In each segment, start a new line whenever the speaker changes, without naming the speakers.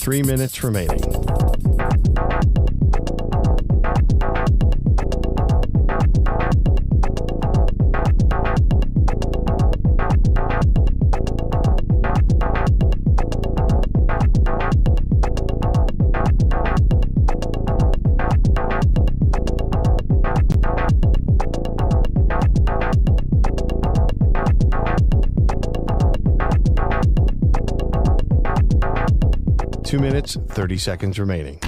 3 minutes remaining. Two minutes, 30 seconds remaining.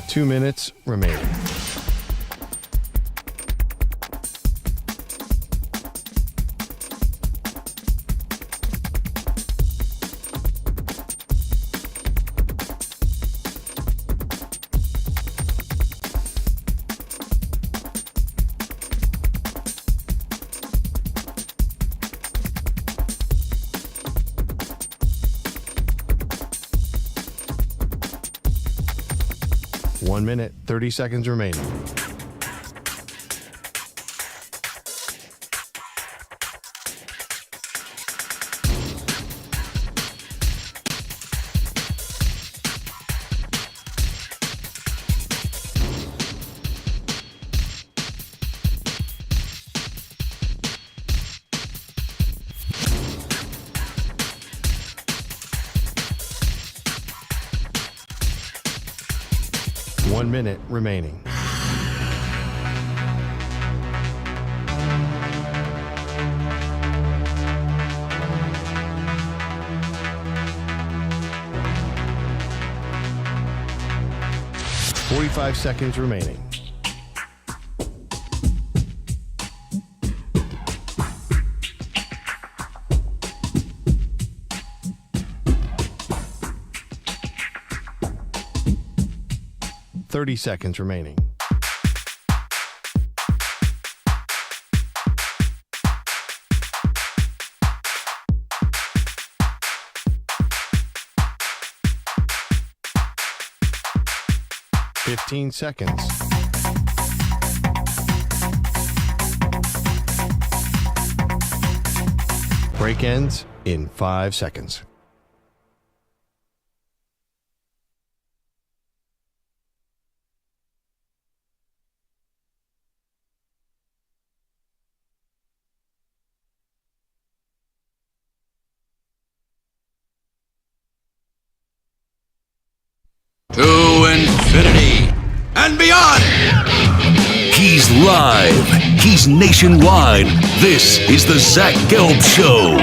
Two minutes remaining. One minute, 30 seconds remaining. One minute remaining. Forty-five seconds remaining. Thirty seconds remaining. Fifteen seconds. Break ends in 5 seconds.
To infinity and beyond.
He's live. He's nationwide. This is the Zach Gelb Show.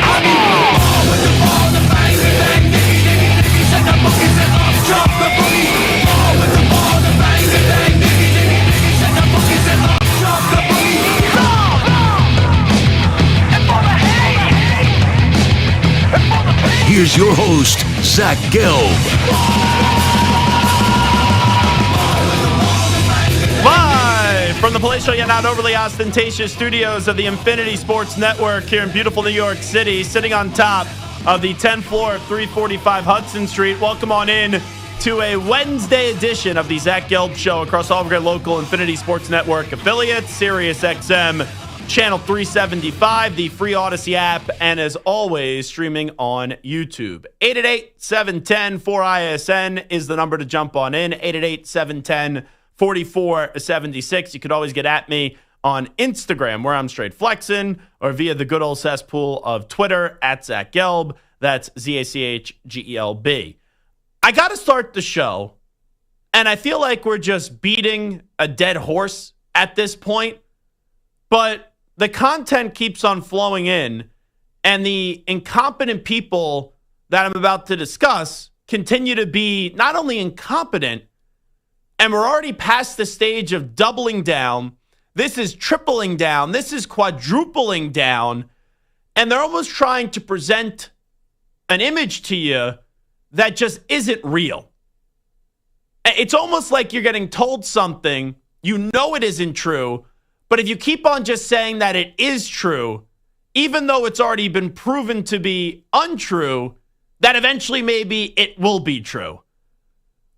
Here's your host, Zach Gelb.
Live from the palatial yet not overly ostentatious studios of the Infinity Sports Network here in beautiful New York City, sitting on top of the 10th floor of 345 Hudson Street. Welcome on in to a Wednesday edition of the Zach Gelb Show across all of our local Infinity Sports Network affiliates, Sirius XM, Channel 375, the free Odyssey app, and as always, streaming on YouTube. 888-710-4ISN is the number to jump on in. 888-710-4476. You could always get at me on Instagram, where I'm straight flexing, or via the good old cesspool of Twitter, at Zach Gelb. That's ZACHGELB. I got to start the show, and I feel like we're just beating a dead horse at this point, but the content keeps on flowing in, and the incompetent people that I'm about to discuss continue to be not only incompetent, and we're already past the stage of doubling down. This is tripling down. This is quadrupling down. And they're almost trying to present an image to you that just isn't real. It's almost like you're getting told something, you know it isn't true, but if you keep on just saying that it is true, even though it's already been proven to be untrue, that eventually maybe it will be true.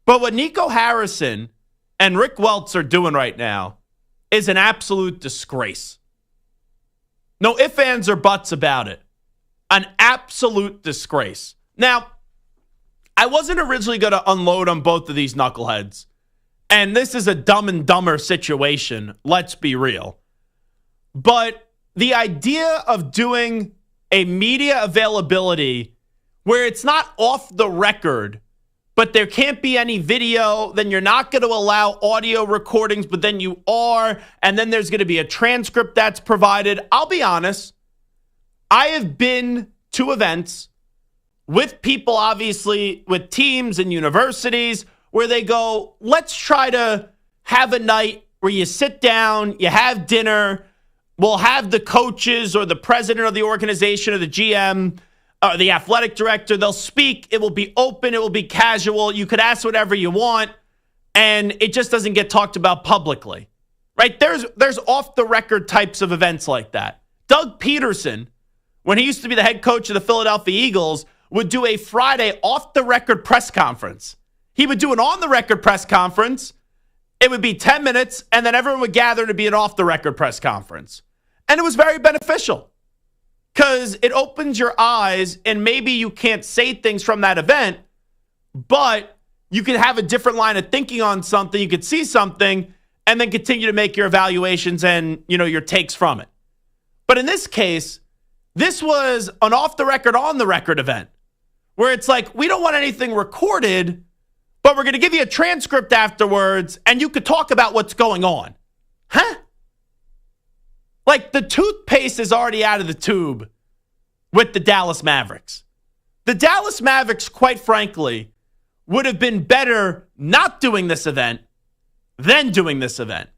But what Nico Harrison and Rick Welts are doing right now is an absolute disgrace. No ifs, ands, or buts about it. An absolute disgrace. Now, I wasn't originally going to unload on both of these knuckleheads. And this is a Dumb and Dumber situation, let's be real. But the idea of doing a media availability where it's not off the record, but there can't be any video, then you're not going to allow audio recordings, but then you are, and then there's going to be a transcript that's provided. I'll be honest, I have been to events with people, obviously, with teams and universities, where they go, let's try to have a night where you sit down, you have dinner, we'll have the coaches or the president of the organization or the GM, the athletic director, they'll speak. It will be open. It will be casual. You could ask whatever you want, and it just doesn't get talked about publicly, right? There's off-the-record types of events like that. Doug Peterson, when he used to be the head coach of the Philadelphia Eagles, would do a Friday off-the-record press conference. He would do an on-the-record press conference. It would be 10 minutes, and then everyone would gather to be an off-the-record press conference. And it was very beneficial, because it opens your eyes, and maybe you can't say things from that event, but you can have a different line of thinking on something. You could see something and then continue to make your evaluations and, your takes from it. But in this case, this was an off-the-record, on-the-record event where it's like, we don't want anything recorded, but we're going to give you a transcript afterwards, and you could talk about what's going on. Huh? Like, the toothpaste is already out of the tube with the Dallas Mavericks. The Dallas Mavericks, quite frankly, would have been better not doing this event than doing this event.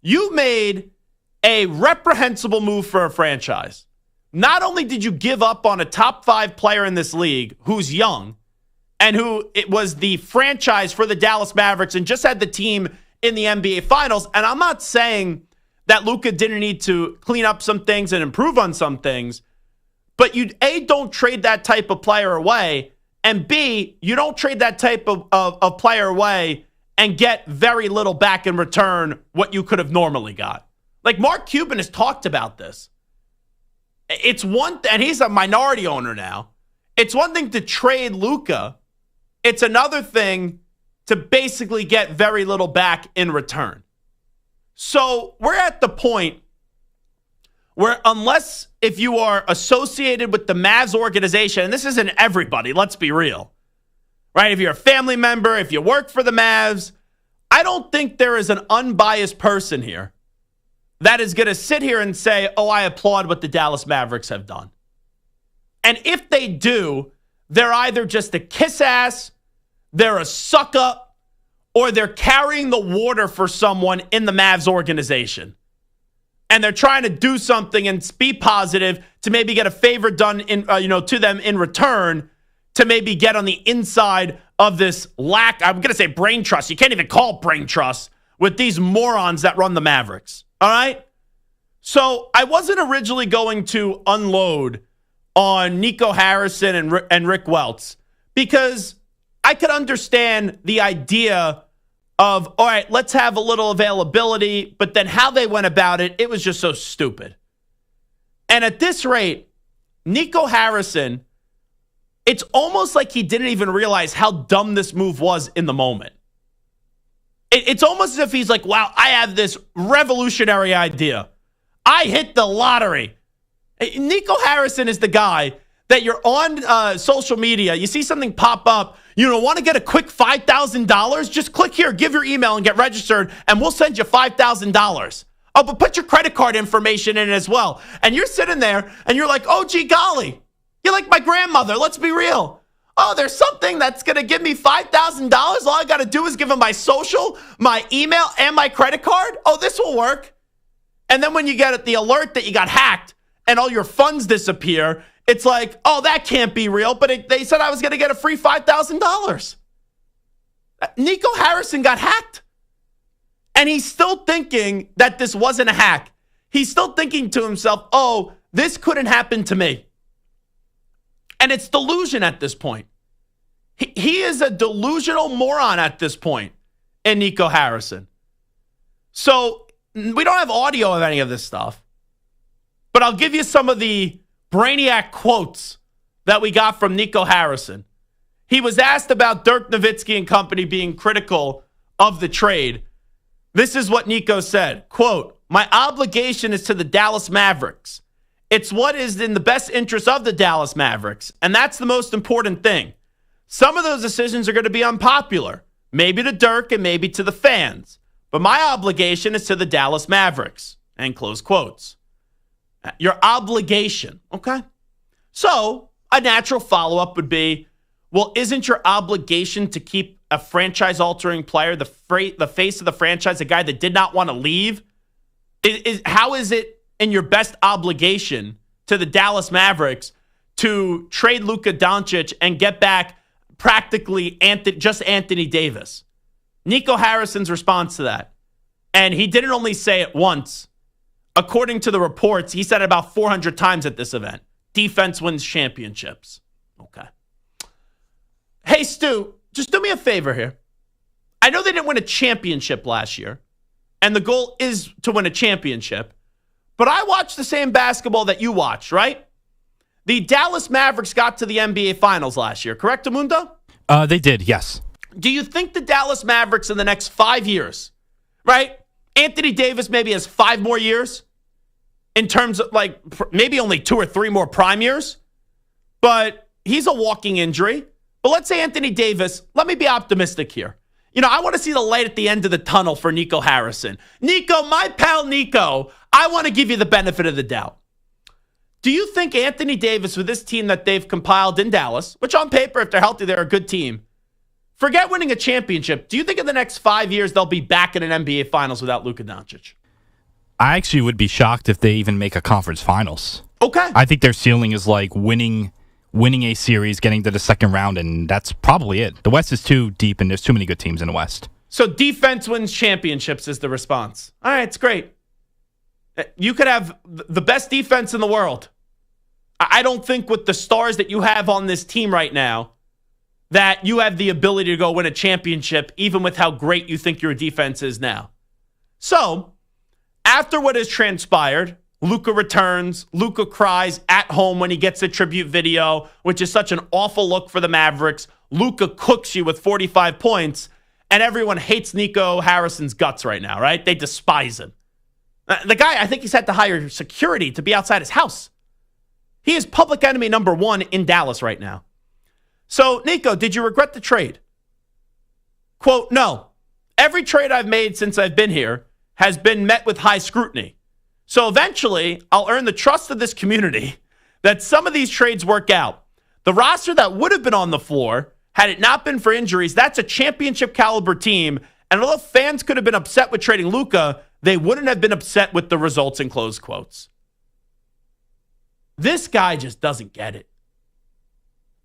You made a reprehensible move for a franchise. Not only did you give up on a top 5 player in this league who's young and who it was the franchise for the Dallas Mavericks and just had the team in the NBA Finals, and I'm not saying that Luka didn't need to clean up some things and improve on some things, but you, A, don't trade that type of player away, and B, you don't trade that type of player away and get very little back in return what you could have normally got. Like, Mark Cuban has talked about this. It's one, and he's a minority owner now. It's one thing to trade Luka. It's another thing to basically get very little back in return. So we're at the point where, unless if you are associated with the Mavs organization, and this isn't everybody, let's be real, right? If you're a family member, if you work for the Mavs, I don't think there is an unbiased person here that is going to sit here and say, oh, I applaud what the Dallas Mavericks have done. And if they do, they're either just a kiss ass, they're a suck up, or they're carrying the water for someone in the Mavs organization. And they're trying to do something and be positive to maybe get a favor done to them in return, to maybe get on the inside of this lack, I'm going to say brain trust. You can't even call it brain trust with these morons that run the Mavericks. All right? So I wasn't originally going to unload on Nico Harrison and Rick Welts, because I could understand the idea of, all right, let's have a little availability, but then how they went about it, it was just so stupid. And at this rate, Nico Harrison, it's almost like he didn't even realize how dumb this move was in the moment. It's almost as if he's like, wow, I have this revolutionary idea. I hit the lottery. Nico Harrison is the guy that you're on social media, you see something pop up, want to get a quick $5,000? Just click here, give your email, and get registered, and we'll send you $5,000. Oh, but put your credit card information in as well. And you're sitting there, and you're like, oh, gee golly, you're like my grandmother, let's be real. Oh, there's something that's going to give me $5,000? All I got to do is give them my social, my email, and my credit card? Oh, this will work. And then when you get the alert that you got hacked and all your funds disappear, it's like, oh, that can't be real, but they said I was going to get a free $5,000. Nico Harrison got hacked. And he's still thinking that this wasn't a hack. He's still thinking to himself, oh, this couldn't happen to me. And it's delusion at this point. He is a delusional moron at this point in Nico Harrison. So we don't have audio of any of this stuff. But I'll give you some of the brainiac quotes that we got from Nico Harrison. He was asked about Dirk Nowitzki and company being critical of the trade. This is what Nico said, quote, "My obligation is to the Dallas Mavericks. It's what is in the best interest of the Dallas Mavericks, and that's the most important thing. Some of those decisions are going to be unpopular, maybe to Dirk and maybe to the fans, but my obligation is to the Dallas Mavericks," and close quotes. Your obligation, okay? So a natural follow-up would be, well, isn't your obligation to keep a franchise-altering player, the face of the franchise, a guy that did not want to leave? How is it in your best obligation to the Dallas Mavericks to trade Luka Doncic and get back practically just Anthony Davis? Nico Harrison's response to that, and he didn't only say it once. According to the reports, he said it about 400 times at this event. Defense wins championships. Okay. Hey, Stu, just do me a favor here. I know they didn't win a championship last year, and the goal is to win a championship, but I watched the same basketball that you watched, right? The Dallas Mavericks got to the NBA Finals last year, correct, Amundo?
They did, yes.
Do you think the Dallas Mavericks in the next 5 years, right? Anthony Davis maybe has 5 more years in terms of like maybe only 2 or 3 more prime years, but he's a walking injury. But let's say Anthony Davis, let me be optimistic here. You know, I want to see the light at the end of the tunnel for Nico Harrison. Nico, my pal Nico, I want to give you the benefit of the doubt. Do you think Anthony Davis, with this team that they've compiled in Dallas, which on paper, if they're healthy, they're a good team, forget winning a championship, do you think in the next 5 years they'll be back in an NBA Finals without Luka Doncic?
I actually would be shocked if they even make a conference finals.
Okay.
I think their ceiling is like winning a series, getting to the second round, and that's probably it. The West is too deep, and there's too many good teams in the West.
So defense wins championships is the response. All right, it's great. You could have the best defense in the world. I don't think with the stars that you have on this team right now that you have the ability to go win a championship, even with how great you think your defense is now. So, after what has transpired, Luka returns. Luka cries at home when he gets the tribute video, which is such an awful look for the Mavericks. Luka cooks you with 45 points, and everyone hates Nico Harrison's guts right now, right? They despise him. The guy, I think he's had to hire security to be outside his house. He is public enemy number 1 in Dallas right now. So, Nico, did you regret the trade? Quote, no. Every trade I've made since I've been here has been met with high scrutiny. So eventually, I'll earn the trust of this community that some of these trades work out. The roster that would have been on the floor, had it not been for injuries, that's a championship caliber team. And although fans could have been upset with trading Luka, they wouldn't have been upset with the results in close quotes. This guy just doesn't get it.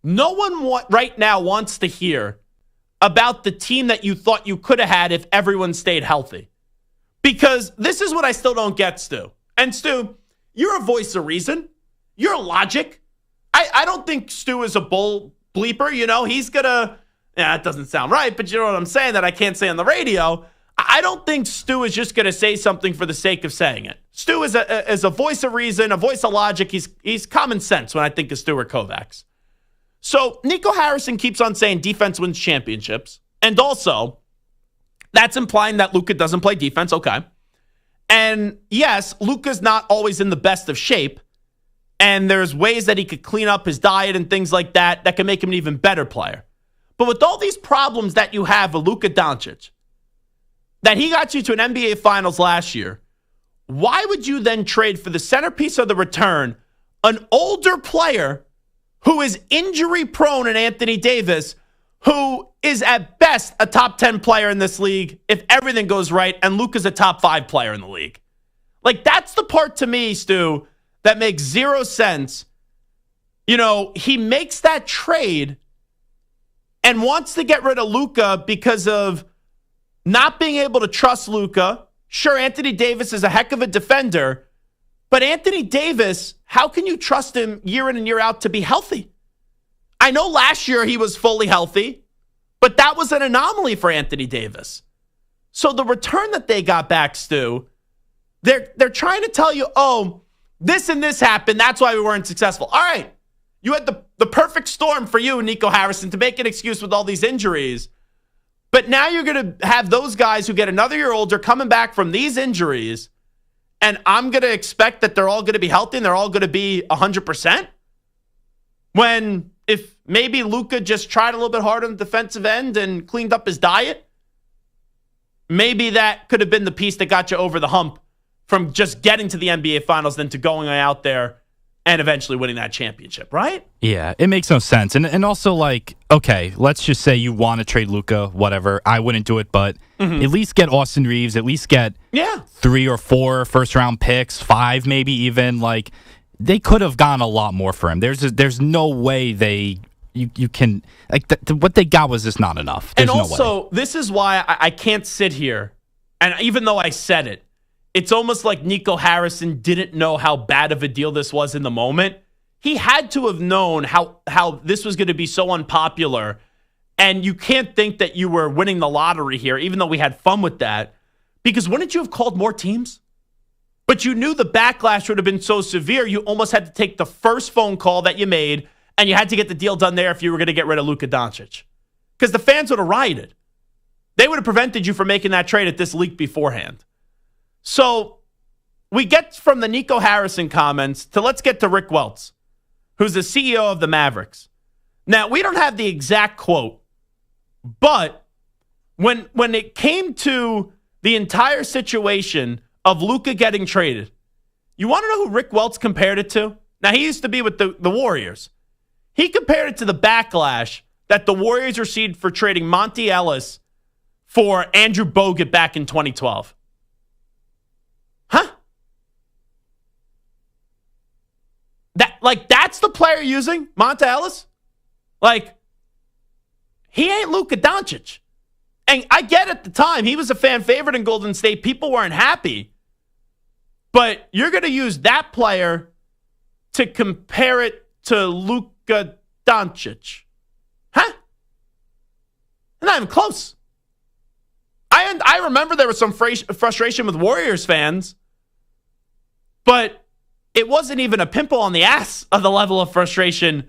No one right now wants to hear about the team that you thought you could have had if everyone stayed healthy. Because this is what I still don't get, Stu. And Stu, you're a voice of reason. You're logic. I don't think Stu is a bull bleeper. You know, he's going to, it doesn't sound right, but you know what I'm saying that I can't say on the radio. I don't think Stu is just going to say something for the sake of saying it. Stu is a voice of reason, a voice of logic. He's common sense when I think of Stuart Kovacs. So Nico Harrison keeps on saying defense wins championships. And also, that's implying that Luka doesn't play defense. Okay. And yes, Luka's not always in the best of shape. And there's ways that he could clean up his diet and things like that that can make him an even better player. But with all these problems that you have with Luka Doncic, that he got you to an NBA Finals last year, why would you then trade for the centerpiece of the return, an older player who is injury prone in Anthony Davis, who is at best a top 10 player in this league if everything goes right, and Luka's a top 5 player in the league? Like, that's the part to me, Stu, that makes zero sense. You know, he makes that trade, and wants to get rid of Luka because of not being able to trust Luka. Sure, Anthony Davis is a heck of a defender, but Anthony Davis, how can you trust him year in and year out to be healthy? I know last year he was fully healthy, but that was an anomaly for Anthony Davis. So the return that they got back, Stu, they're trying to tell you, oh, this and this happened, that's why we weren't successful. All right, you had the perfect storm for you, Nico Harrison, to make an excuse with all these injuries. But now you're going to have those guys who get another year older coming back from these injuries, and I'm going to expect that they're all going to be healthy and they're all going to be 100%? When if maybe Luka just tried a little bit harder on the defensive end and cleaned up his diet, maybe that could have been the piece that got you over the hump from just getting to the NBA Finals than to going out there and eventually winning that championship, right?
Yeah, it makes no sense. And also, like, okay, let's just say you want to trade Luka, whatever. I wouldn't do it, but at least get Austin Reeves, at least get 3 or 4 first-round picks, 5 maybe even. Like, they could have gone a lot more for him. There's no way you can, like, what they got was just not enough. There's
and also,
no way.
This is why I can't sit here, and even though I said it, it's almost like Nico Harrison didn't know how bad of a deal this was in the moment. He had to have known how this was going to be so unpopular. And you can't think that you were winning the lottery here, even though we had fun with that. Because wouldn't you have called more teams? But you knew the backlash would have been so severe, you almost had to take the first phone call that you made, and you had to get the deal done there if you were going to get rid of Luka Doncic. Because the fans would have rioted. They would have prevented you from making that trade at this leak beforehand. So we get from the Nico Harrison comments to let's get to Rick Welts, who's the CEO of the Mavericks. Now, we don't have the exact quote, but when it came to the entire situation of Luka getting traded, you want to know who Rick Welts compared it to? Now, he used to be with the Warriors. He compared it to the backlash that the Warriors received for trading Monty Ellis for Andrew Bogut back in 2012. Huh? That's the player using Monta Ellis? Like, he ain't Luka Doncic. And I get at the time, he was a fan favorite in Golden State. People weren't happy. But you're going to use that player to compare it to Luka Doncic. Huh? Not even close. I remember there was some frustration with Warriors fans, but it wasn't even a pimple on the ass of the level of frustration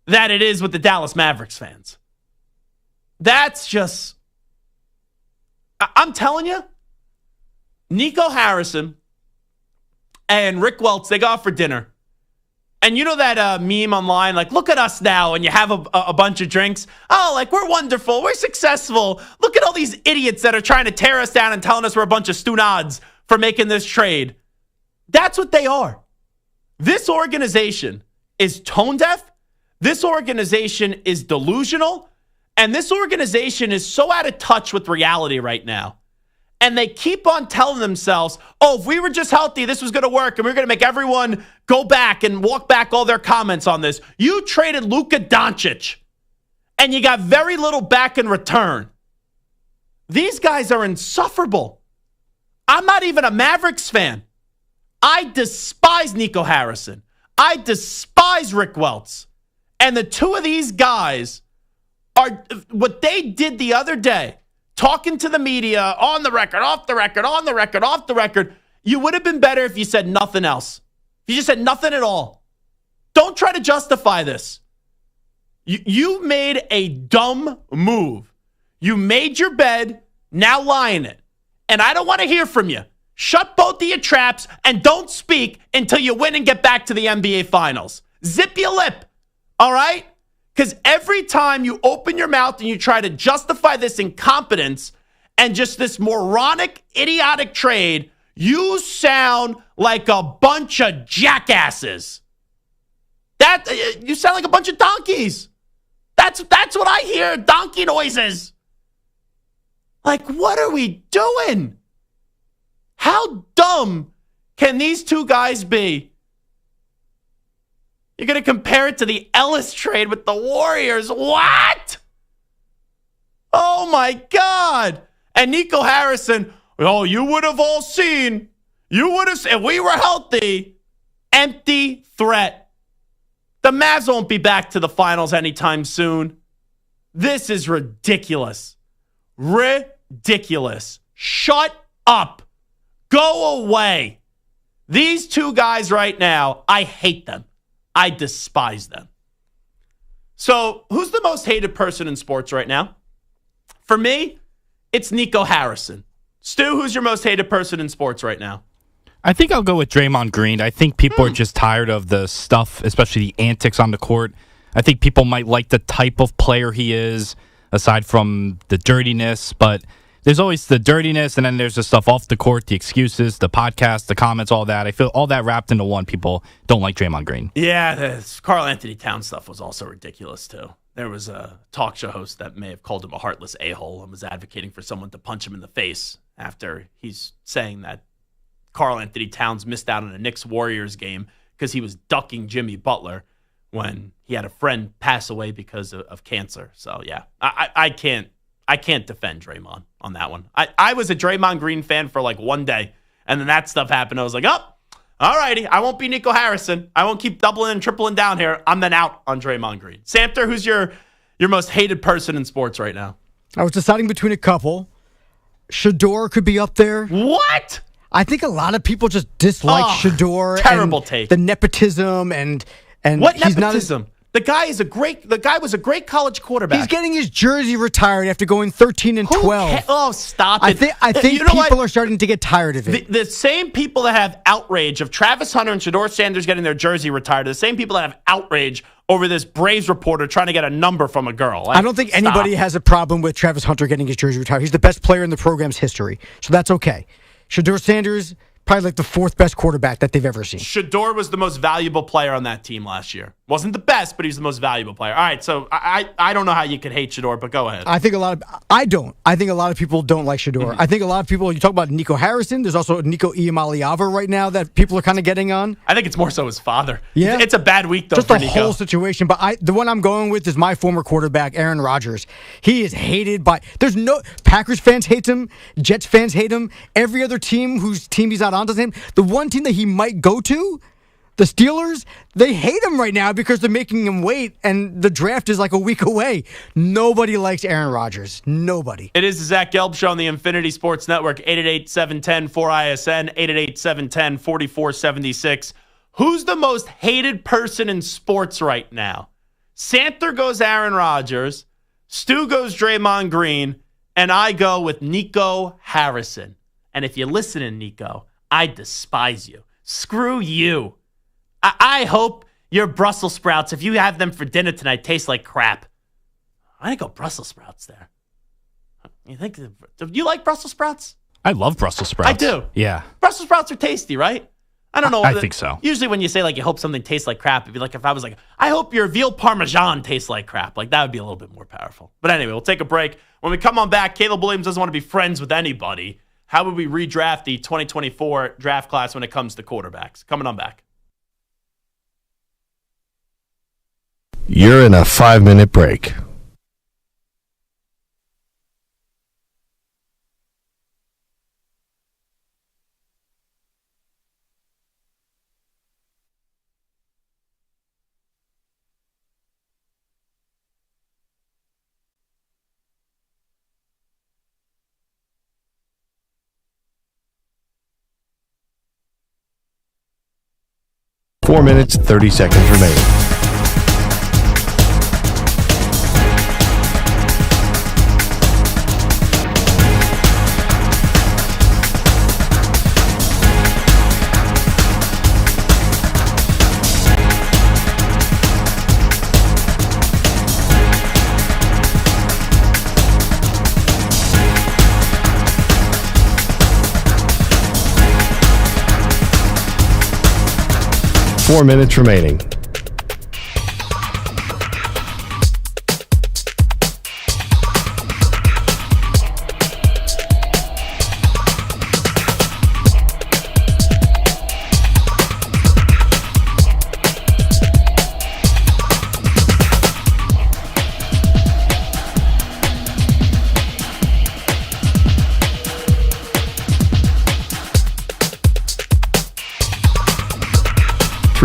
that it is with the Dallas Mavericks fans. That's just, I'm telling you, Nico Harrison and Rick Welts, they go out for dinner. And you know that meme online, like, look at us now, and you have a bunch of drinks. Oh, like, we're wonderful. We're successful. Look at all these idiots that are trying to tear us down and telling us we're a bunch of stunads for making this trade. That's what they are. This organization is tone deaf. This organization is delusional. And this organization is so out of touch with reality right now. And they keep on telling themselves, oh, if we were just healthy, this was going to work, and we were going to make everyone go back and walk back all their comments on this. You traded Luka Doncic, and you got very little back in return. These guys are insufferable. I'm not even a Mavericks fan. I despise Nico Harrison. I despise Rick Welts. And the two of these guys are what they did the other day. Talking to the media, on the record, off the record, on the record, off the record. You would have been better if you said nothing else. If you just said nothing at all. Don't try to justify this. You made a dumb move. You made your bed, now lie in it. And I don't want to hear from you. Shut both of your traps and don't speak until you win and get back to the NBA Finals. Zip your lip, all right? Because every time you open your mouth and you try to justify this incompetence and just this moronic, idiotic trade, you sound like a bunch of jackasses. You sound like a bunch of donkeys. That's what I hear, donkey noises. Like, what are we doing? How dumb can these two guys be? You're going to compare it to the Ellis trade with the Warriors. What? Oh, my God. And Nico Harrison, oh, you would have all seen. You would have, if we were healthy, empty threat. The Mavs won't be back to the finals anytime soon. This is ridiculous. Ridiculous. Shut up. Go away. These two guys right now, I hate them. I despise them. So, who's the most hated person in sports right now? For me, it's Nico Harrison. Stu, who's your most hated person in sports right now?
I think I'll go with Draymond Green. I think people are just tired of the stuff, especially the antics on the court. I think people might like the type of player he is, aside from the dirtiness, but there's always the dirtiness, and then there's the stuff off the court, the excuses, the podcast, the comments, all that. I feel all that wrapped into one. People don't like Draymond Green.
Yeah, the Karl Anthony Towns stuff was also ridiculous, too. There was a talk show host that may have called him a heartless a-hole and was advocating for someone to punch him in the face after he's saying that Karl Anthony Towns missed out on a Knicks-Warriors game because he was ducking Jimmy Butler when he had a friend pass away because of cancer. So, yeah, I can't defend Draymond on that one. I was a Draymond Green fan for like one day, and then that stuff happened. I was like, oh, all righty. I won't be Nico Harrison. I won't keep doubling and tripling down here. I'm then out on Draymond Green. Samter, who's your most hated person in sports right now?
I was deciding between a couple. Shador could be up there.
What?
I think a lot of people just dislike Shador.
Terrible
and
take.
The nepotism and
what
he's
nepotism? The guy was a great college quarterback.
He's getting his jersey retired after going 13-12.
Oh, stop it.
I think people are starting to get tired of it.
The same people that have outrage of Travis Hunter and Shador Sanders getting their jersey retired are the same people that have outrage over this Braves reporter trying to get a number from a girl.
I don't think anybody has a problem with Travis Hunter getting his jersey retired. He's the best player in the program's history, so that's okay. Shador Sanders, probably like the fourth best quarterback that they've ever seen.
Shador was the most valuable player on that team last year. Wasn't the best, but he was the most valuable player. All right, so I don't know how you could hate Shador, but go ahead.
I think a lot of people don't like Shador.
Mm-hmm.
I think a lot of people, you talk about Nico Harrison, there's also Nico Iamaleava right now that people are kind of getting on.
I think it's more so his father.
Yeah.
It's a bad week, though,
just
for
the
Nico.
whole situation. But the one I'm going with is my former quarterback, Aaron Rodgers. He is hated by, Packers fans hate him, Jets fans hate him, every other team whose team he's not on does him. The one team that he might go to, the Steelers, they hate him right now because they're making him wait, and the draft is like a week away. Nobody likes Aaron Rodgers. Nobody.
It is the Zach Gelb Show on the Infinity Sports Network, 888-710-4ISN, 888-710-4476. Who's the most hated person in sports right now? Santer goes Aaron Rodgers, Stu goes Draymond Green, and I go with Nico Harrison. And if you're listening, Nico, I despise you. Screw you. I hope your Brussels sprouts, if you have them for dinner tonight, taste like crap. I didn't go Brussels sprouts there. Do you like Brussels sprouts?
I love Brussels sprouts.
I do.
Yeah.
Brussels sprouts are tasty, right? I don't know.
I think so.
Usually when you say like you hope something tastes like crap, it'd be like if I was like, I hope your veal parmesan tastes like crap. Like that would be a little bit more powerful. But anyway, we'll take a break. When we come on back, Caleb Williams doesn't want to be friends with anybody. How would we redraft the 2024 draft class when it comes to quarterbacks? Coming on back.
You're in a 5-minute break. Four minutes, 30 seconds remaining. Four minutes remaining.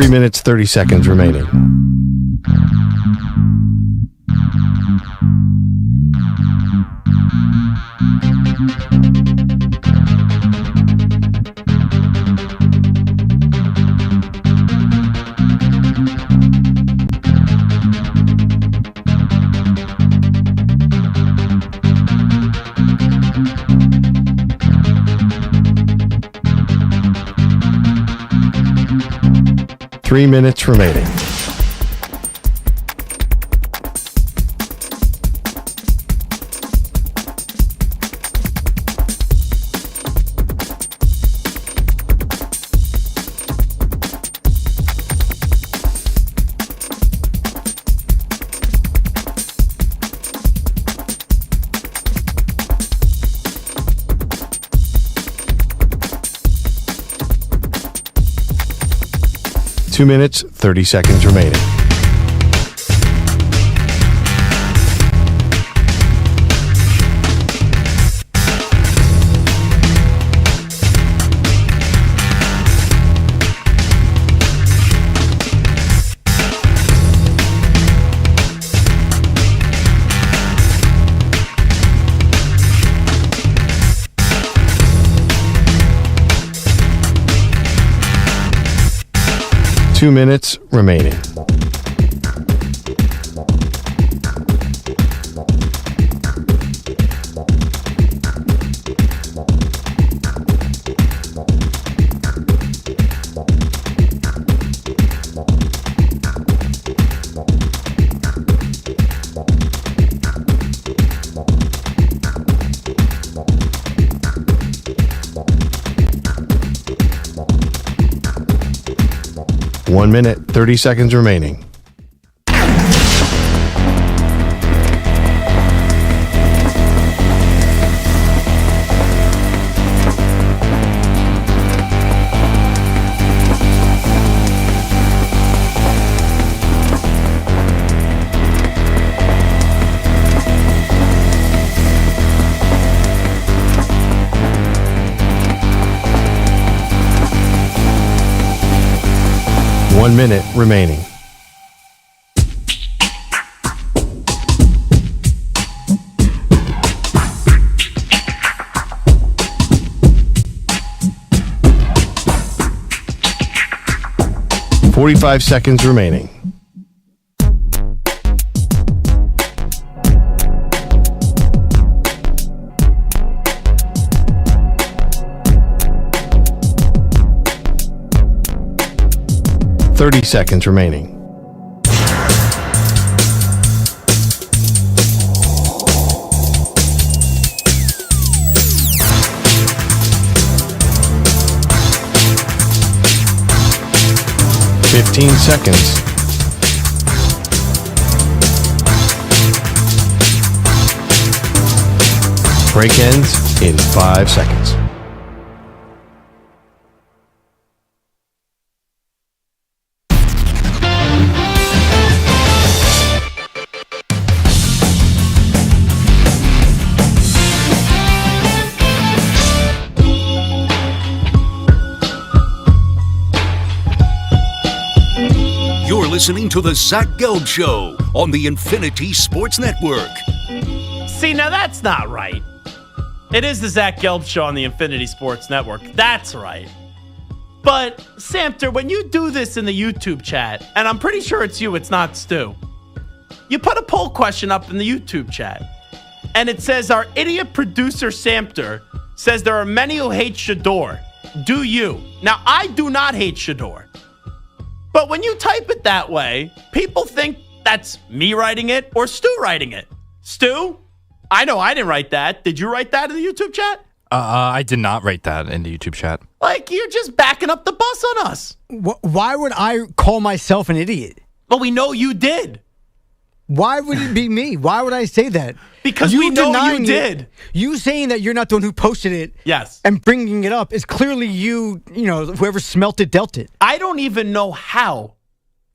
3 minutes, 30 seconds remaining. Three minutes remaining. Two minutes, 30 seconds remaining. Two minutes remaining. One minute, 30 seconds remaining. One minute remaining. Forty-five seconds remaining. Thirty seconds remaining. Fifteen seconds. Break ends in 5 seconds.
You're listening to the Zach Gelb Show on the Infinity Sports Network.
See, now that's not right. It is the Zach Gelb Show on the Infinity Sports Network. That's right. But, Samter, when you do this in the YouTube chat, and I'm pretty sure it's you, it's not Stu, you put a poll question up in the YouTube chat, and it says, our idiot producer Samter says there are many who hate Shador. Do you? Now, I do not hate Shador. But when you type it that way, people think that's me writing it or Stu writing it. Stu, I know I didn't write that. Did you write that in the YouTube chat?
I did not write that in the YouTube chat.
Like, you're just backing up the bus on us.
Why would I call myself an idiot?
Well, we know you did.
Why would it be me? Why would I say that?
Because we know you did.
You saying that you're not the one who posted it,
yes,
and bringing it up is clearly you know, whoever smelt it, dealt it.
I don't even know how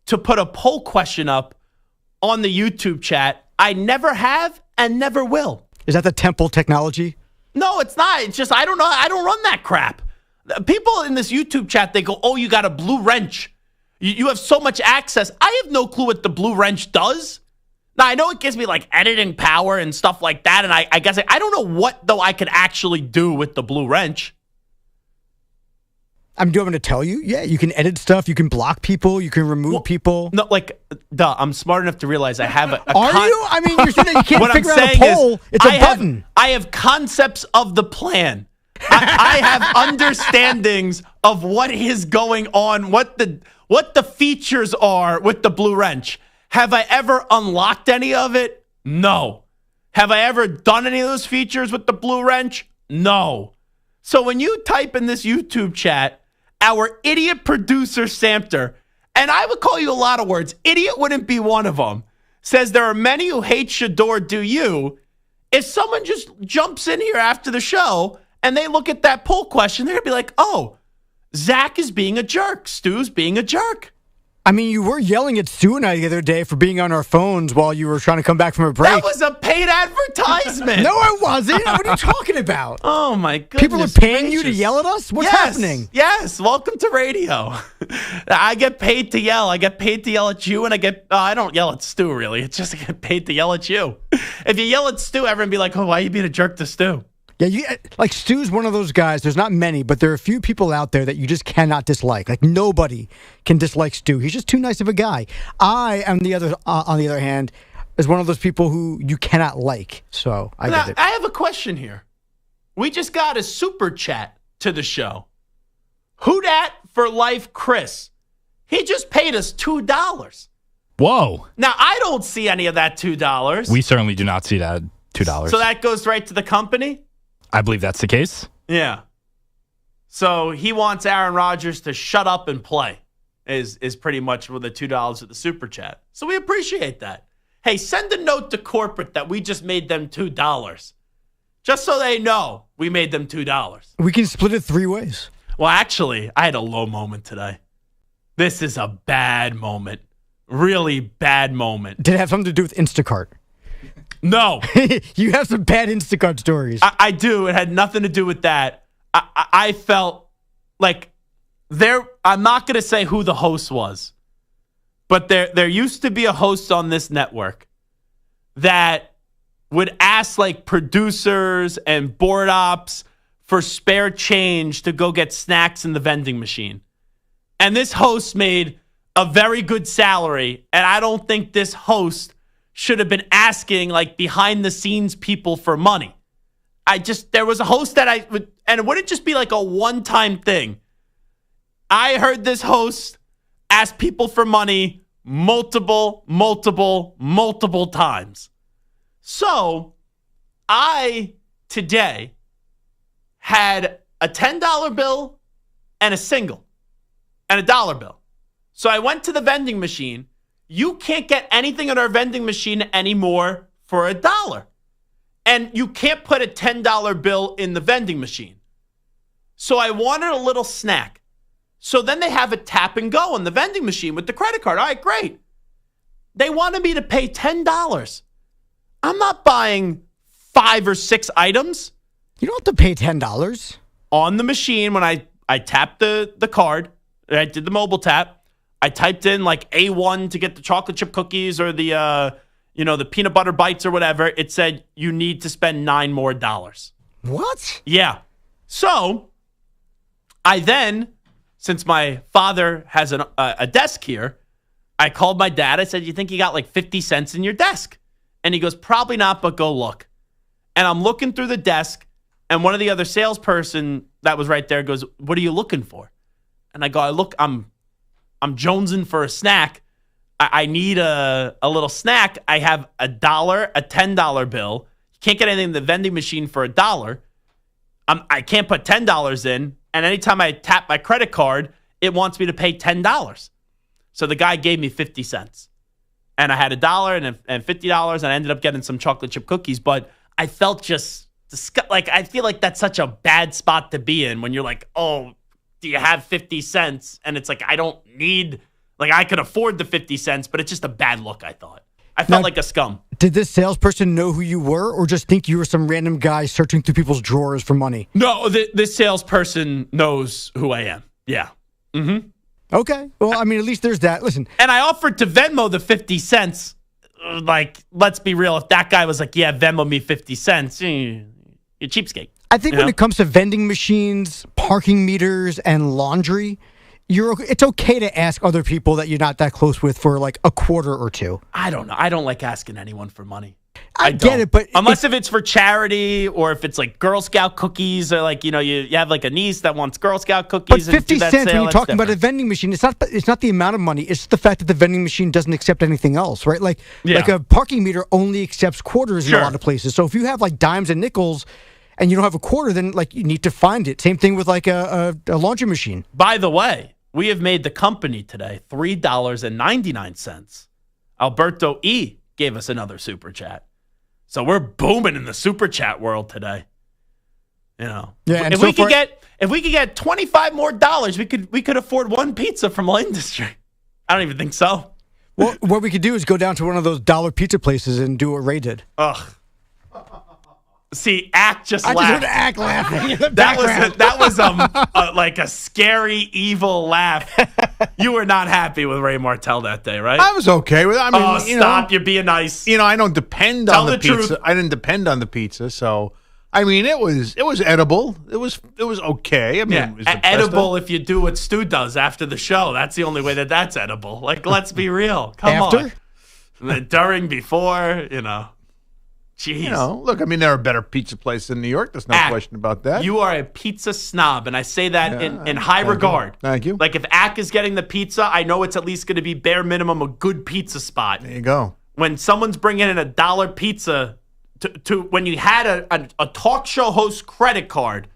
to put a poll question up on the YouTube chat. I never have and never will.
Is that the Temple technology?
No, it's not. It's just I don't know. I don't run that crap. People in this YouTube chat, they go, oh, you got a blue wrench. You have so much access. I have no clue what the Blue Wrench does. Now, I know it gives me like editing power and stuff like that. And I guess I don't know what, though, I could actually do with the Blue Wrench.
Do you want me to tell you? Yeah, you can edit stuff. You can block people. You can remove people.
No, I'm smart enough to realize I have a
Are you? I mean, you're saying that you can't
what
figure
I'm
out a
saying
poll.
is
It's a button.
I have concepts of the plan. I have understandings of what is going on, what the features are with the Blue Wrench. Have I ever unlocked any of it? No. Have I ever done any of those features with the Blue Wrench? No. So when you type in this YouTube chat, our idiot producer, Samter, and I would call you a lot of words, idiot wouldn't be one of them, says there are many who hate Shador, do you? If someone just jumps in here after the show and they look at that poll question, they're going to be like, oh, Zach is being a jerk. Stu's being a jerk.
I mean, you were yelling at Stu and I the other day for being on our phones while you were trying to come back from a break.
That was a paid advertisement.
No, it wasn't. What are you talking about?
Oh, my goodness.
People are paying you to yell at us? What's happening?
Yes. Welcome to radio. I get paid to yell. I get paid to yell at you, and I don't yell at Stu, really. It's just I get paid to yell at you. If you yell at Stu, everyone be like, oh, why are you being a jerk to Stu?
Yeah, like Stu's one of those guys. There's not many, but there are a few people out there that you just cannot dislike. Like nobody can dislike Stu. He's just too nice of a guy. I am on the other hand, is one of those people who you cannot like. So I get it.
I have a question here. We just got a super chat to the show. Who dat for life, Chris? He just paid us $2.
Whoa.
Now I don't see any of that $2.
We certainly do not see that $2.
So that goes right to the company?
I believe that's the case.
Yeah. So he wants Aaron Rodgers to shut up and play is pretty much with the $2 at the super chat. So we appreciate that. Hey, send a note to corporate that we just made them $2. Just so they know we made them $2.
We can split it 3 ways.
Well, actually, I had a low moment today. This is a bad moment. Really bad moment.
Did it have something to do with Instacart?
No.
You have some bad Instacart stories.
I do. It had nothing to do with that. I felt like I'm not going to say who the host was, but there used to be a host on this network that would ask like producers and board ops for spare change to go get snacks in the vending machine. And this host made a very good salary, and I don't think this host should have been asking like behind the scenes people for money. There was a host that and it wouldn't just be like a one-time thing. I heard this host ask people for money multiple times. So I today had a $10 bill and a single and a dollar bill. So I went to the vending machine. You can't get anything at our vending machine anymore for $1. And you can't put a $10 bill in the vending machine. So I wanted a little snack. So then they have a tap and go on the vending machine with the credit card. All right, great. They wanted me to pay $10. I'm not buying 5 or 6 items.
You don't have to pay $10.
On the machine, when I tapped the card, I did the mobile tap, I typed in like A1 to get the chocolate chip cookies or the peanut butter bites or whatever. It said you need to spend $9 more.
What?
Yeah. So I then, since my father has a desk here, I called my dad. I said, you think you got like 50 cents in your desk? And he goes, probably not, but go look. And I'm looking through the desk, and one of the other salesperson that was right there goes, what are you looking for? And I go, I'm jonesing for a snack. I need a little snack. I have $1, a $10 bill. You can't get anything in the vending machine for $1. I can't put $10 in. And anytime I tap my credit card, it wants me to pay $10. So the guy gave me 50 cents. And I had $1 and $50, and I ended up getting some chocolate chip cookies. But I felt just I feel like that's such a bad spot to be in when you're like, oh, do you have 50 cents? And it's like, I don't need, like, I could afford the 50 cents, but it's just a bad look, I thought. I felt like a scum.
Did this salesperson know who you were, or just think you were some random guy searching through people's drawers for money?
No, this salesperson knows who I am. Yeah. Mm-hmm.
Okay. Well, I mean, at least there's that. Listen.
And I offered to Venmo the 50 cents. Like, let's be real. If that guy was like, yeah, Venmo me 50 cents, you're a cheapskate.
I think when it comes to vending machines, parking meters, and laundry, it's okay to ask other people that you're not that close with for like a quarter or two.
I don't know. I don't like asking anyone for money.
I get it, but
unless if it's for charity or if it's like Girl Scout cookies or like, you have like a niece that wants Girl Scout cookies.
But 50 cents when you're talking about a vending machine, it's not the amount of money. It's the fact that the vending machine doesn't accept anything else, right? Like a parking meter only accepts quarters in a lot of places. So if you have like dimes and nickels and you don't have a quarter, then like you need to find it. Same thing with like a laundry machine.
By the way, we have made the company today $3.99. Alberto E gave us another super chat. So we're booming in the super chat world today. Yeah. If we could get $25 more, we could afford one pizza from our industry. I don't even think so.
Well, what we could do is go down to one of those dollar pizza places and do what Ray did.
Ugh. See, Ack just laughed.
I just heard Ack laughing.
That was like a scary, evil laugh. You were not happy with Ray Martell that day, right?
I was okay with it. I mean,
stop! You're being nice.
I don't depend on the pizza. Truth. I didn't depend on the pizza, so I mean, it was edible. It was okay. I mean, it was
edible if you do what Stu does after the show. That's the only way that's edible. Like, let's be real. Come on. During, before, Jeez.
Look, I mean, there are better pizza places in New York. There's no question about that.
You are a pizza snob, and I say that in high regard.
Thank you.
Like, if Ack is getting the pizza, I know it's at least going to be bare minimum a good pizza spot.
There you go.
When someone's bringing in a dollar pizza to when you had a talk show host credit card,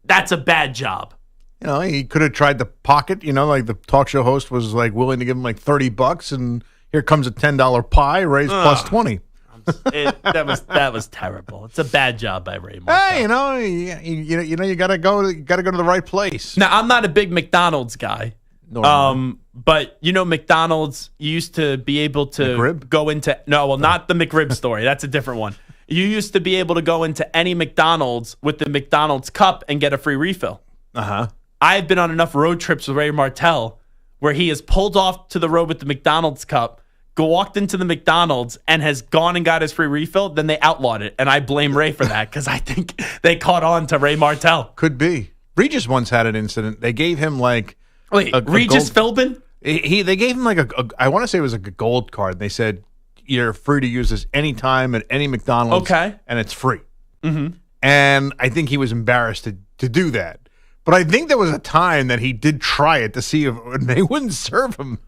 that's a bad job.
He could have tried to pocket, like the talk show host was like willing to give him like $30, and here comes a $10 pie, raised plus 20.
That was terrible. It's a bad job by Ray Martell.
Hey, you gotta go to the right place.
Now, I'm not a big McDonald's guy. But McDonald's, you used to be able to
McRib?
go into not the McRib story. That's a different one. You used to be able to go into any McDonald's with the McDonald's cup and get a free refill. I've been on enough road trips with Ray Martell where he has pulled off to the road with the McDonald's cup, walked into the McDonald's and has gone and got his free refill, then they outlawed it. And I blame Ray for that because I think they caught on to Ray Martell.
Could be. Regis once had an incident. They gave him like
Regis Philbin?
They gave him like I want to say it was like a gold card. They said you're free to use this anytime at any McDonald's.
Okay.
And it's free. Mm-hmm. And I think he was embarrassed to do that. But I think there was a time that he did try it to see if they wouldn't serve him.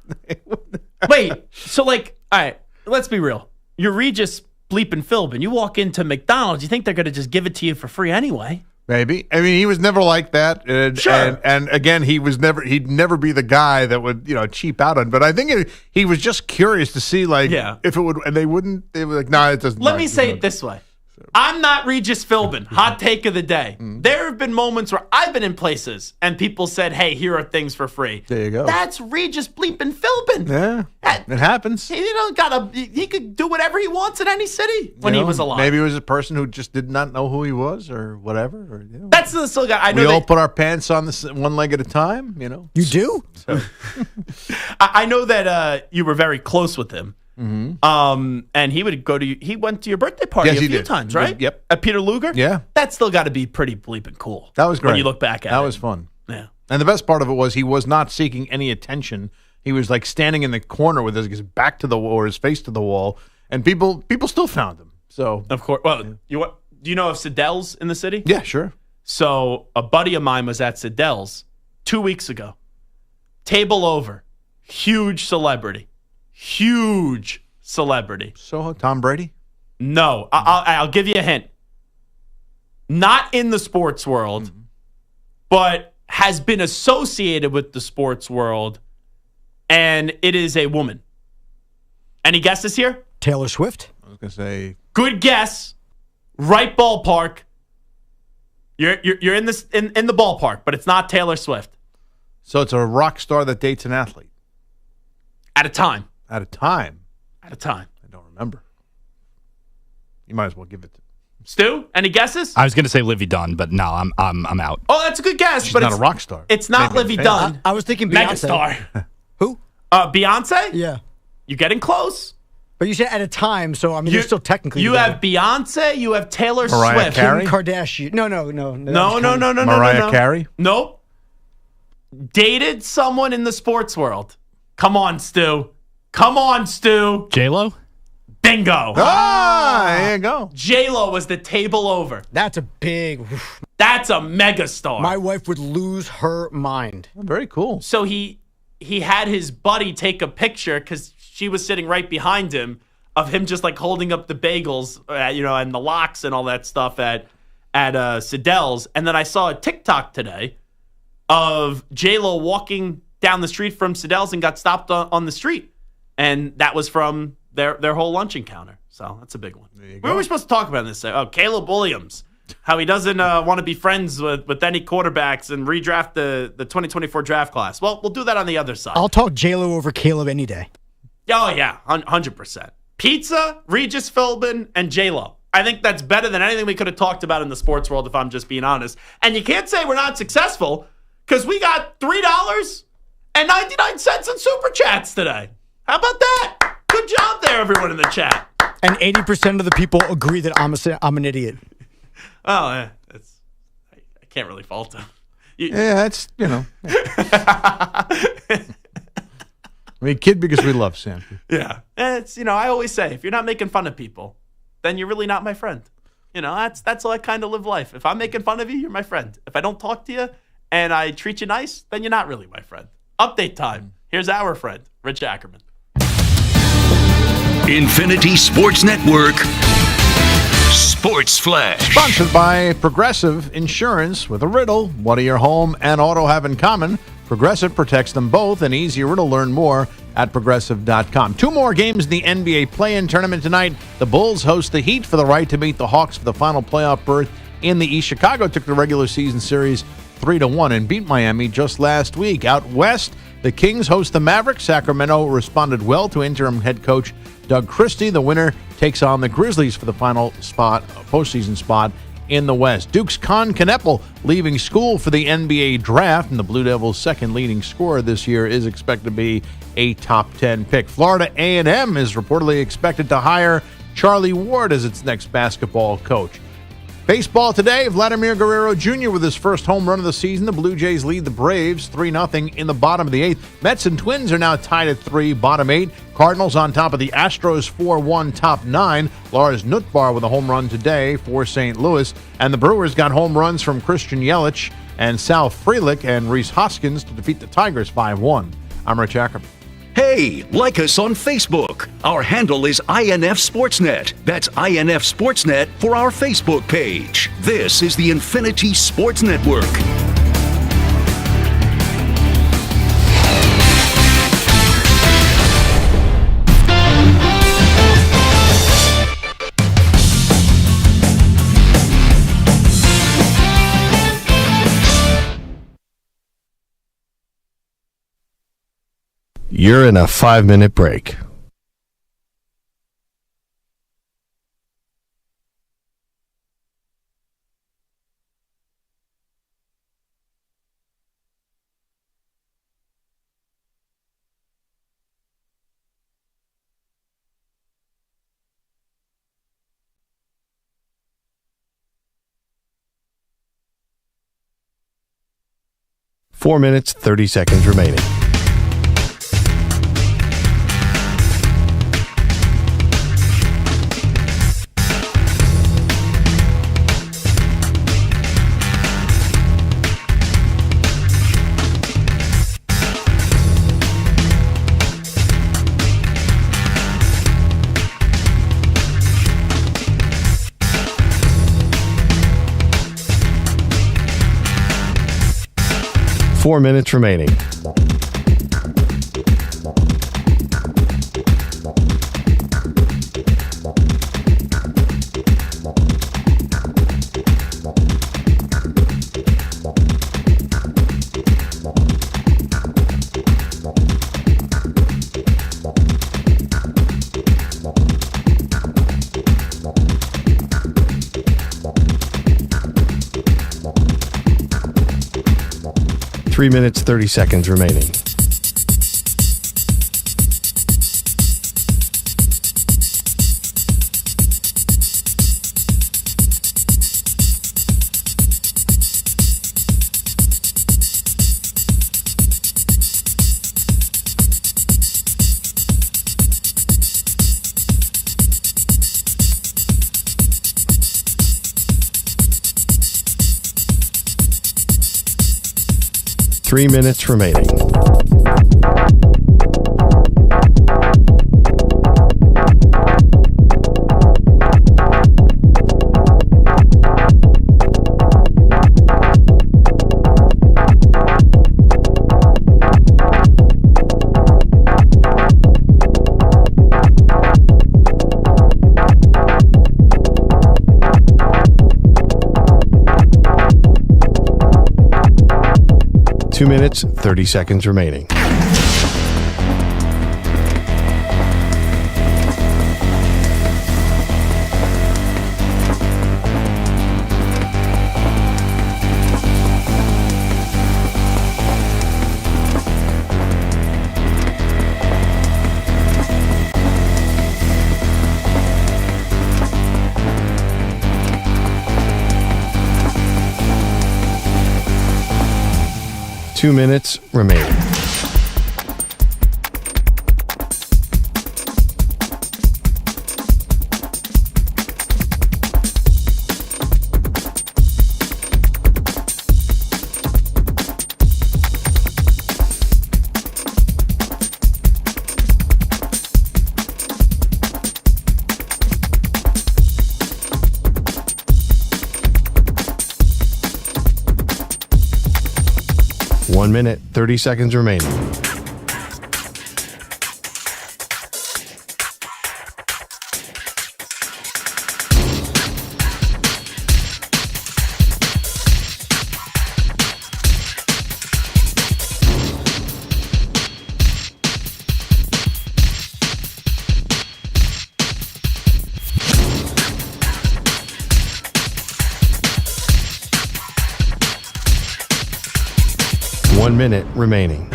Wait, so all right, let's be real. You're Regis bleeping Philbin. You walk into McDonald's, you think they're going to just give it to you for free anyway.
Maybe. I mean, he was never like that.
Sure.
And again, he'd never be the guy that would, cheap out on. But I think he was just curious to see, if it would, and they were like, no, it doesn't.
Let me say it this way. I'm not Regis Philbin. Hot take of the day. There have been moments where I've been in places and people said, hey, here are things for free.
There you go.
That's Regis bleeping Philbin.
Yeah, it happens.
He could do whatever he wants in any city when he was alive.
Maybe it was a person who just did not know who he was or whatever.
That's the still guy. I know
we all put our pants on this one leg at a time,
You do?
So.
I know that you were very close with him.
Mm-hmm.
And he went to your birthday party a few times, right?
Yep.
At Peter Luger?
Yeah.
That's still got to be pretty bleeping cool.
That was great.
When you look back at it.
That was fun.
Yeah.
And the best part of it was he was not seeking any attention. He was like standing in the corner with his back to the wall or his face to the wall, and people still found him. So
of course. Well, do you know of Siddell's in the city?
Yeah, sure.
So a buddy of mine was at Siddell's 2 weeks ago. Table over. Huge celebrity.
So Tom Brady?
No, I'll give you a hint. Not in the sports world, but has been associated with the sports world, and it is a woman. Any guesses here?
Taylor Swift?
I was going to say...
Good guess. Right ballpark. You're in this in the ballpark, but it's not Taylor Swift.
So it's a rock star that dates an athlete.
At a time.
At a time.
At a time.
I don't remember. You might as well give it to
Stu, any guesses?
I was going to say Livy Dunn, but no, I'm out.
Oh, that's a good guess.
She's
but
not
it's
a rock star.
It's not
Maybe
Livy
a fan.
Dunn.
I was thinking Beyonce.
Megastar.
Who?
Beyonce?
Yeah.
You're getting close.
But you said at a time, so I mean, you're still technically.
You
together.
have Beyonce. You have Taylor
Mariah
Swift.
Carey?
Kim Kardashian. No.
No.
Mariah Carey?
Nope. Dated someone in the sports world. Come on, Stu.
J-Lo?
Bingo.
There you go.
J-Lo was the table over.
That's a big.
That's a megastar.
My wife would lose her mind.
Very cool.
So he had his buddy take a picture because she was sitting right behind him of him just like holding up the bagels, and the lox and all that stuff at Siddell's. And then I saw a TikTok today of J-Lo walking down the street from Siddell's and got stopped on the street. And that was from their whole lunch encounter. So that's a big one. What were we supposed to talk about in this? Oh, Caleb Williams. How he doesn't want to be friends with any quarterbacks and redraft the 2024 draft class. Well, we'll do that on the other side.
I'll talk J-Lo over Caleb any day.
Oh, yeah, 100%. Pizza, Regis Philbin, and J-Lo. I think that's better than anything we could have talked about in the sports world, if I'm just being honest. And you can't say we're not successful because we got $3.99 in Super Chats today. How about that? Good job there, everyone in the chat.
And 80% of the people agree that I'm an idiot.
Oh, yeah. I can't really fault him.
Yeah, that's, We kid because we love Sam.
Yeah. It's, I always say, if you're not making fun of people, then you're really not my friend. That's how I kind of live life. If I'm making fun of you, you're my friend. If I don't talk to you and I treat you nice, then you're not really my friend. Update time. Here's our friend, Rich Ackerman.
Infinity Sports Network Sports Flash.
Sponsored by Progressive Insurance with a riddle. What do your home and auto have in common? Progressive protects them both. An easy riddle. Learn more at Progressive.com. 2 more games in the NBA play-in tournament tonight. The Bulls host the Heat for the right to meet the Hawks for the final playoff berth in the East. Chicago took the regular season series 3-1 and beat Miami just last week. Out west, the Kings host the Mavericks. Sacramento responded well to interim head coach Doug Christie. The winner takes on the Grizzlies for the final postseason spot in the West. Duke's Con Kneppel leaving school for the NBA draft, and the Blue Devils' second leading scorer this year is expected to be a top 10 pick. Florida A&M is reportedly expected to hire Charlie Ward as its next basketball coach. Baseball today, Vladimir Guerrero Jr. with his first home run of the season. The Blue Jays lead the Braves 3-0 in the bottom of the 8th. Mets and Twins are now tied at 3, bottom 8. Cardinals on top of the Astros 4-1, top 9. Lars Nootbaar with a home run today for St. Louis. And the Brewers got home runs from Christian Yelich and Sal Frelick and Rhys Hoskins to defeat the Tigers 5-1. I'm Rich Ackerman.
Hey, like us on Facebook. Our handle is INF Sportsnet. That's INF Sportsnet for our Facebook page. This is the Infinity Sports Network.
You're in a 5-minute break. Four minutes, 30 seconds remaining. Four minutes remaining. 3 minutes, 30 seconds remaining. Three minutes remaining. Two minutes, 30 seconds remaining. Two minutes remaining. One minute, 30 seconds remaining. One minute remaining.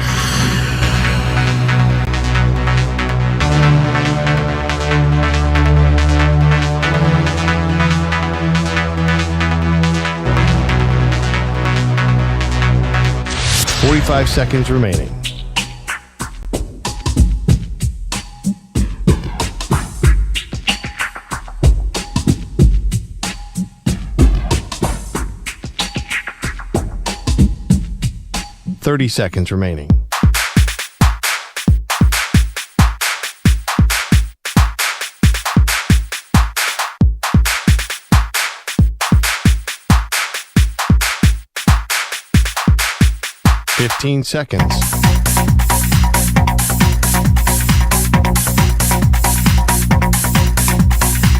Forty-five seconds remaining. Thirty seconds remaining. Fifteen seconds.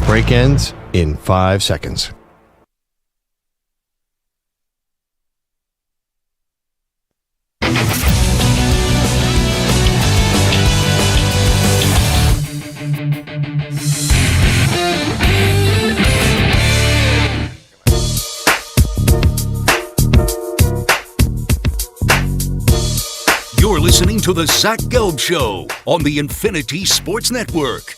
Break ends in 5 seconds.
You're listening to the Zach Gelb Show on the Infinity Sports Network.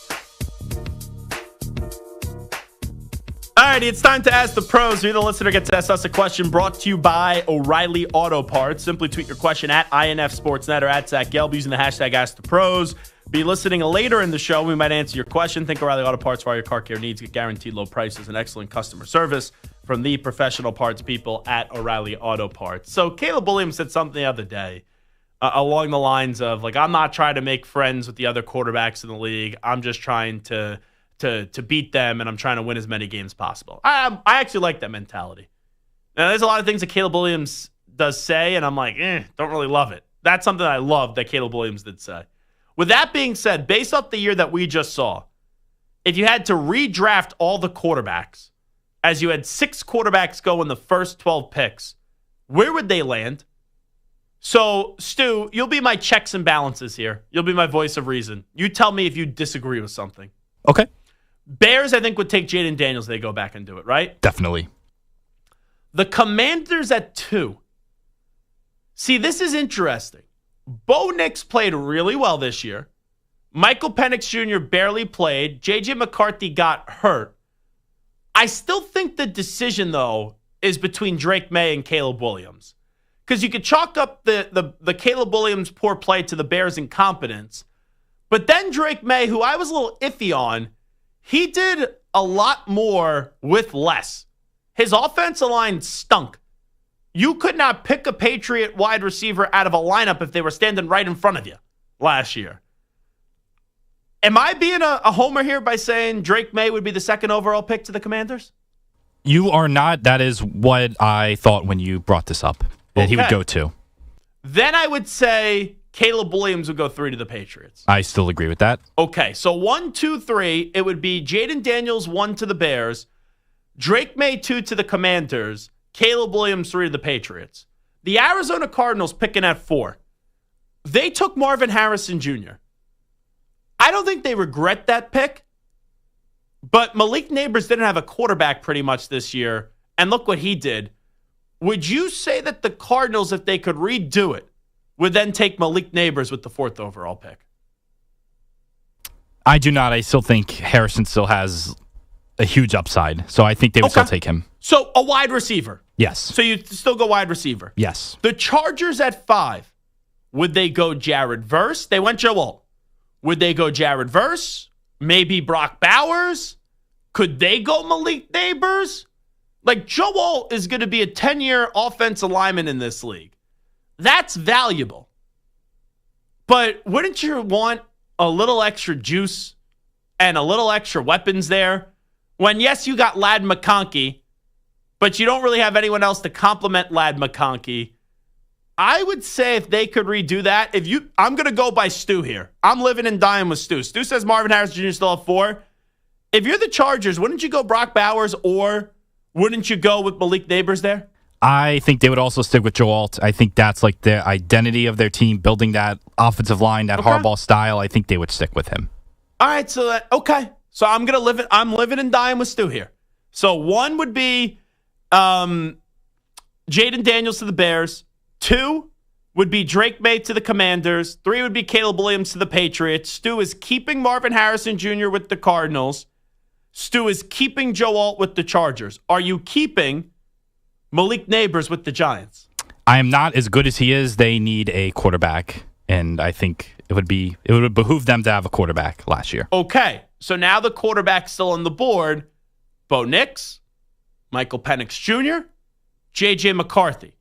All right, it's time to ask the pros. You, the listener, gets to ask us a question brought to you by O'Reilly Auto Parts. Simply tweet your question at INF Sportsnet or at Zach Gelb using the hashtag #AskThePros. Be listening later in the show. We might answer your question. Think O'Reilly Auto Parts for all your car care needs. Get guaranteed low prices and excellent customer service from the professional parts people at O'Reilly Auto Parts. So Caleb Williams said something the other day along the lines of, like, I'm not trying to make friends with the other quarterbacks in the league. I'm just trying to beat them, and I'm trying to win as many games as possible. I actually like that mentality. Now, there's a lot of things that Caleb Williams does say, and I'm like, don't really love it. That's something I love that Caleb Williams did say. With that being said, based off the year that we just saw, if you had to redraft all the quarterbacks, as you had 6 quarterbacks go in the first 12 picks, where would they land? So, Stu, you'll be my checks and balances here. You'll be my voice of reason. You tell me if you disagree with something.
Okay.
Bears, I think, would take Jaden Daniels. They go back and do it, right?
Definitely.
The Commanders at 2. See, this is interesting. Bo Nix played really well this year. Michael Penix Jr. barely played. J.J. McCarthy got hurt. I still think the decision, though, is between Drake May and Caleb Williams. Because you could chalk up the Caleb Williams' poor play to the Bears' incompetence. But then Drake May, who I was a little iffy on, he did a lot more with less. His offensive line stunk. You could not pick a Patriot wide receiver out of a lineup if they were standing right in front of you last year. Am I being a homer here by saying Drake May would be the second overall pick to the Commanders?
You are not. That is what I thought when you brought this up, that he would go to.
Then I would say Caleb Williams would go 3 to the Patriots.
I still agree with that.
Okay, so 1, 2, 3. It would be Jaden Daniels 1 to the Bears, Drake May 2 to the Commanders, Caleb Williams 3 to the Patriots. The Arizona Cardinals picking at 4. They took Marvin Harrison Jr. I don't think they regret that pick, but Malik Neighbors didn't have a quarterback pretty much this year, and look what he did. Would you say that the Cardinals, if they could redo it, would then take Malik Neighbors with the 4th overall pick?
I do not. I still think Harrison still has a huge upside, so I think they would still take him.
So a wide receiver.
Yes.
So you still go wide receiver.
Yes.
The Chargers at 5. Would they go Jared Verse? They went Joe Alt. Would they go Jared Verse? Maybe Brock Bowers? Could they go Malik Neighbors? Like, Joe Alt is going to be a 10-year offensive lineman in this league. That's valuable. But wouldn't you want a little extra juice and a little extra weapons there? When, yes, you got Ladd McConkey, but you don't really have anyone else to complement Ladd McConkey. I would say if they could redo that, I'm going to go by Stu here. I'm living and dying with Stu. Stu says Marvin Harrison Jr. still at 4. If you're the Chargers, wouldn't you go Brock Bowers, or wouldn't you go with Malik Neighbors there?
I think they would also stick with Joe Alt. I think that's like the identity of their team, building that offensive line, that Harbaugh style. I think they would stick with him.
All right, so I'm living and dying with Stu here. So 1 would be Jaden Daniels to the Bears. 2 would be Drake May to the Commanders. 3 would be Caleb Williams to the Patriots. Stu is keeping Marvin Harrison Jr. with the Cardinals. Stu is keeping Joe Alt with the Chargers. Are you keeping Malik Neighbors with the Giants?
I am not. As good as he is, they need a quarterback, and I think it would behoove them to have a quarterback last year.
Okay, so now the quarterback's still on the board. Bo Nix, Michael Penix Jr., J.J. McCarthy.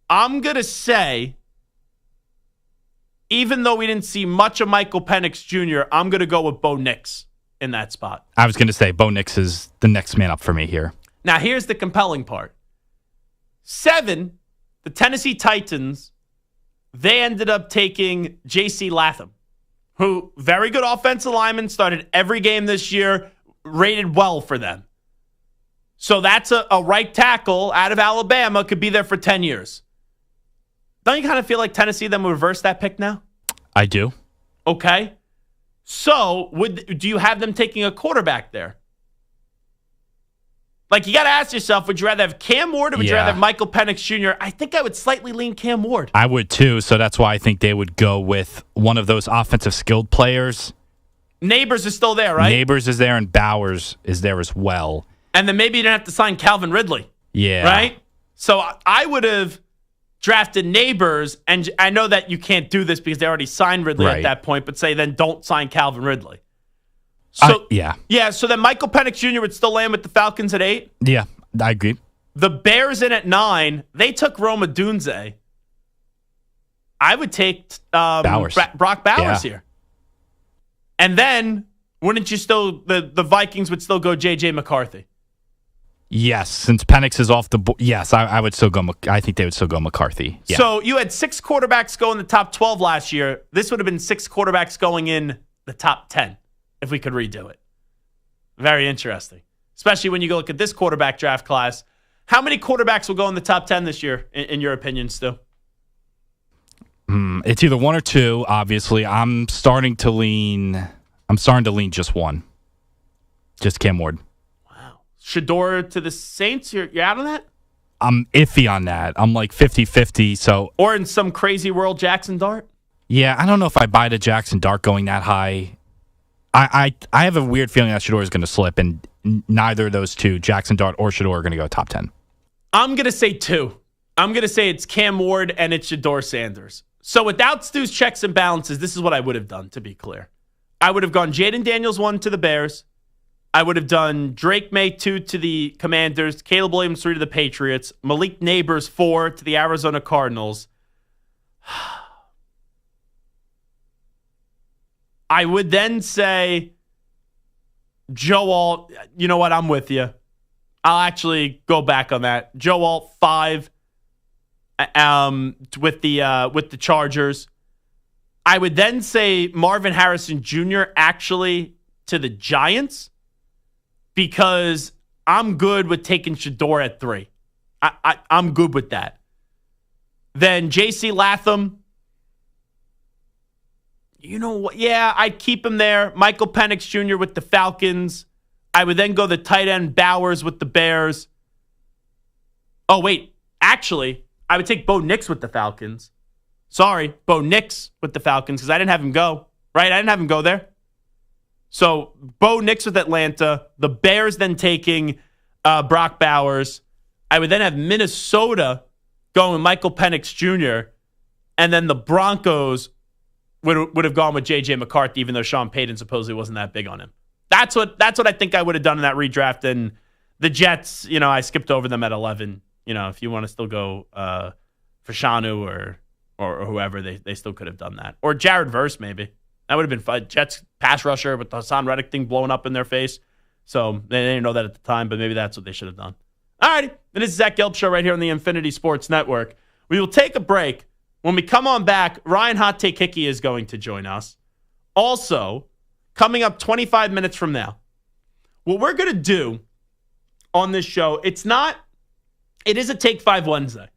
I'm going to say, even though we didn't see much of Michael Penix Jr., I'm going to go with Bo Nix in that spot.
I was going to say Bo Nix is the next man up for me here.
Now, here's the compelling part. 7, the Tennessee Titans, they ended up taking J.C. Latham, who, very good offensive lineman, started every game this year, rated well for them. So that's a right tackle out of Alabama, could be there for 10 years. Don't you kind of feel like Tennessee then will reverse that pick now?
I do.
Okay. So do you have them taking a quarterback there? Like, you got to ask yourself, would you rather have Cam Ward or would you rather have Michael Penix Jr.? I think I would slightly lean Cam Ward.
I would too, so that's why I think they would go with one of those offensive skilled players.
Neighbors is still there, right?
Neighbors is there and Bowers is there as well.
And then maybe you didn't have to sign Calvin Ridley.
Yeah.
Right? So I would have drafted Neighbors, and I know that you can't do this because they already signed Ridley at that point, but say then don't sign Calvin Ridley. So yeah. So then Michael Penix Jr. would still land with the Falcons at 8.
Yeah, I agree.
The Bears in at 9. They took Roma Dunze. I would take
Bowers.
Brock Bowers here. And then wouldn't you still the Vikings would still go J.J. McCarthy?
Yes, since Penix is off the board. Yes, I would still go. I think they would still go McCarthy. Yeah.
So you had 6 quarterbacks go in the top 12 last year. This would have been 6 quarterbacks going in the top 10 if we could redo it. Very interesting, especially when you go look at this quarterback draft class. How many quarterbacks will go in the top 10 this year, in your opinion, Stu?
It's either 1 or 2. Obviously, I'm starting to lean just 1. Just Cam Ward.
Shador to the Saints, you're out on that?
I'm iffy on that. I'm like 50-50. So,
or in some crazy world, Jackson Dart.
yeah, I don't know if I buy the Jackson Dart going that high. I have a weird feeling that Shedeur is going to slip, and neither of those two, Jackson Dart or Shedeur, are going to go top 10.
I'm going to say two. I'm going to say it's Cam Ward and it's Shedeur Sanders. So without Stu's checks and balances, this is what I would have done, to be clear. I would have gone Jaden Daniels 1 to the Bears. I would have done Drake May 2 to the Commanders, Caleb Williams 3 to the Patriots, Malik Neighbors 4 to the Arizona Cardinals. I would then say Joe Alt. You know what? I'm with you. I'll actually go back on that. Joe Alt 5 with the Chargers. I would then say Marvin Harrison Jr. actually to the Giants because I'm good with taking Shedeur at 3. I'm good with that. Then J.C. Latham. You know what? Yeah, I'd keep him there. Michael Penix Jr. with the Falcons. I would then go the tight end Bowers with the Bears. Oh, wait. Actually, I would take Bo Nix with the Falcons. Sorry, Bo Nix with the Falcons because I didn't have him go. Right? I didn't have him go there. So Bo Nix with Atlanta. The Bears then taking Brock Bowers. I would then have Minnesota going with Michael Penix Jr. And then the Broncos would have gone with J.J. McCarthy, even though Sean Payton supposedly wasn't that big on him. That's what I think I would have done in that redraft. And the Jets, I skipped over them at 11. If you want to still go for Shanu or whoever, they still could have done that. Or Jared Verse, maybe. That would have been fun. Jets pass rusher with the Hassan Reddick thing blowing up in their face. So they didn't know that at the time, but maybe that's what they should have done. All righty. And this is Zach Gelb Show right here on the Infinity Sports Network. We will take a break. When we come on back, Ryan Hot Take Hickey is going to join us. Also, coming up 25 minutes from now, what we're going to do on this show, it is a Take 5 Wednesday.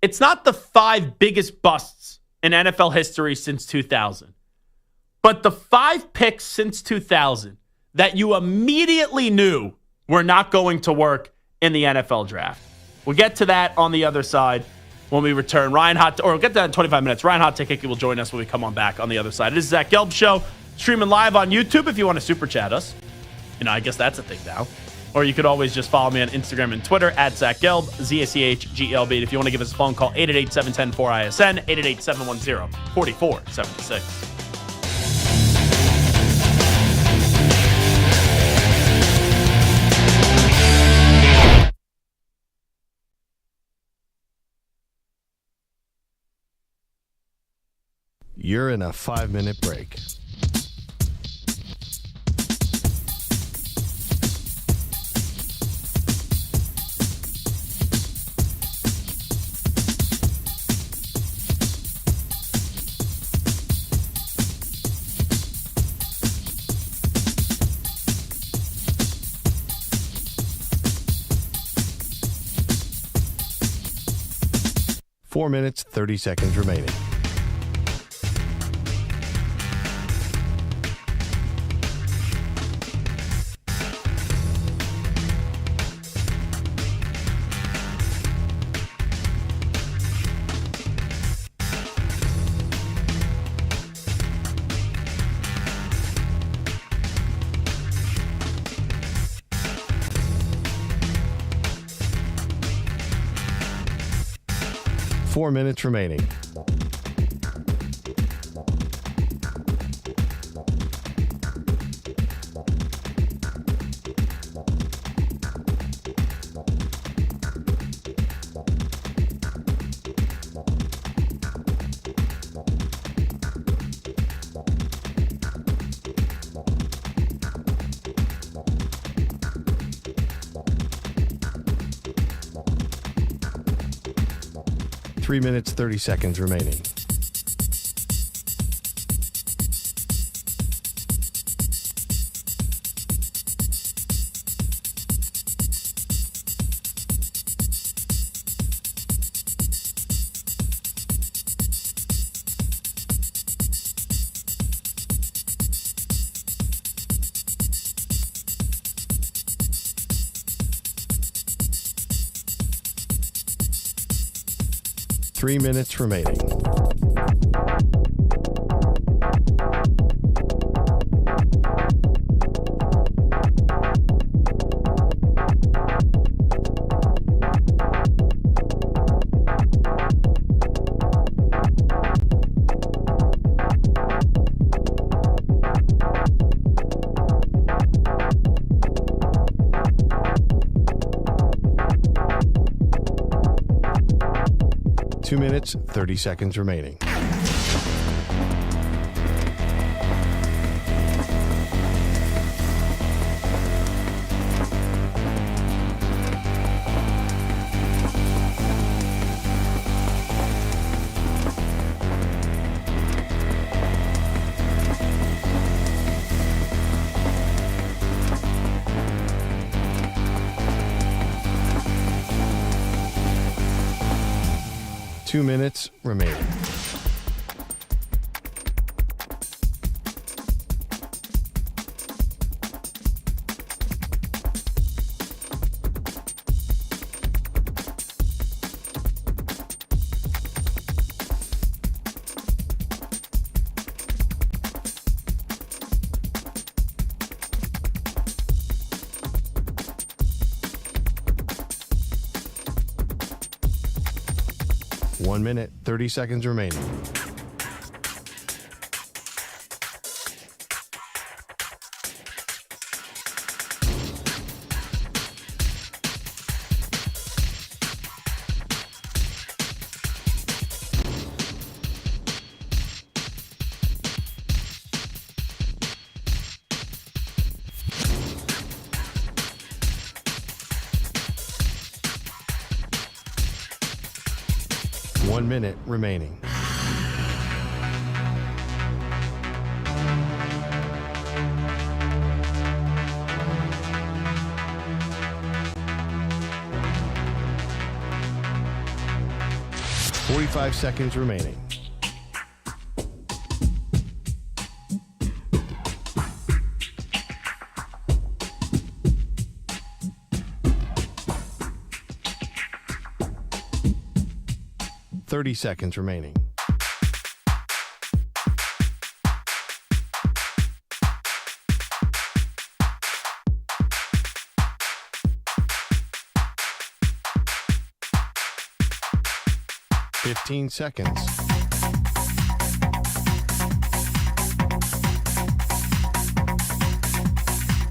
It's not the 5 biggest busts in NFL history since 2000, but the 5 picks since 2000 that you immediately knew were not going to work in the NFL draft. We'll get to that on the other side. When we return, we'll get to that in 25 minutes. Ryan Hot Take Hickey will join us when we come on back on the other side. This is Zach Gelb Show, streaming live on YouTube if you want to super chat us. I guess that's a thing now. Or you could always just follow me on Instagram and Twitter at Zach Gelb, ZACHGLB. And if you want to give us a phone call, 888-710-4ISN, 888-710-4476.
You're in a 5-minute break. Four minutes, 30 seconds remaining. Four minutes remaining. Three minutes, 30 seconds remaining. 3 minutes remaining. Two minutes, 30 seconds remaining. Two minutes remaining. One minute, 30 seconds remaining. One minute remaining. Forty-five seconds remaining. Thirty seconds remaining. Fifteen seconds.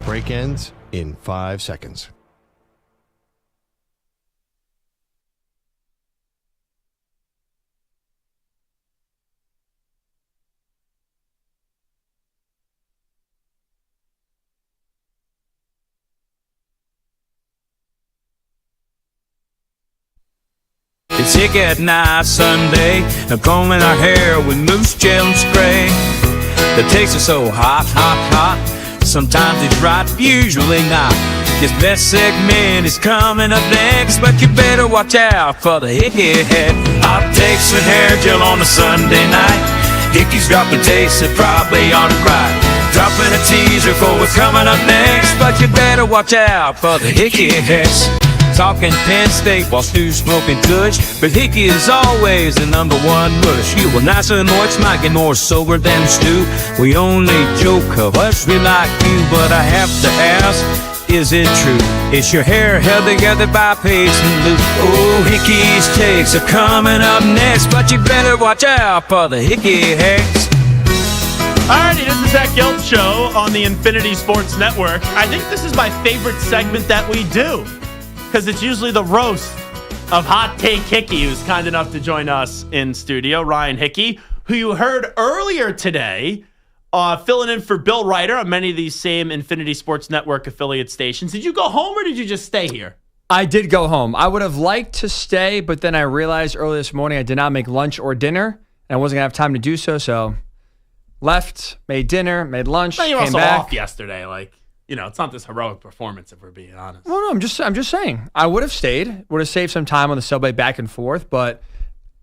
Break ends in 5 seconds.
It's Hickey at night Sunday, I'm combing our hair with moose gel and spray. The taste is so hot, hot, hot. Sometimes it's right, usually not. This best segment is coming up next, but you better watch out for the Hickey head. Hot takes and hair gel on a Sunday night. Hickey's dropping taste and probably on a cry. Dropping a teaser for what's coming up next, but you better watch out for the Hickey heads. Talking Penn State while Stu's smoking kush, but Hickey is always the #1 rush. You will nicer and more, it's might get more sober than Stu. We only joke of us, we like you, but I have to ask, is it true? Is your hair held together by pace and loop? Oh, Hickey's takes are coming up next, but you better watch out for the Hickey hacks.
Alrighty, this is Zach Gelb Show on the Infinity Sports Network. I think this is my favorite segment that we do, because it's usually the roast of Hot Take Hickey, who's kind enough to join us in studio. Ryan Hickey, who you heard earlier today, filling in for Bill Ryder on many of these same Infinity Sports Network affiliate stations. Did you go home or did you just stay here?
I did go home. I would have liked to stay, but then I realized early this morning I did not make lunch or dinner, and I wasn't going to have time to do so, so left, made dinner, made lunch,
you were
came
also
back.
off yesterday, it's not this heroic performance, if we're being honest.
Well, no, I'm just saying. I would have stayed, would have saved some time on the subway back and forth, but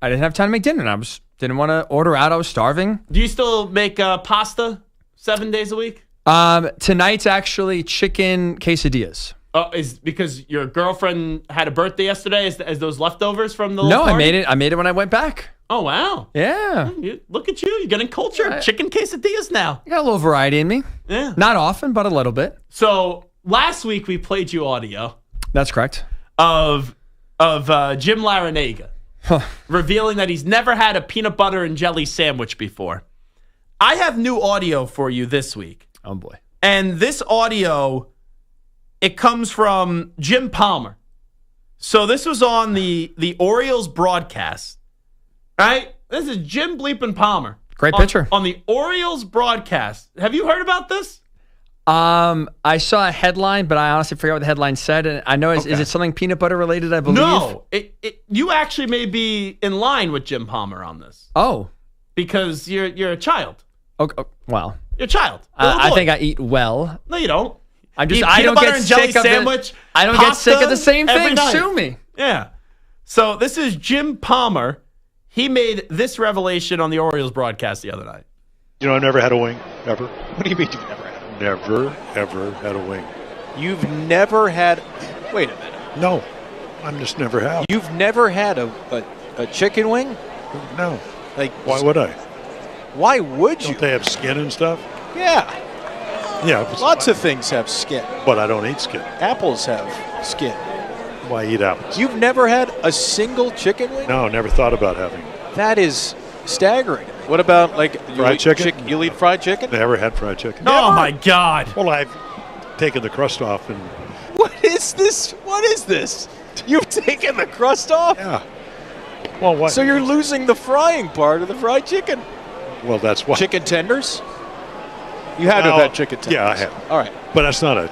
I didn't have time to make dinner, and I didn't want to order out. I was starving.
Do you still make pasta 7 days a week?
Tonight's actually chicken quesadillas.
Is because your girlfriend had a birthday yesterday as those leftovers from the
No,
little party?
I made it when I went back.
Oh, wow.
Yeah.
Look at you. You're getting cultured. Chicken quesadillas now.
I got a little variety in me.
Yeah.
Not often, but a little bit.
So last week we played you audio
That's correct.
of Jim Larinaga revealing that he's never had a peanut butter and jelly sandwich before. I have new audio for you this week.
Oh, boy.
And this audio, it comes from Jim Palmer. So this was on the Orioles broadcast, right? This is Jim Bleepin' Palmer.
Great pitcher.
On the Orioles broadcast. Have you heard about this?
I saw a headline, but I honestly forgot what the headline said. And I know, is it something peanut butter related, I believe?
No. You actually may be in line with Jim Palmer on this.
Oh.
Because you're a child.
Okay. Well.
You're a child.
I think I eat well.
No, you don't.
I don't get sick of it. I don't get sick of the same thing. Sue me.
Yeah. So this is Jim Palmer. He made this revelation on the Orioles broadcast the other night.
You know, I've never had a wing, ever. What do you mean you've never had a wing? Never, ever had a wing.
You've never had... Wait a minute.
No, I'm just never have.
You've never had a chicken wing?
No.
Like,
why would I?
Why would you?
Don't they have skin and stuff?
Yeah.
Yeah.
Lots of things have skin.
But I don't eat skin.
Apples have skin.
Why eat apples?
You've never had a single chicken wing?
No, never thought about having.
That is staggering. What about, like,
fried chicken?
You'll eat fried chicken?
Never had fried chicken.
Oh, my God.
Well, I've taken the crust off and...
What is this? What is this? You've taken the crust off?
Yeah. Well, what?
So you're losing the frying part of the fried chicken.
Well, that's why.
Chicken tenders? You had to have had chicken tenders.
Yeah, I have.
All right.
But that's not a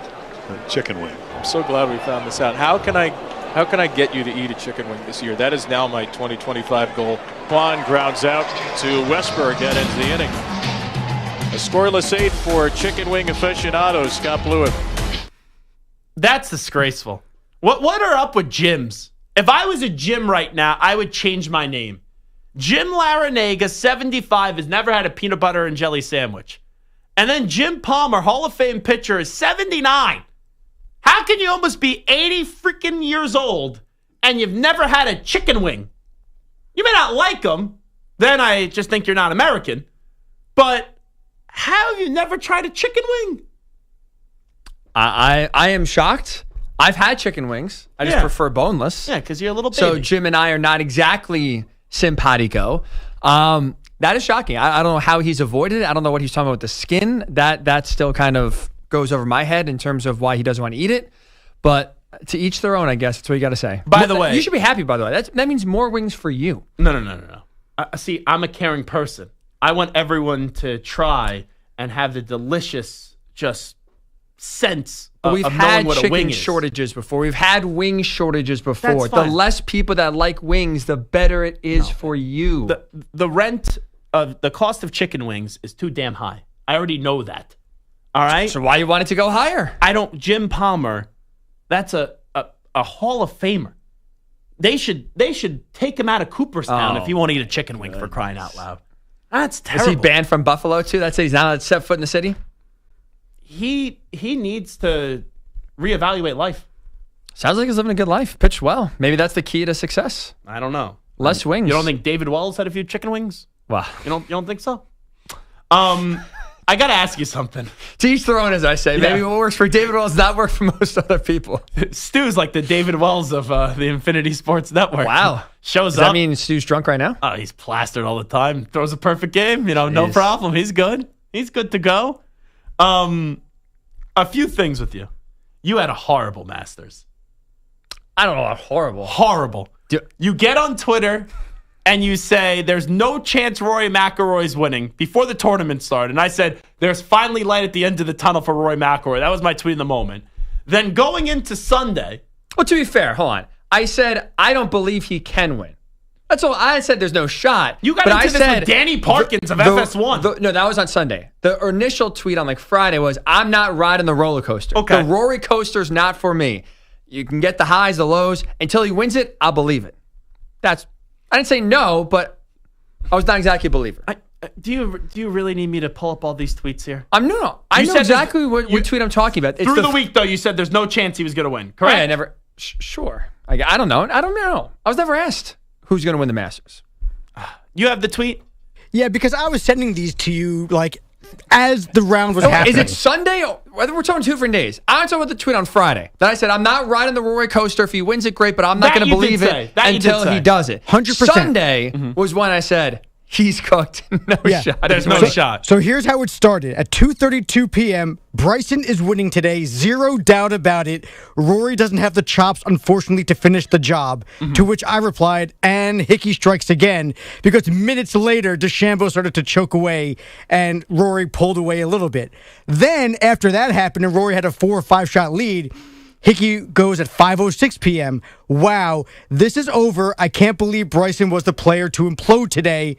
chicken wing.
I'm so glad we found this out. How can I get you to eat a chicken wing this year? That is now my 2025 goal.
Juan grounds out to Westberg. That ends the inning. A scoreless 8 for chicken wing aficionado Scott Blewett.
That's disgraceful. What are up with gyms? If I was a gym right now, I would change my name. Jim Larinaga, 75, has never had a peanut butter and jelly sandwich. And then Jim Palmer, Hall of Fame pitcher, is 79. How can you almost be 80 freaking years old and you've never had a chicken wing? You may not like them. Then I just think you're not American. But how have you never tried a chicken wing?
I am shocked. I've had chicken wings. I just prefer boneless.
Yeah, because you're a little baby.
So Jim and I are not exactly simpatico. That is shocking. I don't know how he's avoided it. I don't know what he's talking about with the skin. That still kind of goes over my head in terms of why he doesn't want to eat it. But to each their own, I guess. That's what you got to say.
By the way,
you should be happy, by the way. That means more wings for you.
No. See, I'm a caring person. I want everyone to try and have the delicious just sense
But we've
of
had
knowing what a wing
chicken
is.
shortages before. We've had wing shortages before.
That's fine.
The less people that like wings, the better it is for you.
The rent of the cost of chicken wings is too damn high. I already know that. All right?
So why you want it to go higher?
Jim Palmer, that's a Hall of Famer. They should take him out of Cooperstown if you want to eat a chicken wing, for crying out loud. That's terrible.
Is he banned from Buffalo too? That's it. He's not allowed to set foot in the city?
He needs to reevaluate life.
Sounds like he's living a good life. Pitched well. Maybe that's the key to success.
I don't know.
Less wings.
You don't think David Wells had a few chicken wings?
Wow.
You don't think so? I got to ask you something.
To each their own, as I say. Maybe what works for David Wells not work for most other people.
Stu's like the David Wells of the Infinity Sports Network.
Wow.
Shows
Does
up.
that mean Stu's drunk right now?
Oh, he's plastered all the time. Throws a perfect game. No problem. He's good. He's good to go. A few things with you. You had a horrible Masters.
I don't know about horrible.
Horrible. You get on Twitter and you say, there's no chance Rory McIlroy's winning before the tournament started. And I said, there's finally light at the end of the tunnel for Rory McIlroy. That was my tweet in the moment. Then going into Sunday.
Well, to be fair, hold on. I said, I don't believe he can win. That's all. I said there's no shot.
You got into this with Danny Parkins of FS1.
No, that was on Sunday. The initial tweet on Friday was, I'm not riding the roller coaster.
Okay.
The Rory coaster's not for me. You can get the highs, the lows. Until he wins it, I'll believe it. I didn't say no, but I was not exactly a believer.
Do you really need me to pull up all these tweets here?
I know exactly what tweet I'm talking about. It's
through the week, though, you said there's no chance he was going to win, correct?
I never. Sure. I don't know. I was never asked who's going to win the Masters.
You have the tweet?
Yeah, because I was sending these to you as the round was happening.
Is it Sunday? Whether we're talking 2 different days. I'm talking about the tweet on Friday. That I said, I'm not riding the Rory coaster. If he wins it, great, but I'm not going to believe it until he does it.
100%.
Sunday was when I said, he's cooked. Shot.
There's no shot.
So here's how it started. At 2:32 p.m., Bryson is winning today. Zero doubt about it. Rory doesn't have the chops, unfortunately, to finish the job. To which I replied, and Hickey strikes again, because minutes later, DeChambeau started to choke away, and Rory pulled away a little bit. Then, after that happened, and Rory had a 4 or 5 shot lead, Hickey goes at 5:06 p.m. Wow, this is over. I can't believe Bryson was the player to implode today.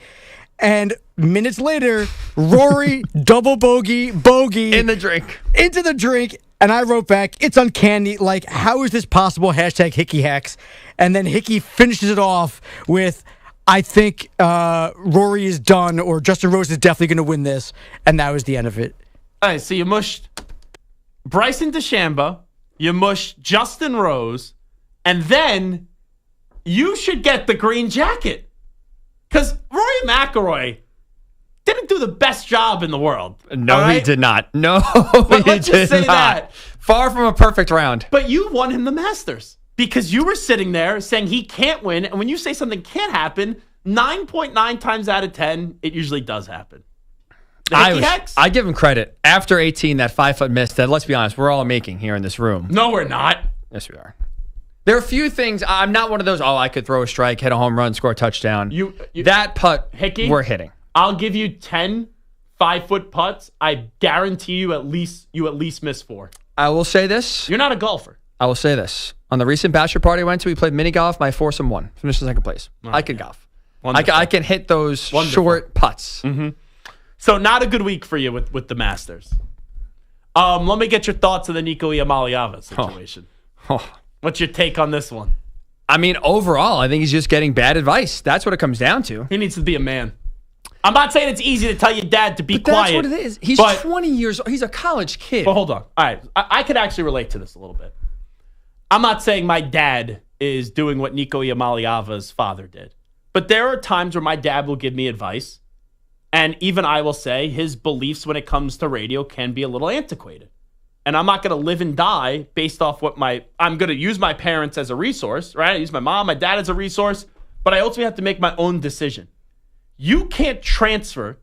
And minutes later, Rory double bogey
into the drink.
And I wrote back, it's uncanny. Like, how is this possible? Hashtag Hickey hacks. And then Hickey finishes it off with, I think Rory is done, or Justin Rose is definitely going to win this. And that was the end of it.
All right, so you mushed Bryson DeChambeau. You mush Justin Rose, and then you should get the green jacket. Because Rory McIlroy didn't do the best job in the world.
No, he did not. No,
let's just say that.
Far from a perfect round.
But you won him the Masters because you were sitting there saying he can't win. And when you say something can't happen, 9.9 times out of 10, it usually does happen.
I give him credit. After 18, that 5-foot miss that, let's be honest, we're all making here in this room.
No, we're not.
Yes, we are. There are a few things. I'm not one of those, I could throw a strike, hit a home run, score a touchdown. That putt,
Hickey,
we're hitting.
I'll give you 10 5-foot putts. I guarantee you at least miss 4.
I will say this.
You're not a golfer.
I will say this. On the recent bachelor party I went to, we played mini golf. My foursome won. Finished in second place. I can golf. I can hit those short putts.
Mm-hmm. So not a good week for you with the Masters. Let me get your thoughts on the Nico Iamaleava situation. What's your take on this one?
I mean, overall, I think he's just getting bad advice. That's what it comes down to.
He needs to be a man. I'm not saying it's easy to tell your dad to be quiet.
That's what it is. He's 20 years old. He's a college kid.
But hold on. All right. I could actually relate to this a little bit. I'm not saying my dad is doing what Nico Iamaleava's father did. But there are times where my dad will give me advice. And even I will say his beliefs when it comes to radio can be a little antiquated. And I'm not going to live and die based off what I'm going to use my parents as a resource, right? I use my mom, my dad as a resource, but I ultimately have to make my own decision. You can't transfer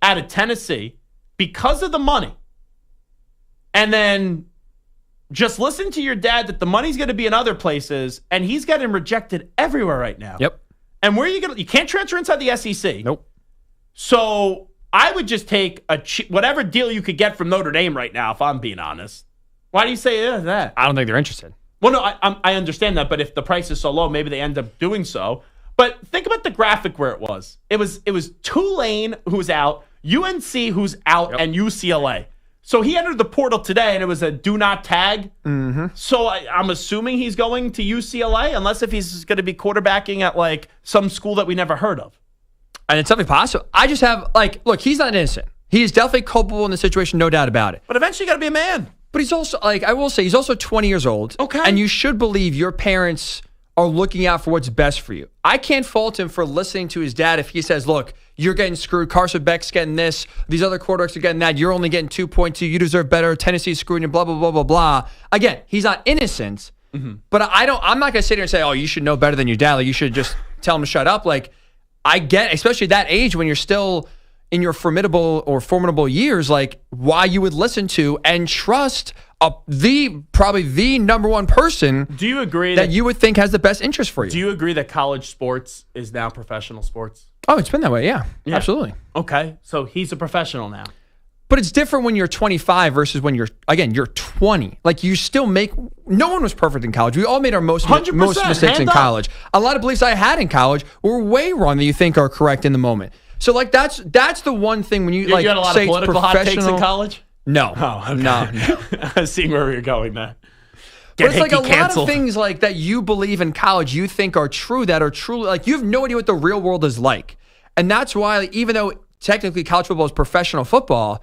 out of Tennessee because of the money and then just listen to your dad that the money's going to be in other places, and he's getting rejected everywhere right now.
Yep.
And where are you going to? You can't transfer inside the SEC.
Nope.
So I would just take whatever deal you could get from Notre Dame right now, if I'm being honest. Why do you say that?
I don't think they're interested.
Well, no, I understand that, but if the price is so low, maybe they end up doing so. But think about the graphic where it was. It was Tulane who's out, UNC who's out, and UCLA. So he entered the portal today, and it was a do not tag.
Mm-hmm.
So I'm assuming he's going to UCLA, unless if he's going to be quarterbacking at like some school that we never heard of.
And it's definitely possible. I just have, look, he's not innocent. He is definitely culpable in the situation, no doubt about it.
But eventually you got to be a man.
But he's also, I will say, he's also 20 years old.
Okay.
And you should believe your parents are looking out for what's best for you. I can't fault him for listening to his dad if he says, look, you're getting screwed. Carson Beck's getting this. These other quarterbacks are getting that. You're only getting 2.2. You deserve better. Tennessee's screwing you, blah, blah, blah, blah, blah. Again, he's not innocent. Mm-hmm. But I'm not going to sit here and say, oh, you should know better than your dad. Like, you should just tell him to shut up. Like, I get, especially that age when you're still in your formidable years, like why you would listen to and trust probably the number one person.
Do you agree
that you would think has the best interest for you?
Do you agree that college sports is now professional sports?
Oh, it's been that way. Yeah. Absolutely.
Okay. So he's a professional now.
But it's different when you're 25 versus when you're 20. Like you still no one was perfect in college. We all made our most mistakes in college. A lot of beliefs I had in college were way wrong that you think are correct in the moment. So like that's the one thing when you
had a lot of political hot takes in college?
No.
Oh, okay.
No.
I was seeing where we were going there.
But it's like a lot of things like that you believe in college you think are true that are truly like you have no idea what the real world is like. And that's why even though technically college football is professional football.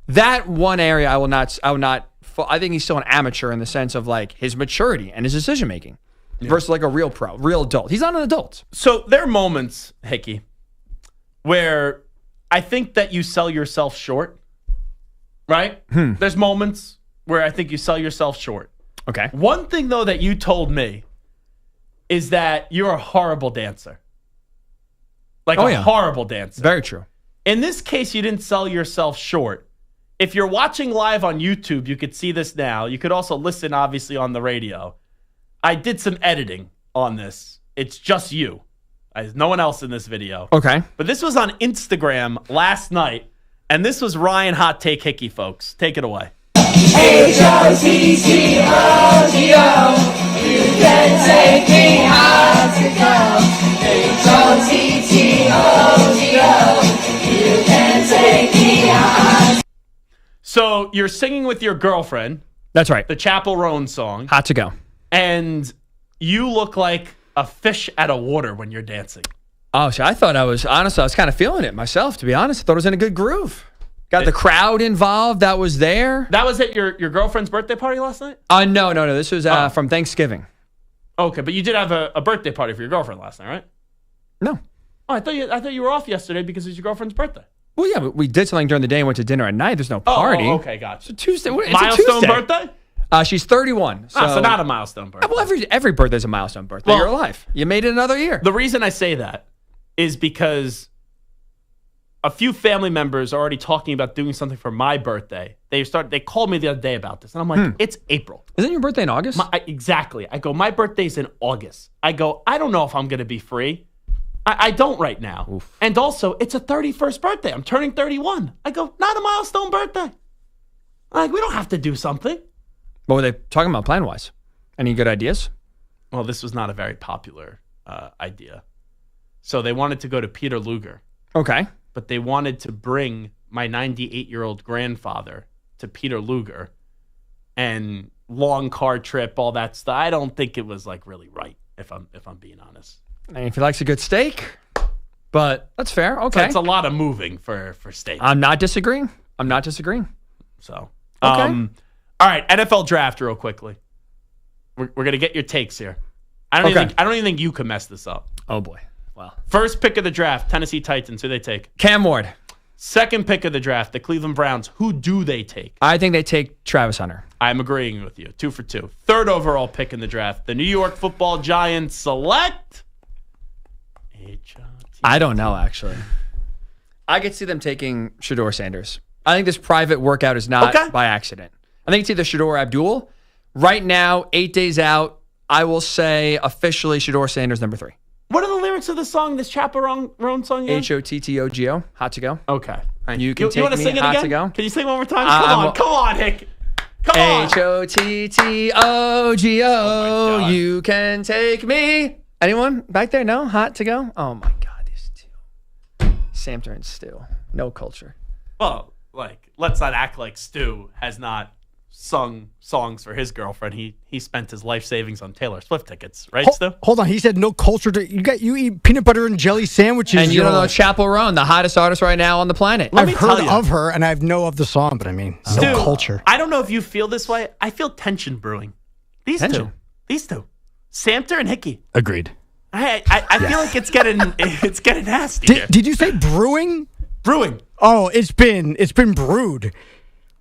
That one area I will not. I think he's still an amateur in the sense of like his maturity and his decision making versus like a real pro, real adult. He's not an adult.
So there are moments, Hickey, where I think that you sell yourself short, right? There's moments where I think you sell yourself short.
Okay.
One thing, though, that you told me is that you're a horrible dancer. Like horrible dancer.
Very true.
In this case, you didn't sell yourself short. If you're watching live on YouTube, you could see this now. You could also listen, obviously, on the radio. I did some editing on this. It's just you. There's no one else in this video.
Okay.
But this was on Instagram last night, and this was Ryan Hot Take Hickey, folks. Take it away.
H-O-T-T-O-G-O, you can take me high to go. H-O-T-T-O-G-O, you can take me high.
So you're singing with your girlfriend.
That's right.
The Chapel Roan song.
Hot to go.
And you look like a fish out of water when you're dancing.
Oh, see, I was kind of feeling it myself, to be honest. I thought it was in a good groove. Got the crowd involved that was there.
That was at your girlfriend's birthday party last night?
No. This was from Thanksgiving.
Okay, but you did have a birthday party for your girlfriend last night, right?
No.
Oh, I thought you were off yesterday because it was your girlfriend's birthday.
Well, yeah, but we did something during the day and went to dinner at night. There's no party.
Oh, okay, gotcha.
It's a Tuesday. It's
milestone
a Tuesday.
birthday?
She's 31. So
not a milestone birthday.
Well, every birthday's a milestone birthday. You're alive. You made it another year.
The reason I say that is because a few family members are already talking about doing something for my birthday. They called me the other day about this, and I'm like, It's April.
Isn't your birthday in August?
Exactly. I go, my birthday's in August. I go, I don't know if I'm going to be free. I don't right now. Oof. And also, it's a 31st birthday. I'm turning 31. I go, not a milestone birthday. Like, we don't have to do something.
What were they talking about plan-wise? Any good ideas?
Well, this was not a very popular idea. So they wanted to go to Peter Luger.
Okay.
But they wanted to bring my 98-year-old grandfather to Peter Luger and long car trip, all that stuff. I don't think it was like really right, if I'm being honest.
I mean, if he likes a good steak, but that's fair. Okay.
That's a lot of moving for steak.
I'm not disagreeing.
So,
okay.
All right, NFL draft real quickly. We're going to get your takes here. I don't even think you can mess this up.
Oh, boy. Wow.
First pick of the draft, Tennessee Titans. Who they take?
Cam Ward.
Second pick of the draft, the Cleveland Browns. Who do they take?
I think they take Travis Hunter.
I'm agreeing with you. 2 for 2. Third overall pick in the draft, the New York Football Giants select.
I don't know, actually. I could see them taking Shedeur Sanders. I think this private workout is not by accident. I think it's either Shedeur or Abdul. Right now, 8 days out, I will say officially Shedeur Sanders number 3.
What are the lyrics of the song, this Chapel Roan song again?
H-O-T-T-O-G-O, hot to go.
Okay.
You can take me
sing it
hot
again?
to go.
Can you sing one more time? Come on, Hick. Come on.
H-O-T-T-O-G-O, you can take me. Anyone back there? No? Hot to go? Oh, my God, these two. Samter and Stu. No culture.
Well, let's not act like Stu has not sung songs for his girlfriend. He spent his life savings on Taylor Swift tickets, right, Stu?
Hold on, he said no culture. You eat peanut butter and jelly sandwiches.
And you don't know Chapel Roan, the hottest artist right now on the planet.
I've heard of her, and I know of the song, but I mean,
Stu,
no culture.
I don't know if you feel this way. I feel tension brewing. These two. Samter and Hickey.
Agreed.
I feel like it's getting nasty.
Did you say brewing?
Brewing.
Oh, it's been brewed.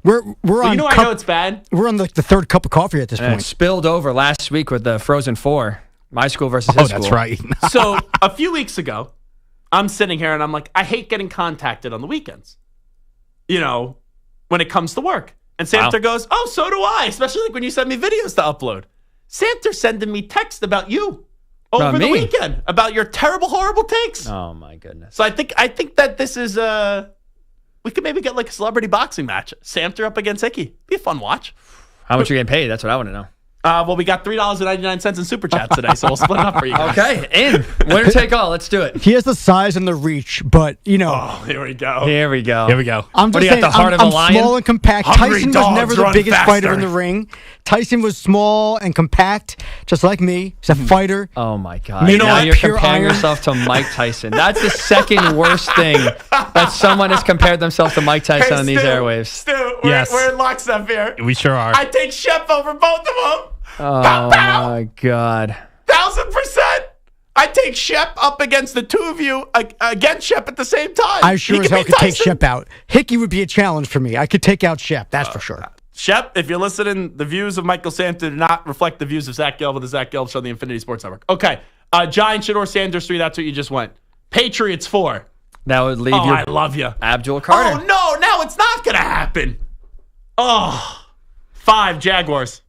We're on.
I know it's bad.
We're on the third cup of coffee at this point.
It spilled over last week with the Frozen Four. My school versus his school.
Oh, that's right.
So a few weeks ago, I'm sitting here and I'm like, I hate getting contacted on the weekends. When it comes to work. And Samter goes, oh, so do I. Especially when you send me videos to upload. Samter sending me text about you over the weekend about your terrible, horrible takes.
Oh my goodness!
So I think that this is we could maybe get like a celebrity boxing match. Samter up against Hickey. Be a fun watch.
How much are you getting paid? That's what I want to know.
Well, we got $3.99 in Super Chats today, so we'll split it up for you guys.
Okay, in. Winner take all. Let's do it.
He has the size and the reach, but,
Oh, here we go.
Here we go.
Here we go.
I'm just
What do you
saying,
got, the heart of a lion?
small and compact.
Hungry
Tyson was
dogs
never the
run
biggest fighter
faster.
in the ring. Tyson was small and compact, just like me. He's a fighter.
Oh, my God.
You know
Now
what?
you're
Pure
comparing
iron.
yourself to Mike Tyson. That's the second worst thing that someone has compared themselves to Mike Tyson on these airwaves.
Stu,
Yes.
we're in lockstep here.
We sure are.
I take Shep over both of them.
Oh,
Pow, pow.
my God.
1,000%. I take Shep up against the two of you against Shep at the same time.
I sure
He
as hell
beat
could take
Tyson.
Shep out. Hickey would be a challenge for me. I could take out Shep, that's for sure.
Shep, if you're listening, the views of Michael Santa do not reflect the views of Zach Gelb of the Zach Gelb Show, the Infinity Sports Network. Okay. Giants, Shador Sanders 3. That's what you just went. Patriots 4.
That would leave
Oh,
you
I love you.
Abdul Carter.
Oh, no. Now it's not going to happen. Oh. 5, Jaguars.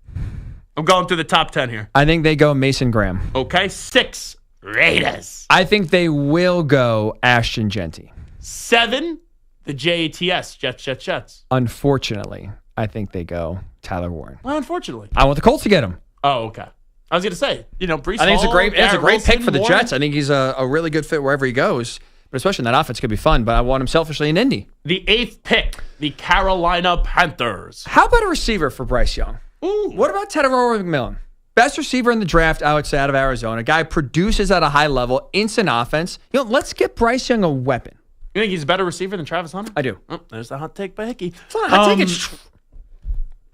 I'm going through the top 10 here.
I think they go Mason Graham.
Okay. 6, Raiders.
I think they will go Ashton Genty.
7, the Jets. Jets.
Unfortunately, I think they go Tyler Warren.
Well, unfortunately.
I want the Colts to get him.
Oh, okay. I was going to say, Brees
I think it's a
Hall,
great
Garrett
pick for the
Wilson,
Jets. I think he's a really good fit wherever he goes. But especially in that offense could be fun. But I want him selfishly in Indy.
The 8th pick, the Carolina Panthers.
How about a receiver for Bryce Young?
Ooh.
What about Teddy McMillan? Best receiver in the draft, I would say, out of Arizona. Guy produces at a high level, instant offense. Let's get Bryce Young a weapon.
You think he's a better receiver than Travis Hunter?
I do.
Oh, there's the hot take by Hickey.
It's not a hot take. It's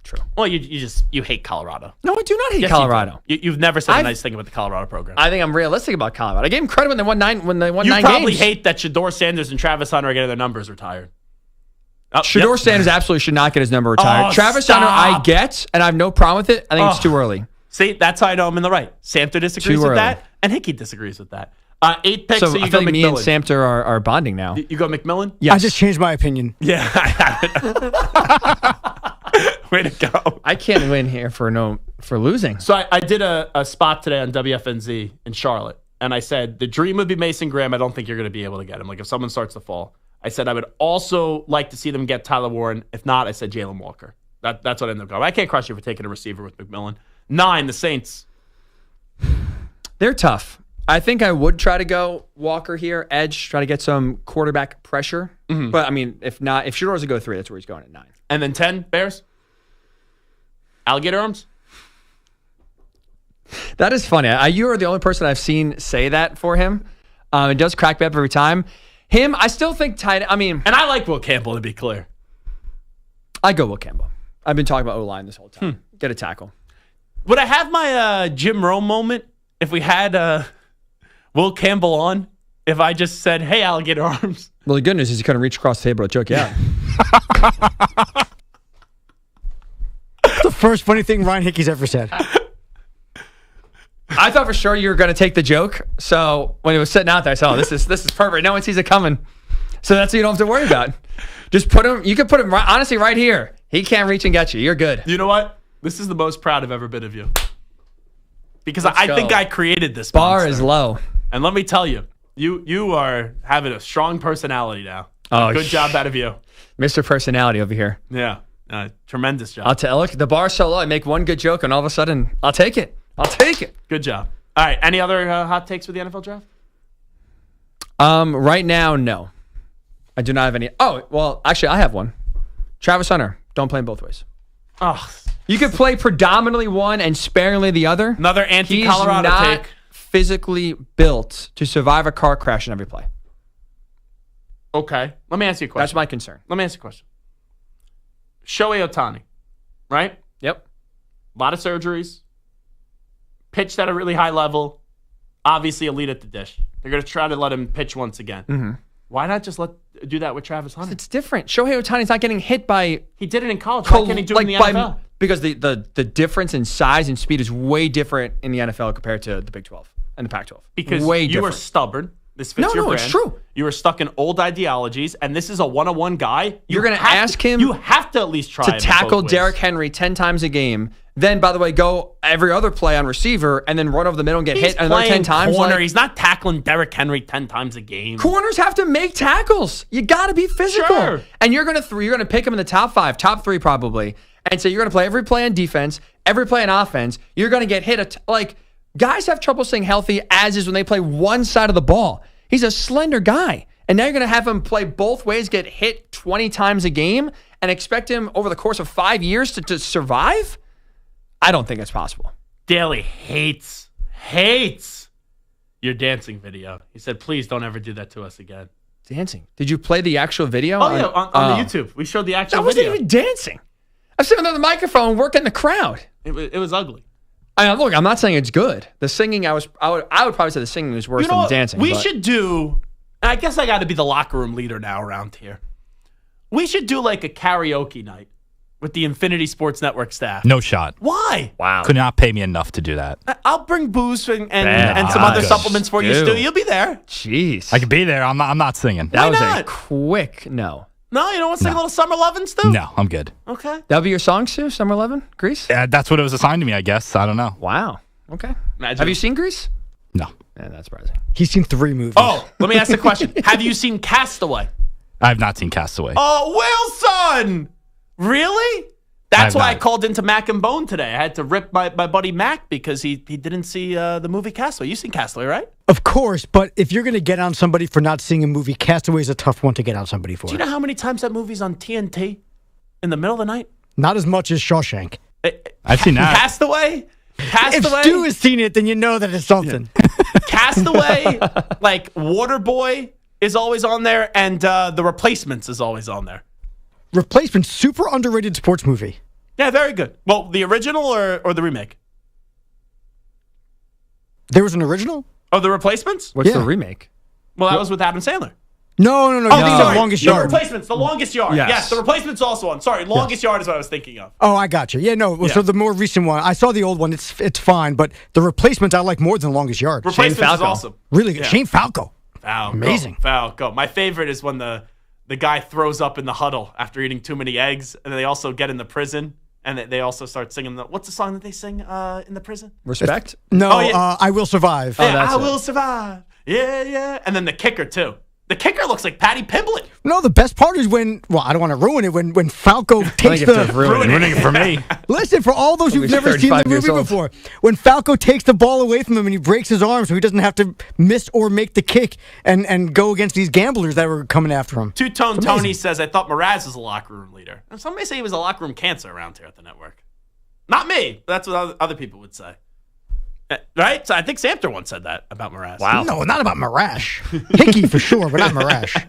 true.
Well, you hate Colorado.
No, I do not hate
Yes,
Colorado.
You've never said a nice thing about the Colorado program.
I think I'm realistic about Colorado. I gave him credit when they won nine.
You probably
games.
hate that Shador Sanders and Travis Hunter are getting their numbers retired. Oh,
Shador
yep.
Sanders absolutely should not get his number retired.
Oh,
Travis
stop.
Hunter, I get, and I have no problem with it. I think it's too early.
See, that's how I know I'm in the right. Samter disagrees
Too
with
early.
that, and Hickey disagrees with that. 8th pick, so
So
you
I
go
feel like me and
McMillan.
Samter are bonding now.
You go McMillan?
Yes.
I just changed my opinion.
Yeah, I have it. Way to go.
I can't win here for losing.
So I did a spot today on WFNZ in Charlotte, and I said the dream would be Mason Graham. I don't think you're going to be able to get him. Like if someone starts to fall, I said I would also like to see them get Tyler Warren. If not, I said Jalen Walker. That's what I ended up going. I can't crush you for taking a receiver with McMillan. 9, the Saints.
They're tough. I think I would try to go Walker here, edge, try to get some quarterback pressure.
Mm-hmm.
But I mean, if not, if Shador's a go 3, that's where he's going at 9.
And then 10, Bears. Alligator arms.
That is funny. You are the only person I've seen say that for him. It does crack me up every time. Him, I still think tight. I mean,
and I like Will Campbell, to be clear.
I go Will Campbell. I've been talking about O-line this whole time. Get a tackle.
Would I have my Jim Rome moment if we had Will Campbell on? If I just said, "Hey, alligator arms."
Well, the good news is he couldn't reach across the table to choke you out.
It's the first funny thing Ryan Hickey's ever said.
I thought for sure you were going to take the joke. So when it was sitting out there, I said, "Oh, this is perfect. No one sees it coming." So that's what you don't have to worry about. Just put him. You could put him honestly right here. He can't reach and get you. You're good.
You know what? This is the most proud I've ever been of you. Because
Let's
I
go.
think I created this
Bar
monster.
is low.
And let me tell you, you are having a strong personality now.
Oh,
good job out of you.
Mr. Personality over here.
Yeah. Tremendous job.
I'll tell. Look, the bar's so low. I make one good joke, and all of a sudden, I'll take it. I'll take it.
Good job. All right. Any other hot takes for the NFL draft?
Right now, no. I do not have any. Oh, well, actually, I have one. Travis Hunter. Don't play him both ways.
Oh,
you could play predominantly one and sparingly the other.
Another anti-Colorado
He's not
take.
physically built to survive a car crash in every play.
Okay. Let me ask you a question.
That's my concern.
Let me ask you a question. Shohei Ohtani, right?
Yep.
A lot of surgeries. Pitched at a really high level. Obviously elite at the dish. They're going to try to let him pitch once again.
Mm-hmm.
Why not just do that with Travis Hunter?
It's different. Shohei Ohtani's not getting hit by...
He did it in college. Why can't he do it in the NFL?
Because the difference in size and speed is way different in the NFL compared to the Big 12 and the Pac-12.
Because
way
you
different.
are stubborn. This fits your brand.
It's true.
You are stuck in old ideologies, and this is a one-on-one guy.
You're going to ask him...
You have to at least try
to
him
tackle
both ways.
Derrick Henry 10 times a game. Then, by the way, go every other play on receiver and then run over the middle and get hit another 10 times.
Corner. He's not tackling Derrick Henry 10 times a game.
Corners have to make tackles. You got to be physical.
Sure.
And you're going to pick him in the top 5, top 3 probably. and say you're going to play every play on defense, every play on offense, you're going to get hit. Guys have trouble staying healthy as is when they play one side of the ball. He's a slender guy. And now you're going to have him play both ways, get hit 20 times a game, and expect him over the course of 5 years to survive? I don't think it's possible.
Daly hates your dancing video. He said, please don't ever do that to us again.
Dancing? Did you play the actual video?
Oh, yeah, on the YouTube. We showed the actual video.
That wasn't even dancing. I'm sitting on the microphone working the crowd.
It was ugly.
Look, I'm not saying it's good. The singing, I would probably say the singing was worse than the dancing.
We should do, I guess I got to be the locker room leader now around here. We should do like a karaoke night with the Infinity Sports Network staff.
No shot.
Why?
Wow.
Could not pay me enough to do that.
I'll bring booze and some other supplements for you, Stu. You'll be there.
Jeez.
I could be there. I'm not singing.
That was a quick no.
No, you don't want to sing a little Summer Lovin', Stu?
No, I'm good.
Okay.
That'll be your song, Stu? Summer 11? Grease?
Yeah, that's what it was assigned to me, I guess. I don't know.
Wow. Okay. Have you seen Grease?
No.
Yeah, that's surprising.
He's seen 3 movies.
Oh, let me ask a question. Have you seen Castaway?
I have not seen Castaway.
Oh, Wilson! Really? That's why I called into Mac and Bone today. I had to rip my buddy Mac because he didn't see the movie Castaway. You've seen Castaway, right?
Of course, but if you're going to get on somebody for not seeing a movie, Castaway is a tough one to get on somebody for.
Do you know how many times that movie's on TNT in the middle of the night?
Not as much as Shawshank.
I've seen that.
Castaway?
If Stu has seen it, then you know that it's something.
Castaway, like Waterboy is always on there, and The Replacements is always on there.
Replacement, super underrated sports movie.
Yeah, very good. Well, the original or the remake?
There was an original?
Oh, The Replacements?
What's the remake?
Well, that was with Adam Sandler.
No.
Oh,
The Longest Yard.
The Replacements, The Longest Yard. Yes, The Replacements also on. Sorry, Longest Yard is what I was thinking of.
Oh, I got you. Yeah, no. So the more recent one, I saw the old one. It's fine, but The Replacements I like more than Longest Yard.
Replacements is awesome.
Really good.
Yeah.
Shane Falco.
Amazing. Falco. My favorite is when the guy throws up in the huddle after eating too many eggs, and they also get in the prison, and they also start singing what's the song that they sing in the prison?
Respect?
No, I Will Survive.
Yeah, I Will Survive. Yeah. And then the kicker, too. The kicker looks like Patty Pimblett.
No, the best part is when, I don't want to ruin it, when Falco takes
ruining it for me.
Listen, for all those who've never seen the movie before, when Falco takes the ball away from him and he breaks his arm so he doesn't have to miss or make the kick and go against these gamblers that were coming after him.
Two-Tone Tony says, I thought Mraz was a locker room leader. And somebody say he was a locker room cancer around here at the network. Not me. But that's what other people would say. Right? So I think Samter once said that about Mraz.
Wow. No, not about Marash. Hickey for sure, but not Marash.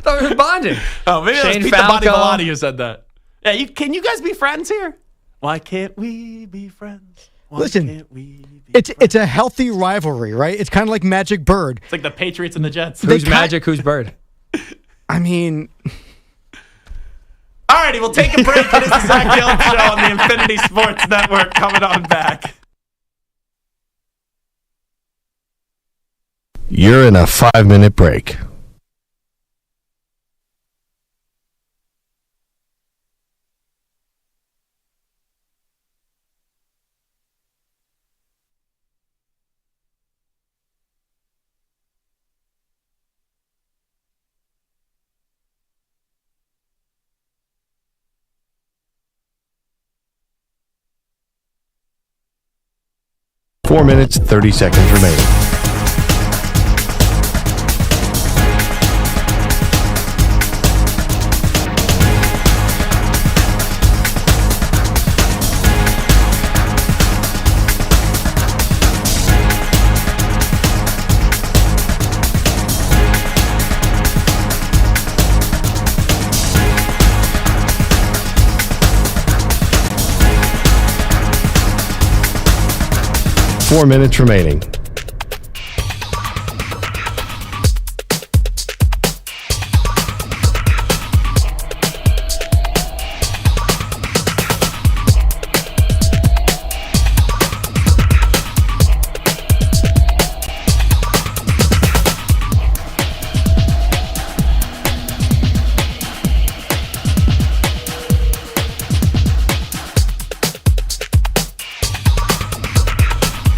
Thought we were bonding.
Oh, maybe
Shane
it was Pete
Falco.
the Body who said that. Yeah, can you guys be friends here? Why can't we be friends? Why
Listen,
can't we be
it's a healthy rivalry, right? It's kind of like Magic Bird.
It's like the Patriots and the Jets.
Who's Magic, who's Bird?
I mean...
All righty, we'll take a break. It is the Zach Gelb Show on the Infinity Sports Network. Coming on back.
You're in a 5-minute break. Four minutes, 30 seconds remaining. Four minutes remaining.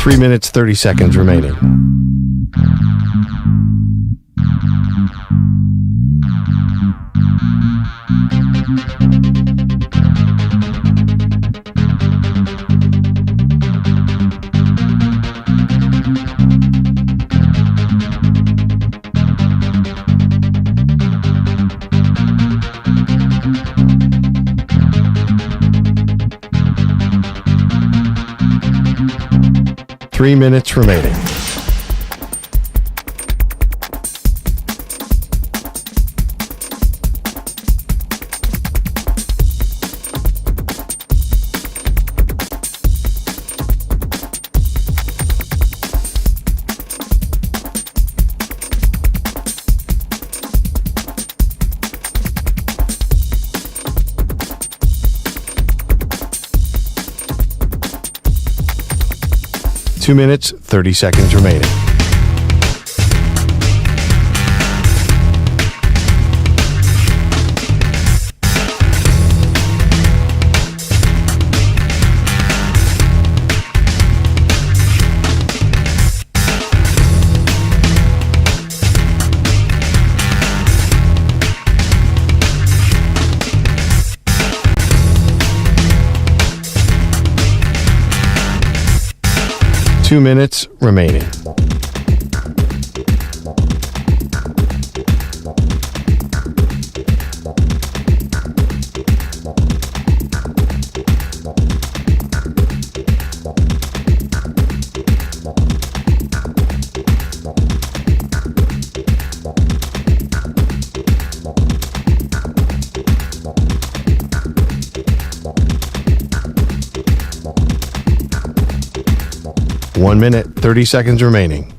Three minutes, 30 seconds remaining. 3 minutes remaining. Two minutes, 30 seconds remaining. Two minutes remaining. One minute, 30 seconds remaining.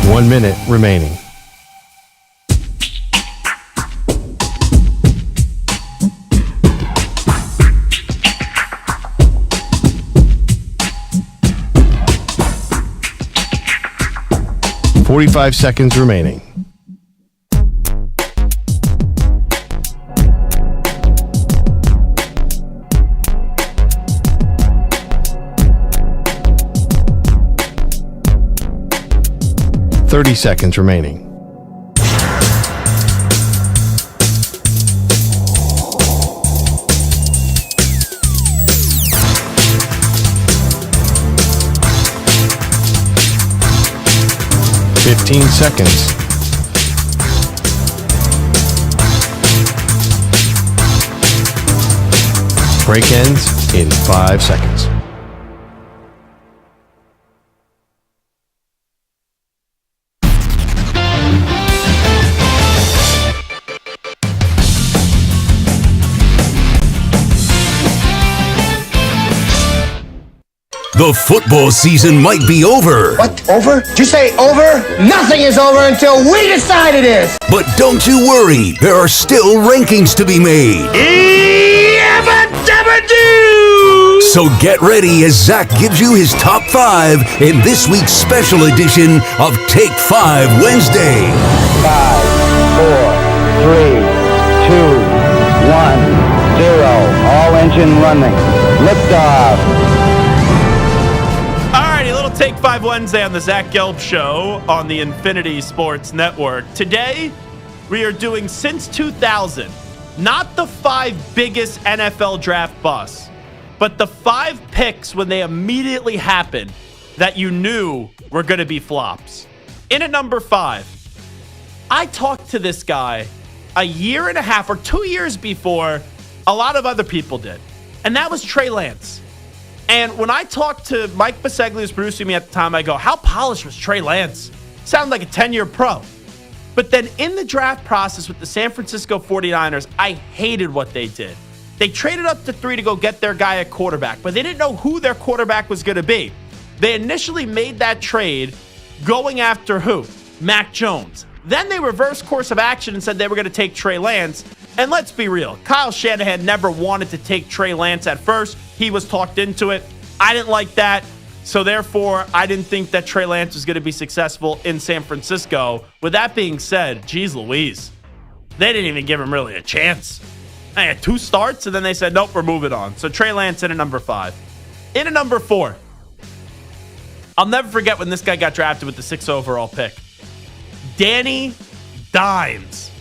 One minute remaining. "45 seconds remaining. "30 seconds remaining. "15 seconds. Break ends in 5 seconds.
The football season might be over.
What? Over? Did you say over? Nothing is over until we decide it is.
But don't you worry, there are still rankings to be made. So get ready as Zach gives you his top 5 in this week's special edition of Take 5 Wednesday.
5, 4, 3, 2, 1, 0. All engine running. Liftoff.
Take 5 Wednesday on the Zach Gelb Show on the Infinity Sports Network. Today, we are doing since 2000, not the 5 biggest NFL draft busts, but the 5 picks when they immediately happened that you knew were going to be flops. In at number 5, I talked to this guy a year and a half or 2 years before a lot of other people did, and that was Trey Lance. And when I talked to Mike Biseglia, who was producing me at the time, I go, how polished was Trey Lance? Sounded like a 10-year pro. But then in the draft process with the San Francisco 49ers, I hated what they did. They traded up to 3 to go get their guy at quarterback, but they didn't know who their quarterback was going to be. They initially made that trade going after who? Mac Jones. Then they reversed course of action and said they were going to take Trey Lance. And let's be real, Kyle Shanahan never wanted to take Trey Lance at first. He was talked into it. I didn't like that. So therefore, I didn't think that Trey Lance was going to be successful in San Francisco. With that being said, geez Louise, they didn't even give him really a chance. I had 2 starts, and then they said, nope, we're moving on. So Trey Lance in at number 5. In at number 4, I'll never forget when this guy got drafted with the 6th overall pick. Danny Dimes.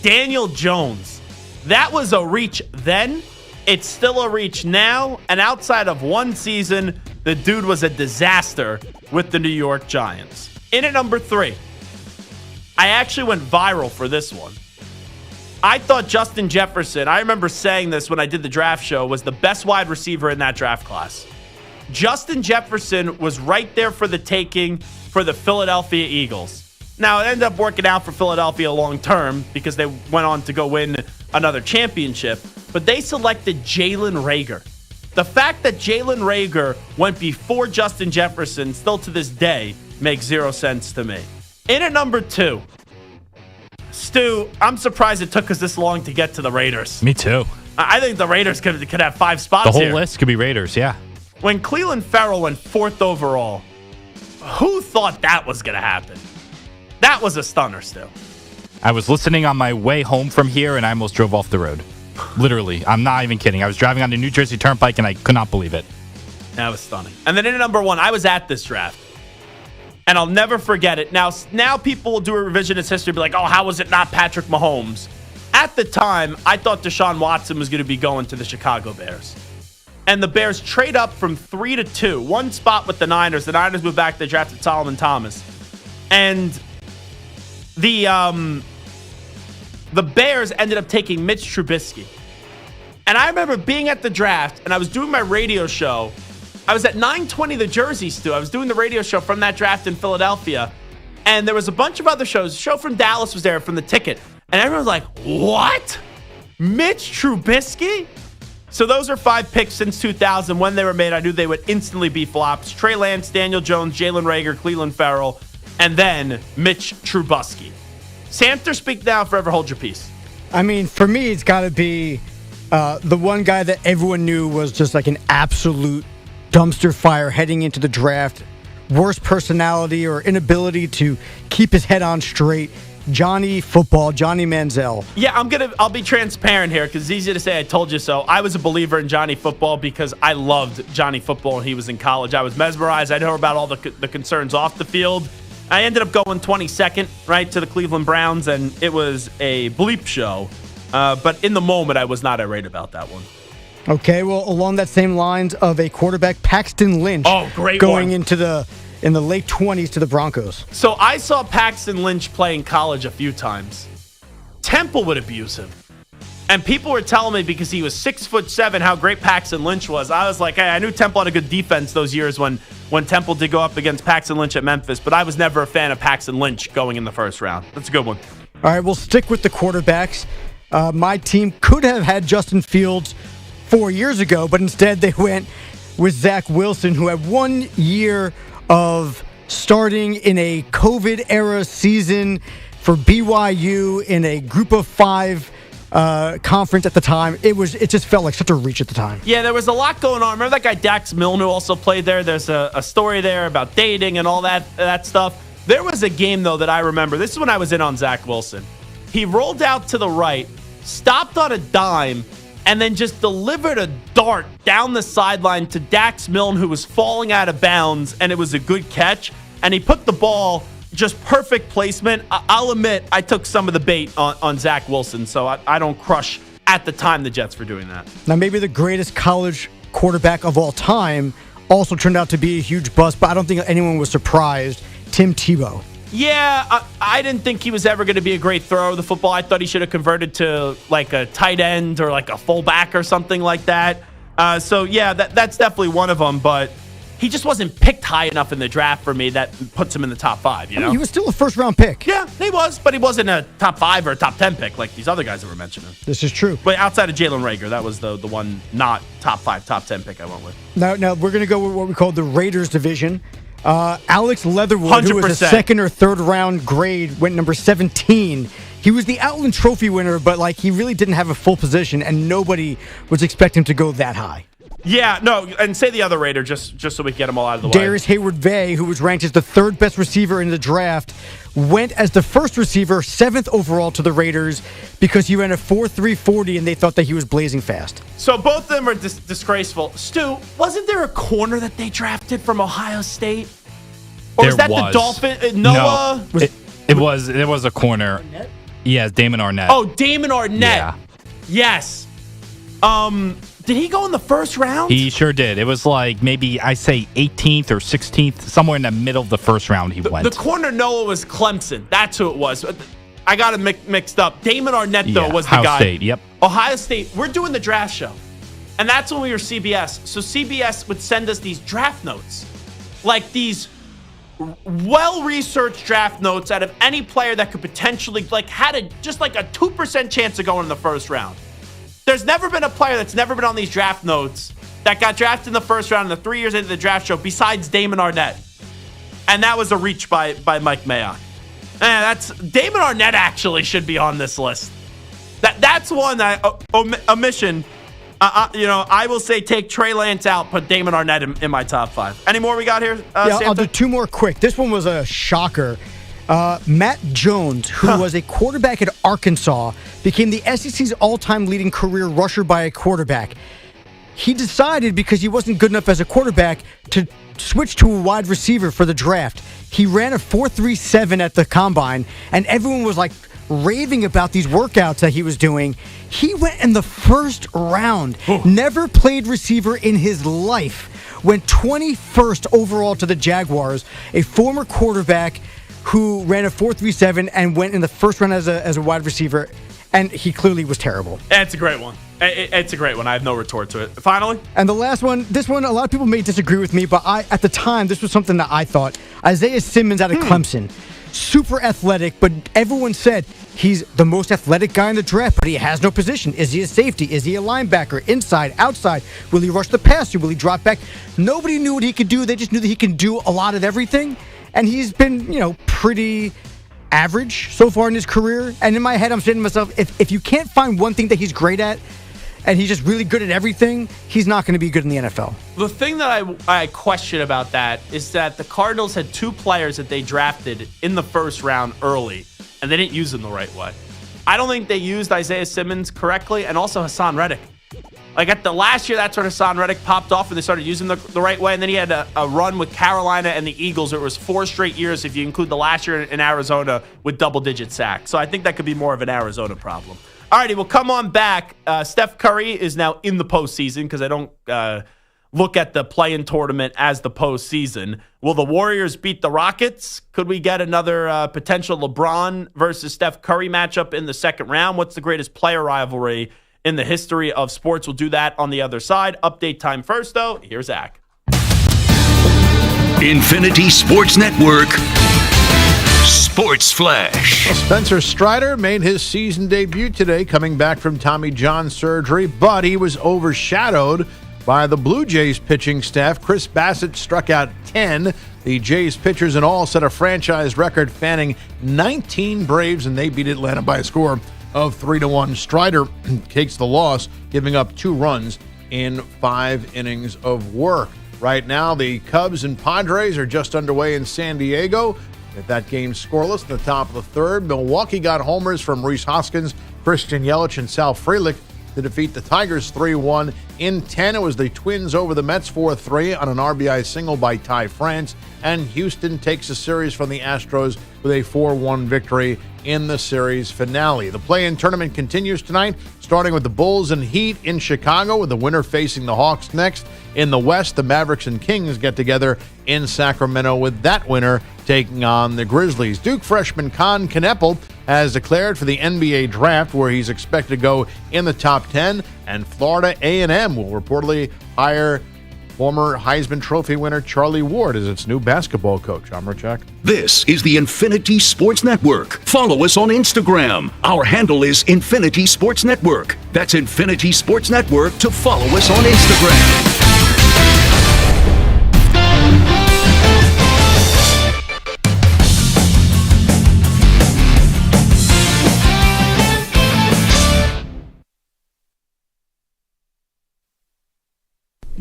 Daniel Jones. That was a reach then. It's still a reach now. And outside of one season, the dude was a disaster with the New York Giants. In at number 3, I actually went viral for this one. I thought Justin Jefferson, I remember saying this when I did the draft show, was the best wide receiver in that draft class. Justin Jefferson was right there for the taking for the Philadelphia Eagles. Now, it ended up working out for Philadelphia long term because they went on to go win another championship, but they selected Jalen Reagor. The fact that Jalen Reagor went before Justin Jefferson still to this day makes zero sense to me. In at number 2, Stu, I'm surprised it took us this long to get to the Raiders.
Me too.
I think the Raiders could have 5 spots
The whole
here.
list could be Raiders, yeah.
When Cleveland Farrell went 4th overall, who thought that was going to happen? That was a stunner, Stu.
I was listening on my way home from here, and I almost drove off the road. Literally. I'm not even kidding. I was driving on the New Jersey Turnpike, and I could not believe it.
That was stunning. And then in at number 1, I was at this draft. And I'll never forget it. Now people will do a revisionist history and be like, oh, how was it not Patrick Mahomes? At the time, I thought Deshaun Watson was going to be going to the Chicago Bears. And the Bears trade up from 3 to 2. One spot with the Niners. The Niners moved back. They drafted Solomon Thomas. And the Bears ended up taking Mitch Trubisky. And I remember being at the draft, and I was doing my radio show. I was at 920 The Jersey, Stu. I was doing the radio show from that draft in Philadelphia. And there was a bunch of other shows. A show from Dallas was there from The Ticket. And everyone was like, what? Mitch Trubisky? So those are 5 picks since 2000. When they were made, I knew they would instantly be flops. Trey Lance, Daniel Jones, Jalen Reagor, Cleveland Farrell, and then Mitch Trubisky. Samter, speak now, forever hold your peace.
I mean, for me, it's got to be the one guy that everyone knew was just like an absolute dumpster fire heading into the draft. Worst personality or inability to keep his head on straight. Johnny Manziel.
Yeah, I'll be transparent here because it's easy to say I told you so. I was a believer in Johnny Football because I loved Johnny Football when he was in college. I was mesmerized. I know about all the concerns off the field. I ended up going 22nd, right, to the Cleveland Browns, and it was a bleep show. But in the moment, I was not irate about that one.
Okay, well, along that same lines of a quarterback, Paxton Lynch.
Oh, great
going
one.
into in the late 20s to the Broncos.
So I saw Paxton Lynch play in college a few times. Temple would abuse him. And people were telling me because he was 6'7" how great Paxton Lynch was. I was like, hey, I knew Temple had a good defense those years when Temple did go up against Paxton Lynch at Memphis, but I was never a fan of Paxton Lynch going in the first round. That's a good one.
All right, we'll stick with the quarterbacks. My team could have had Justin Fields 4 years ago, but instead they went with Zach Wilson, who had 1 year of starting in a COVID-era season for BYU in a Group of 5 conference at the time. It just felt like such a reach at the time.
Yeah, there was a lot going on. Remember that guy Dax Milne who also played there? There's a story there about dating and all that stuff. There was a game, though, that I remember. This is when I was in on Zach Wilson. He rolled out to the right, stopped on a dime, and then just delivered a dart down the sideline to Dax Milne, who was falling out of bounds, and it was a good catch. And he put the ball, just perfect placement. I'll admit, I took some of the bait on Zach Wilson, so I don't crush at the time the Jets for doing that.
Now, maybe the greatest college quarterback of all time also turned out to be a huge bust, but I don't think anyone was surprised. Tim Tebow.
Yeah, I didn't think he was ever going to be a great thrower of the football. I thought he should have converted to like a tight end or like a fullback or something like that. So, yeah, that's definitely one of them. But he just wasn't picked high enough in the draft for me that puts him in the top 5, you know?
He was still a first-round pick.
Yeah, he was, but he wasn't a top 5 or a top 10 pick like these other guys that were mentioning.
This is true.
But outside of Jalen Reagor, that was the one not top 5, top 10 pick I went with.
Now we're going to go with what we call the Raiders division. Alex Leatherwood,
100%.
who was a second or third round grade, went number 17. He was the Outland Trophy winner, but he really didn't have a full position, and nobody was expecting him to go that high.
Yeah, no, and say the other Raider just so we can get them all out of the way.
Darius Hayward-Vay, who was ranked as the 3rd best receiver in the draft, went as the first receiver, 7th overall to the Raiders because he ran a 4.3 40, and they thought that he was blazing fast.
So both of them are disgraceful. Stu, wasn't there a corner that they drafted from Ohio State? Or was that the Dolphin? Noah?
No. It was a corner. Arnett? Yeah, Damon Arnett.
Oh, Damon Arnett.
Yeah.
Yes. Did he go in the first round?
He sure did. It was like maybe, I say 18th or 16th, somewhere in the middle of the first round he went.
The corner Noah was Clemson. That's who it was. I got him mixed up. Damon Arnett, though, was the guy.
Ohio State, yep.
Ohio State. We're doing the draft show. And that's when we were CBS. So CBS would send us these draft notes. Like these well-researched draft notes out of any player that could potentially, had just like a 2% chance of going in the first round. There's never been a player that's never been on these draft notes that got drafted in the first round in the 3 years into the draft show besides Damon Arnett. And that was a reach by Mike Mayock. Damon Arnett actually should be on this list. That's one that omission. I will say take Trey Lance out, put Damon Arnett in my top 5. Any more we got here?
I'll do 2 more quick. This one was a shocker. Matt Jones, who was a quarterback at Arkansas, became the SEC's all-time leading career rusher by a quarterback. He decided, because he wasn't good enough as a quarterback, to switch to a wide receiver for the draft. He ran a 4.37 at the combine, and everyone was like raving about these workouts that he was doing. He went in the first round, never played receiver in his life, went 21st overall to the Jaguars, a former quarterback who ran a 4.37 and went in the first round as a wide receiver, and he clearly was terrible.
It's a great one. It's a great one. I have no retort to it. Finally?
And the last one, this one, a lot of people may disagree with me, but at the time, this was something that I thought. Isaiah Simmons out of Clemson. Super athletic, but everyone said he's the most athletic guy in the draft, but he has no position. Is he a safety? Is he a linebacker? Inside? Outside? Will he rush the passer? Will he drop back? Nobody knew what he could do. They just knew that he can do a lot of everything. And he's been, pretty average so far in his career. And in my head, I'm saying to myself, if you can't find one thing that he's great at, and he's just really good at everything, he's not going to be good in the NFL.
The thing that I question about that is that the Cardinals had 2 players that they drafted in the first round early, and they didn't use them the right way. I don't think they used Isaiah Simmons correctly, and also Hassan Reddick. Like at the last year, that's when Hassan Reddick popped off and they started using the right way. And then he had a run with Carolina and the Eagles. It was 4 straight years if you include the last year in Arizona with double-digit sacks. So I think that could be more of an Arizona problem. All righty, well, come on back. Steph Curry is now in the postseason because I don't look at the play-in tournament as the postseason. Will the Warriors beat the Rockets? Could we get another potential LeBron versus Steph Curry matchup in the second round? What's the greatest player rivalry in the history of sports? We'll do that on the other side. Update time first, though. Here's Zach.
Infinity Sports Network Sports Flash.
Well, Spencer Strider made his season debut today, coming back from Tommy John surgery, but he was overshadowed by the Blue Jays pitching staff. Chris Bassett struck out 10. The Jays pitchers in all set a franchise record, fanning 19 Braves, and they beat Atlanta by a score of 3-1. Strider takes the loss, giving up 2 runs in 5 innings of work. Right now, the Cubs and Padres are just underway in San Diego. With that game scoreless in the top of the third, Milwaukee got homers from Rhys Hoskins, Christian Yelich, and Sal Frelick to defeat the Tigers 3-1. In 10, it was the Twins over the Mets 4-3 on an RBI single by Ty France. And Houston takes the series from the Astros with a 4-1 victory in the series finale. The play-in tournament continues tonight, starting with the Bulls and Heat in Chicago, with the winner facing the Hawks next. In the West, the Mavericks and Kings get together in Sacramento, with that winner taking on the Grizzlies. Duke freshman Con Kneppel has declared for the NBA draft, where he's expected to go in the top 10, and Florida A&M will reportedly hire former Heisman Trophy winner Charlie Ward as its new basketball coach. Amrachak.
This is the Infinity Sports Network. Follow us on Instagram. Our handle is Infinity Sports Network. That's Infinity Sports Network to follow us on Instagram.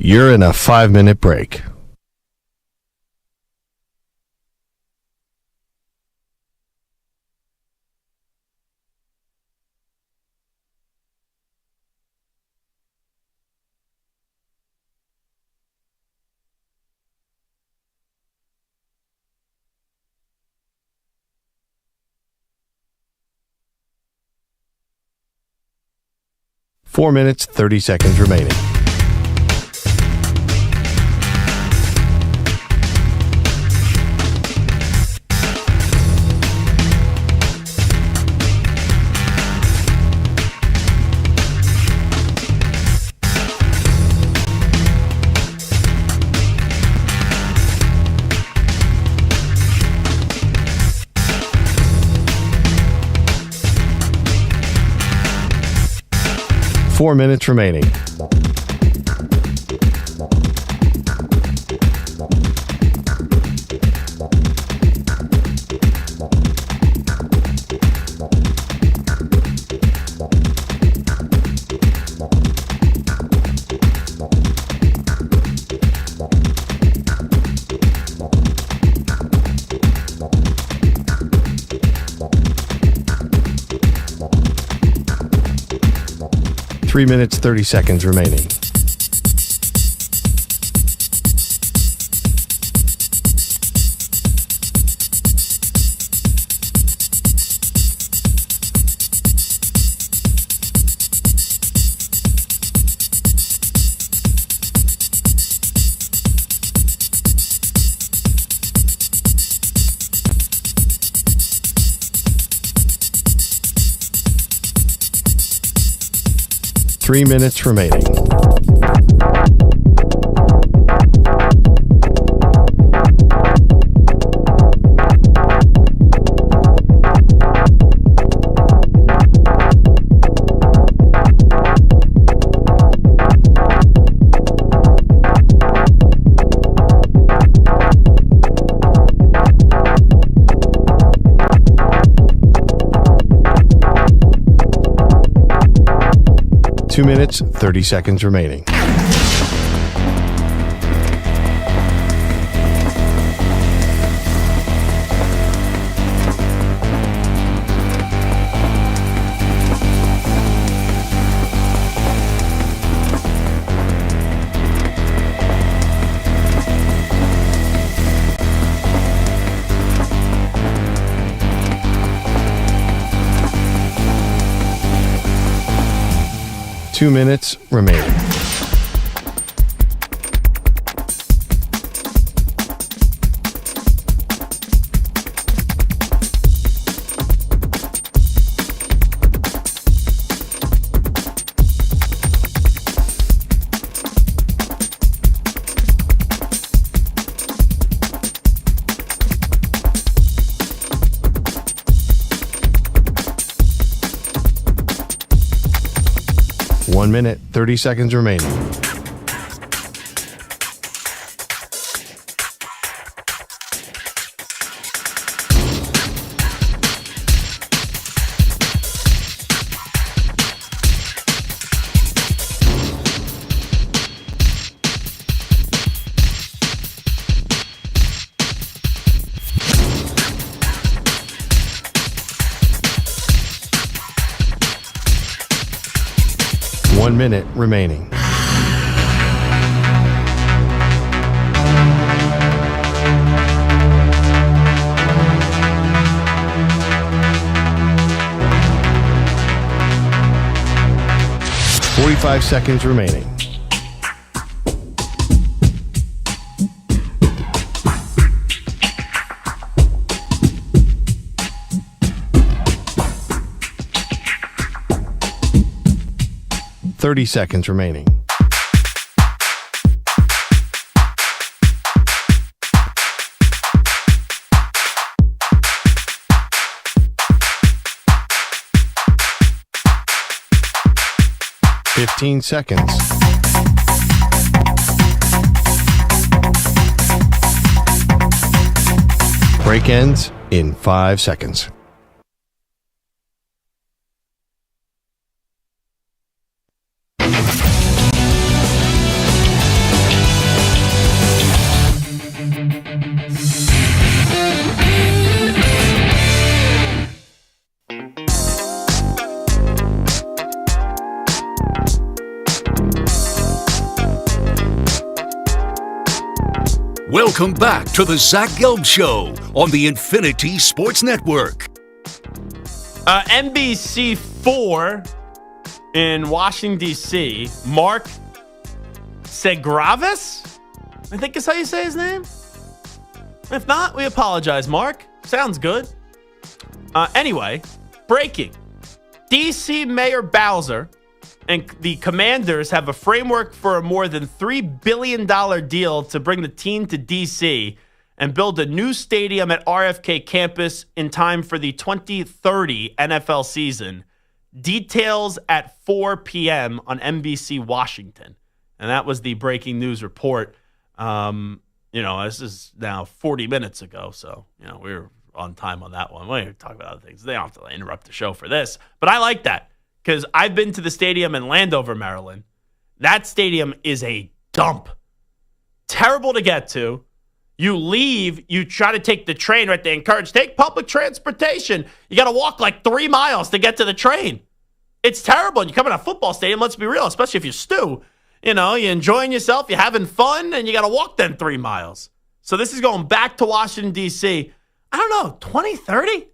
You're in a 5-minute break. 4 minutes, 30 seconds remaining. Four minutes remaining. Three minutes, 30 seconds remaining. Three minutes remaining. Two minutes, 30 seconds remaining. Two minutes remaining. One minute, 30 seconds remaining. One minute remaining. Forty-five seconds remaining. Thirty seconds remaining. Fifteen seconds. Break ends in 5 seconds.
Welcome back to the Zach Gelb Show on the Infinity Sports Network.
NBC4 in Washington, D.C., Mark Segraves, I think is how you say his name. If not, we apologize, Mark. Sounds good. Anyway, breaking. D.C. Mayor Bowser and the Commanders have a framework for a more than $3 billion deal to bring the team to D.C. and build a new stadium at RFK campus in time for the 2030 NFL season. Details at 4 p.m. on NBC Washington. And that was the breaking news report. This is now 40 minutes ago, so, we were on time on that one. We didn't talk about other things. They don't have to interrupt the show for this. But I like that because I've been to the stadium in Landover, Maryland. That stadium is a dump. Terrible to get to. You leave, you try to take the train, right? They encourage, take public transportation. You got to walk like 3 miles to get to the train. It's terrible. And you come in a football stadium, let's be real, especially if you stew. You're enjoying yourself, you're having fun, and you got to walk then 3 miles. So this is going back to Washington, D.C. I don't know, 2030? It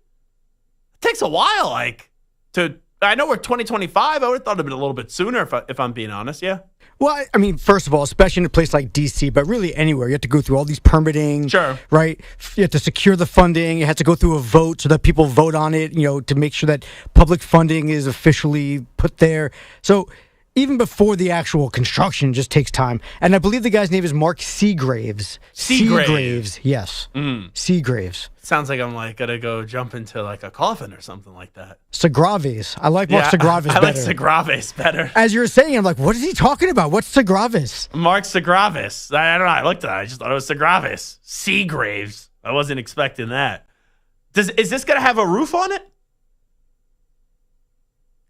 takes a while, I know we're 2025. I would have thought it'd been a little bit sooner if I'm being honest, yeah?
Well, I mean, first of all, especially in a place like D.C., but really anywhere, you have to go through all these permitting.
Sure.
Right? You have to secure the funding. You have to go through a vote so that people vote on it, to make sure that public funding is officially put there. So even before the actual construction just takes time. And I believe the guy's name is Mark Segraves. Segraves, yes. Segraves.
Sounds like I'm gonna go jump into a coffin or something like that.
Segraves. I like Mark Segraves better.
I like Segraves better.
As you were saying, I'm like, what is he talking about? What's Segraves?
Mark Segraves. I don't know. I looked at it. I just thought it was Segraves. Segraves. I wasn't expecting that. Is this gonna have a roof on it?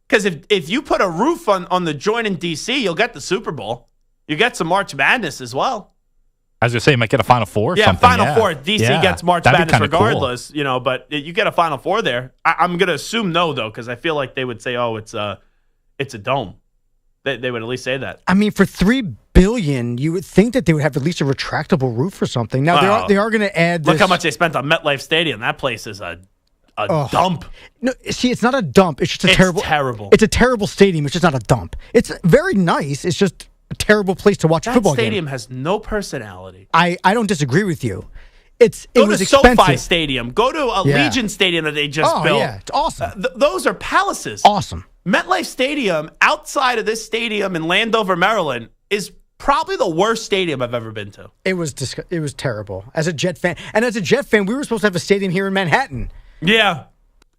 Because if you put a roof on the joint in D.C., you'll get the Super Bowl. You get some March Madness as well.
I was going to say, you might get a Final Four or something.
Final Four. D.C. gets March Madness regardless,
cool.
But you get a Final Four there. I'm going to assume no, though, because I feel like they would say, it's a dome. They would at least say that.
I mean, for $3 billion, you would think that they would have at least a retractable roof or something. Now, they are going to add this.
Look how much they spent on MetLife Stadium. That place is a dump.
No, see, it's not a dump. It's just terrible. It's a terrible stadium. It's just not a dump. It's very nice. It's just a terrible place to watch a football game.
That stadium has no personality.
I don't disagree with you. It was
to
expensive.
SoFi Stadium. Go to a Legion Stadium that they just built.
Yeah, it's awesome.
Those are palaces.
Awesome.
MetLife Stadium, outside of this stadium in Landover, Maryland, is probably the worst stadium I've ever been to.
It was terrible. As a Jet fan, we were supposed to have a stadium here in Manhattan.
Yeah.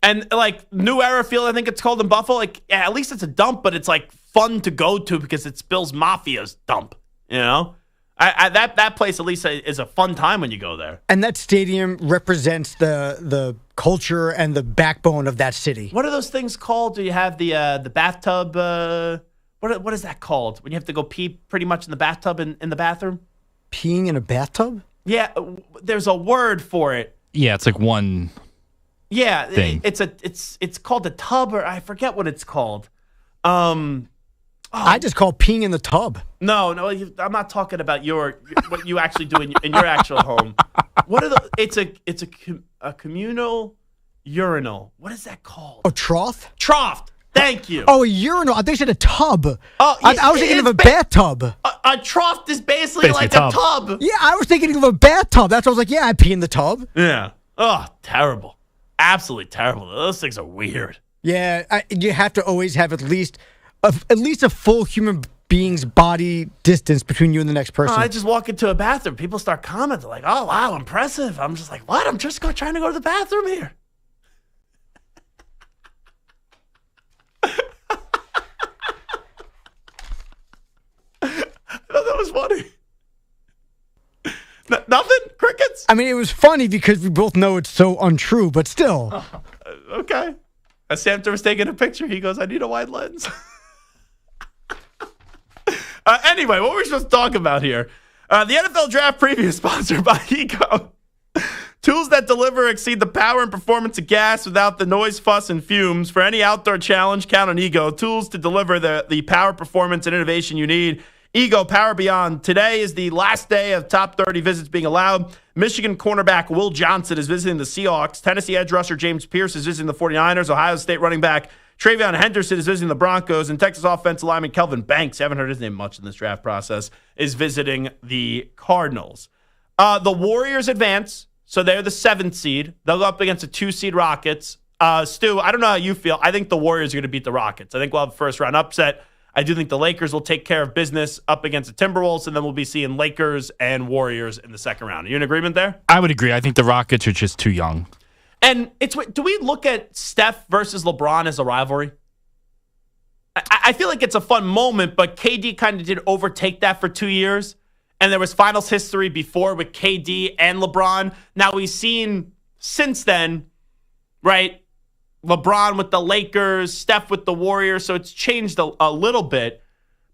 And New Era Field, I think it's called in Buffalo. At least it's a dump, but it's fun to go to because it's Bill's Mafia's dump. That place at least is a fun time when you go there.
And that stadium represents the culture and the backbone of that city.
What are those things called? Do you have the bathtub? What is that called? When you have to go pee pretty much in the bathtub in the bathroom?
Peeing in a bathtub?
Yeah, there's a word for it.
Yeah, it's one.
Yeah,
thing.
It's called a tub, or I forget what it's called.
I just call peeing in the tub.
No, I'm not talking about what you actually do in your actual home. What are it's a communal urinal. What is that called?
A trough?
Trough. Thank you.
Oh, a urinal. I think you said a tub.
Oh,
I was thinking of a bathtub.
A trough is basically like a tub.
Yeah, I was thinking of a bathtub. That's why I was like, yeah, I pee in the tub.
Yeah. Oh, terrible. Absolutely terrible. Those things are weird.
Yeah, you have to always have at least a full human being's body distance between you and the next person.
I just walk into a bathroom. People start commenting like, "Oh, wow, impressive." I'm just like, "What? I'm just trying to go to the bathroom here." I thought that was funny. Nothing? Crickets?
I mean, it was funny because we both know it's so untrue, but still.
Okay. As Samter was taking a picture, he goes, I need a wide lens. Anyway, what were we supposed to talk about here? The NFL Draft Preview is sponsored by Nico. Tools that deliver exceed the power and performance of gas without the noise, fuss, and fumes. For any outdoor challenge, count on Ego. Tools to deliver the power, performance, and innovation you need. Ego, power beyond. Today is the last day of top 30 visits being allowed. Michigan cornerback Will Johnson is visiting the Seahawks. Tennessee edge rusher James Pierce is visiting the 49ers. Ohio State running back Travion Henderson is visiting the Broncos, and Texas offensive lineman Kelvin Banks, haven't heard his name much in this draft process, is visiting the Cardinals. The Warriors advance, so they're the 7th seed. They'll go up against the 2-seed Rockets. Stu, I don't know how you feel. I think the Warriors are going to beat the Rockets. I think we'll have a first-round upset. I do think the Lakers will take care of business up against the Timberwolves, and then we'll be seeing Lakers and Warriors in the second round. Are you in agreement there?
I would agree. I think the Rockets are just too young.
And do we look at Steph versus LeBron as a rivalry? I feel like it's a fun moment, but KD kind of did overtake that for 2 years. And there was finals history before with KD and LeBron. Now we've seen since then, right? LeBron with the Lakers, Steph with the Warriors. So it's changed a little bit.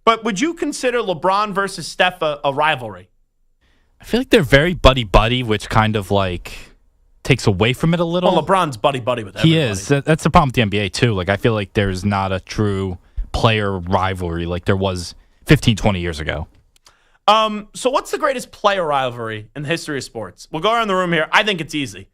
But would you consider LeBron versus Steph a rivalry?
I feel like they're very buddy-buddy, which kind of like takes away from it a little.
Well, LeBron's buddy-buddy with everybody.
He is. That's the problem with the NBA, too. Like, I feel like there's not a true player rivalry like there was 15, 20 years ago.
So what's the greatest player rivalry in the history of sports? We'll go around the room here. I think it's easy.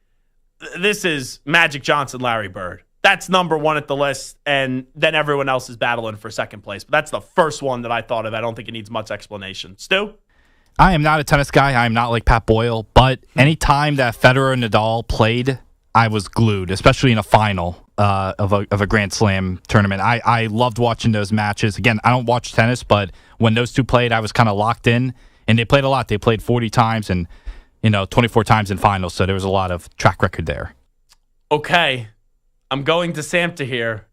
This is Magic Johnson, Larry Bird. That's number one at the list, and then everyone else is battling for second place. But that's the first one that I thought of. I don't think it needs much explanation. Stu?
I am not a tennis guy. I am not like Pat Boyle. But any time that Federer and Nadal played, I was glued, especially in a final of a Grand Slam tournament. I loved watching those matches. Again, I don't watch tennis, but when those two played, I was kind of locked in. And they played a lot. They played 40 times and 24 times in finals. So there was a lot of track record there.
Okay. I'm going to Samter here.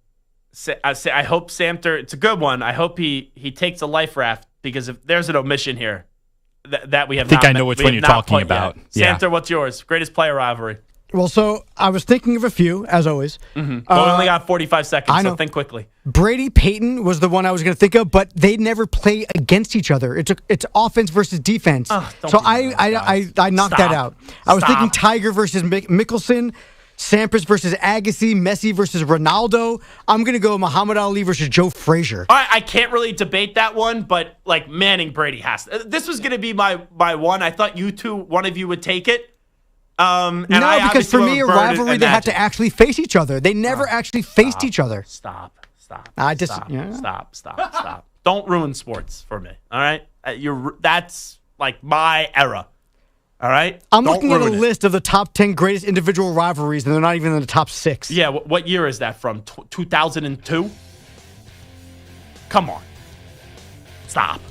I hope Samter, it's a good one. I hope he takes a life raft, because if there's an omission here that we have
I think I know which one you're talking about.
Yet. Samter, what's yours? Greatest player rivalry?
Well, so I was thinking of a few, as always.
Mm-hmm. But we only got 45 seconds, so think quickly.
Brady Payton was the one I was going to think of, but they never play against each other. It's offense versus defense. So I knocked that out. I was thinking Tiger versus Mickelson, Sampras versus Agassi, Messi versus Ronaldo. I'm going to go Muhammad Ali versus Joe Frazier.
All right, I can't really debate that one, but like Manning Brady has to. This was going to be my one. I thought one of you would take it.
Because for me, a rivalry, they have to actually face each other. They never actually faced each other.
Stop.
Stop.
Don't ruin sports for me. All right, that's like my era. All right,
I'm looking at a list of the top 10 greatest individual rivalries, and they're not even in the top 6.
Yeah, what year is that from? 2002. Come on, stop.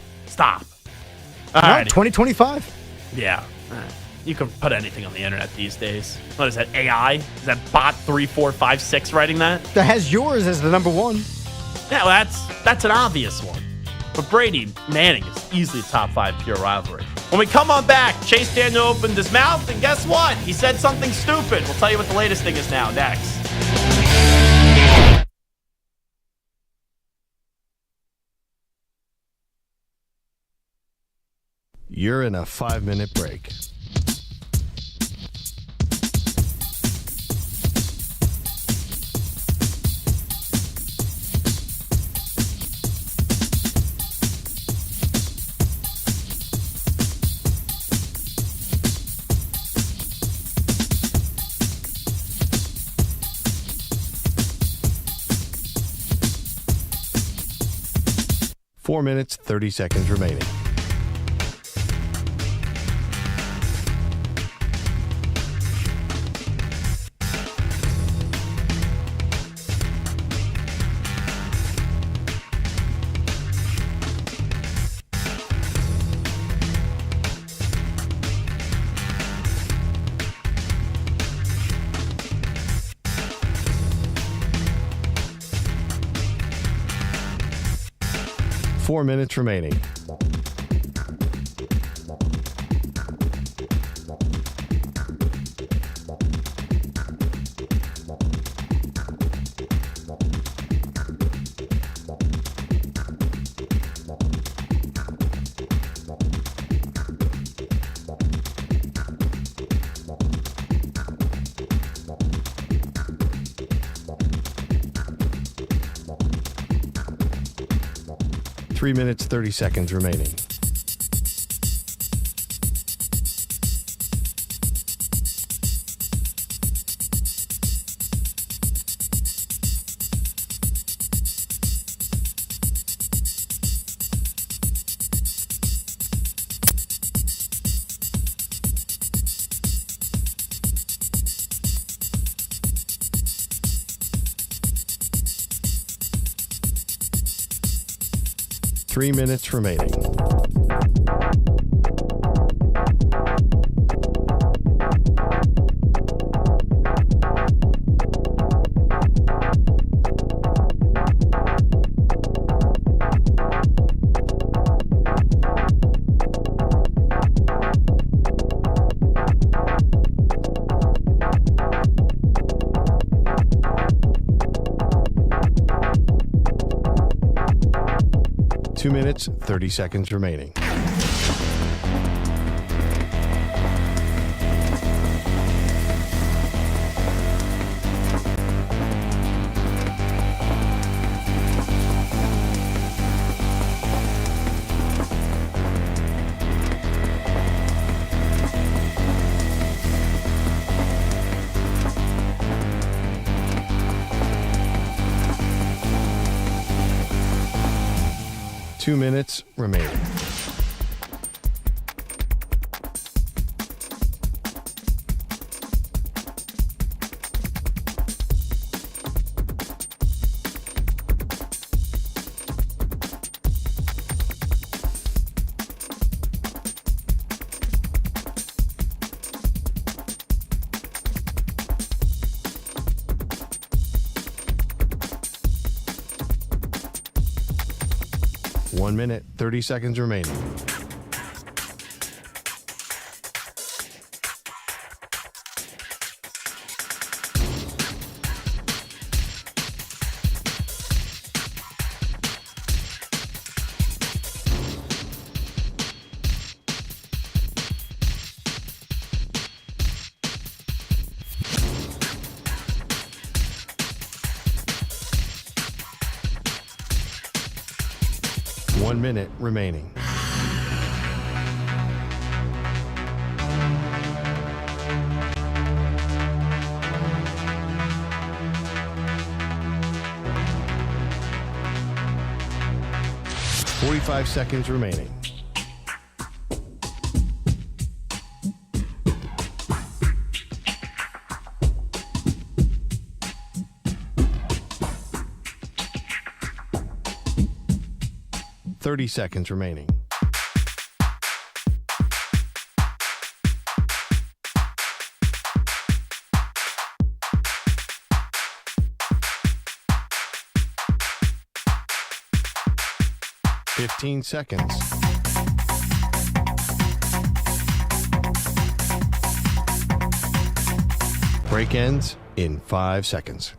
All right,
2025.
Yeah. All right. You can put anything on the internet these days. What is that, AI? Is that bot 3456 writing that?
That has yours as the number one.
Yeah, well, that's an obvious one. But Brady Manning is easily top 5 pure rivalry. When we come on back, Chase Daniel opened his mouth, and guess what? He said something stupid. We'll tell you what the latest thing is now, next.
You're in a 5-minute break. Four minutes, 30 seconds remaining. Four minutes remaining. Three minutes, 30 seconds remaining. 3 minutes remaining. Two minutes, 30 seconds remaining. Two minutes remaining. One minute, 30 seconds remaining. One minute remaining. Forty-five seconds remaining. Thirty seconds remaining. Fifteen seconds. Break ends in 5 seconds.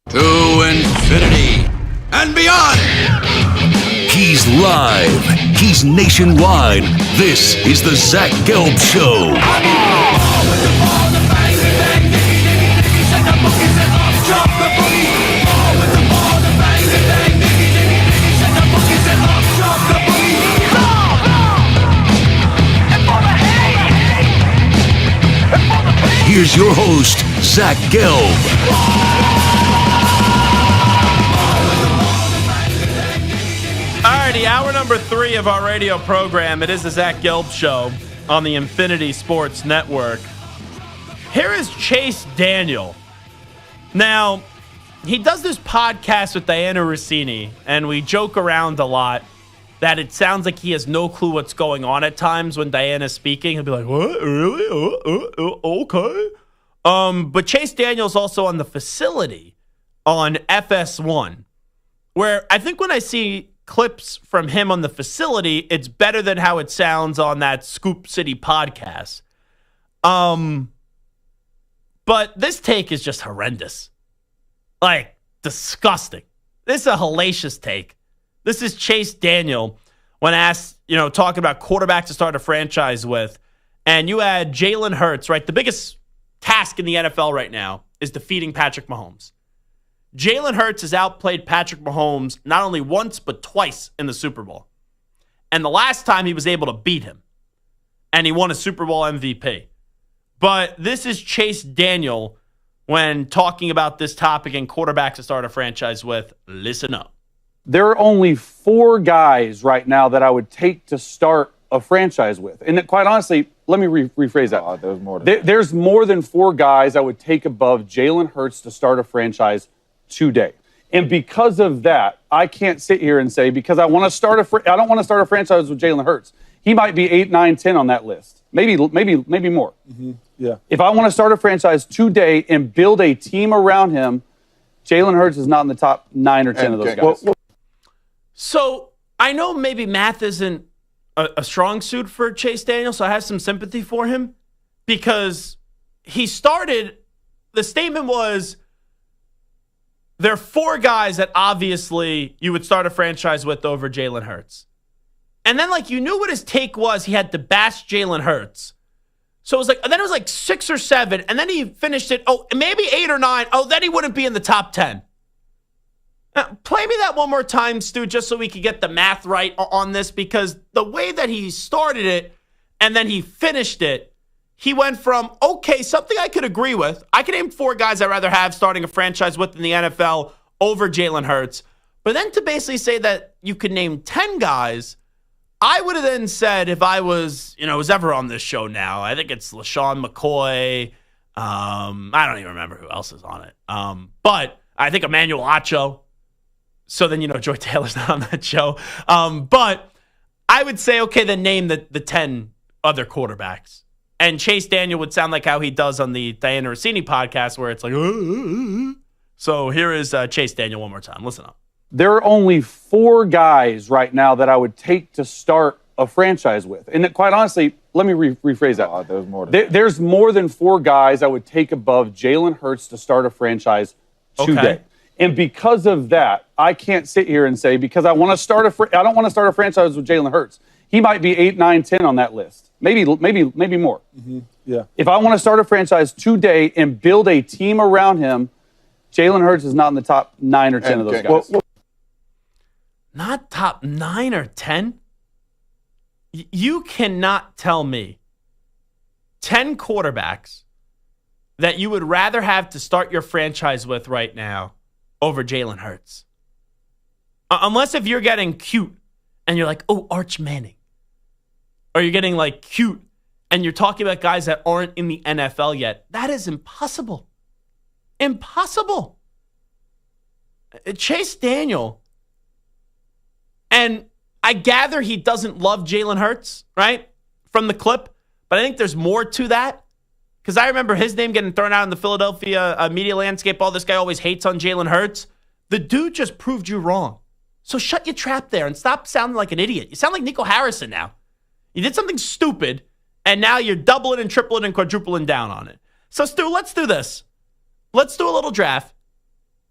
To infinity and beyond.
He's live. He's nationwide. This is the Zach Gelb Show. Here's your host, Zach Gelb.
Alrighty, hour number 3 of our radio program. It is the Zach Gelb Show on the Infinity Sports Network. Here is Chase Daniel. Now, he does this podcast with Diana Rossini, and we joke around a lot that it sounds like he has no clue what's going on at times when Diana's speaking. He'll be like, what? Really? Okay. But Chase Daniel's also on The Facility on FS1, where I think when I see clips from him on The Facility, it's better than how it sounds on that Scoop City podcast. But this take is just horrendous. Like, disgusting. This is a hellacious take. This is Chase Daniel when asked, talking about quarterbacks to start a franchise with. And you had Jalen Hurts, right? The biggest task in the NFL right now is defeating Patrick Mahomes. Jalen Hurts has outplayed Patrick Mahomes not only once, but twice in the Super Bowl. And the last time he was able to beat him. And he won a Super Bowl MVP. But this is Chase Daniel when talking about this topic and quarterbacks to start a franchise with. Listen up.
There are only 4 guys right now that I would take to start a franchise with. And quite honestly, let me rephrase that. There's more than 4 guys I would take above Jalen Hurts to start a franchise today. And because of that, I can't sit here and say, because I want to start I don't want to start a franchise with Jalen Hurts. He might be 8, 9, 10 on that list. Maybe more.
Mm-hmm. Yeah.
If I want to start a franchise today and build a team around him, Jalen Hurts is not in the top 9 or 10 of those guys.
So I know maybe math isn't a strong suit for Chase Daniel, so I have some sympathy for him because he started, the statement was, there are 4 guys that obviously you would start a franchise with over Jalen Hurts. And then, you knew what his take was. He had to bash Jalen Hurts. So it was then it was 6 or 7, and then he finished it, maybe 8 or 9. Then he wouldn't be in the top 10. Now, play me that one more time, Stu, just so we could get the math right on this, because the way that he started it and then he finished it, he went from, something I could agree with. I could name 4 guys I'd rather have starting a franchise with in the NFL over Jalen Hurts. But then to basically say that you could name 10 guys, I would have then said, if I was ever on this show now, I think it's LaShawn McCoy. I don't even remember who else is on it. But I think Emmanuel Acho. So then, Joy Taylor's not on that show. But I would say, then name the 10 other quarterbacks. And Chase Daniel would sound like how he does on the Diana Rossini podcast, where it's So here is Chase Daniel one more time. Listen up.
There are only 4 guys right now that I would take to start a franchise with. And quite honestly, let me rephrase that. There's more than 4 guys I would take above Jalen Hurts to start a franchise today.
Okay.
And because of that, I can't sit here and say, because I want to start I don't want to start a franchise with Jalen Hurts. He might be 8, 9, 10 on that list. Maybe more.
Mm-hmm. Yeah.
If I want to start a franchise today and build a team around him, Jalen Hurts is not in the top 9 or 10 of those guys.
Not top 9 or 10? You cannot tell me 10 quarterbacks that you would rather have to start your franchise with right now over Jalen Hurts. Unless if you're getting cute and you're like, Arch Manning. Or you're getting cute and you're talking about guys that aren't in the NFL yet. That is impossible. Impossible. Chase Daniel, and I gather he doesn't love Jalen Hurts, right? From the clip. But I think there's more to that. Because I remember his name getting thrown out in the Philadelphia media landscape. This guy always hates on Jalen Hurts. The dude just proved you wrong. So shut your trap there and stop sounding like an idiot. You sound like Nico Harrison now. You did something stupid, and now you're doubling and tripling and quadrupling down on it. So, Stu, let's do this. Let's do a little draft.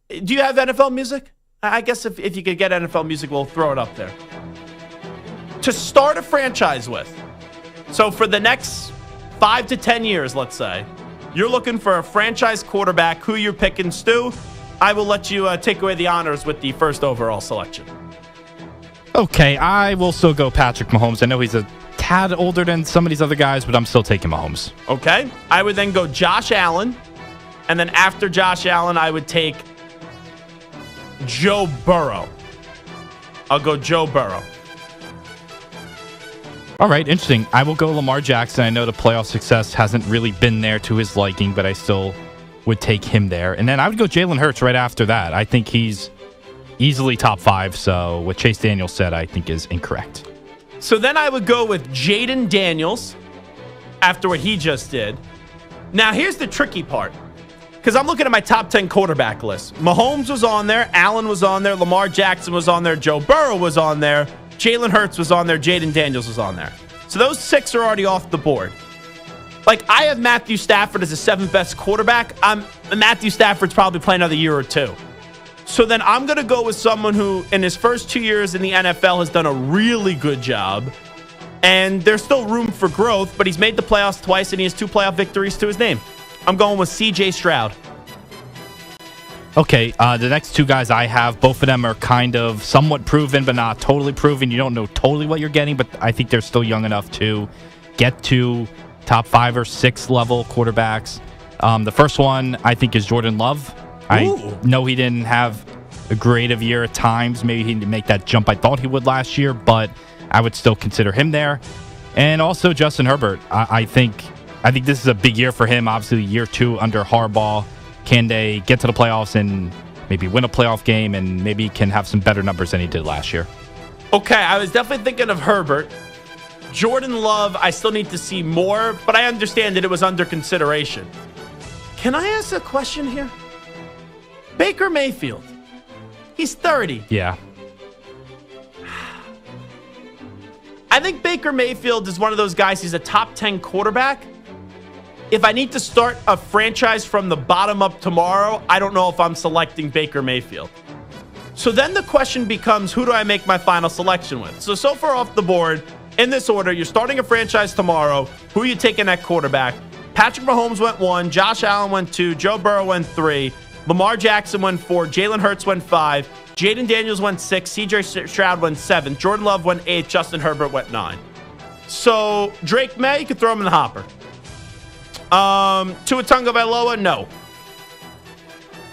Do you have NFL music? I guess if you could get NFL music, we'll throw it up there. To start a franchise with. So for the next 5 to 10 years, let's say, you're looking for a franchise quarterback. Who you're picking, Stu? I will let you take away the honors with the first overall selection.
Okay, I will still go Patrick Mahomes. I know he's a tad older than some of these other guys, but I'm still taking Mahomes.
Okay. I would then go Josh Allen. And then after Josh Allen, I would take Joe Burrow. I'll go Joe Burrow.
All right, interesting. I will go Lamar Jackson. I know the playoff success hasn't really been there to his liking, but I still would take him there. And then I would go Jalen Hurts right after that. I think he's easily top 5, so what Chase Daniels said I think is incorrect.
So then I would go with Jaden Daniels after what he just did. Now, here's the tricky part, because I'm looking at my top 10 quarterback list. Mahomes was on there. Allen was on there. Lamar Jackson was on there. Joe Burrow was on there. Jalen Hurts was on there. Jaden Daniels was on there. So those 6 are already off the board. I have Matthew Stafford as the 7th best quarterback. Matthew Stafford's probably playing another year or 2. So then I'm going to go with someone who, in his first 2 years in the NFL, has done a really good job. And there's still room for growth, but he's made the playoffs twice, and he has 2 playoff victories to his name. I'm going with C.J. Stroud.
Okay, the next 2 guys I have, both of them are kind of somewhat proven, but not totally proven. You don't know totally what you're getting, but I think they're still young enough to get to top 5 or 6 level quarterbacks. The first one, I think, is Jordan Love. I know he didn't have a great of year at times. Maybe he didn't make that jump I thought he would last year, but I would still consider him there. And also Justin Herbert. I think this is a big year for him. Obviously, year 2 under Harbaugh. Can they get to the playoffs and maybe win a playoff game and maybe can have some better numbers than he did last year?
Okay, I was definitely thinking of Herbert. Jordan Love, I still need to see more, but I understand that it was under consideration. Can I ask a question here? Baker Mayfield. He's 30.
Yeah.
I think Baker Mayfield is one of those guys, he's a top 10 quarterback. If I need to start a franchise from the bottom up tomorrow, I don't know if I'm selecting Baker Mayfield. So then the question becomes, who do I make my final selection with? So far off the board, in this order, you're starting a franchise tomorrow. Who are you taking at quarterback? Patrick Mahomes went 1, Josh Allen went 2, Joe Burrow went 3, Lamar Jackson went 4, Jalen Hurts went 5, Jaden Daniels went 6, CJ Stroud went 7, Jordan Love went 8, Justin Herbert went 9. So Drake May, you could throw him in the hopper. Tua Tagovailoa, no.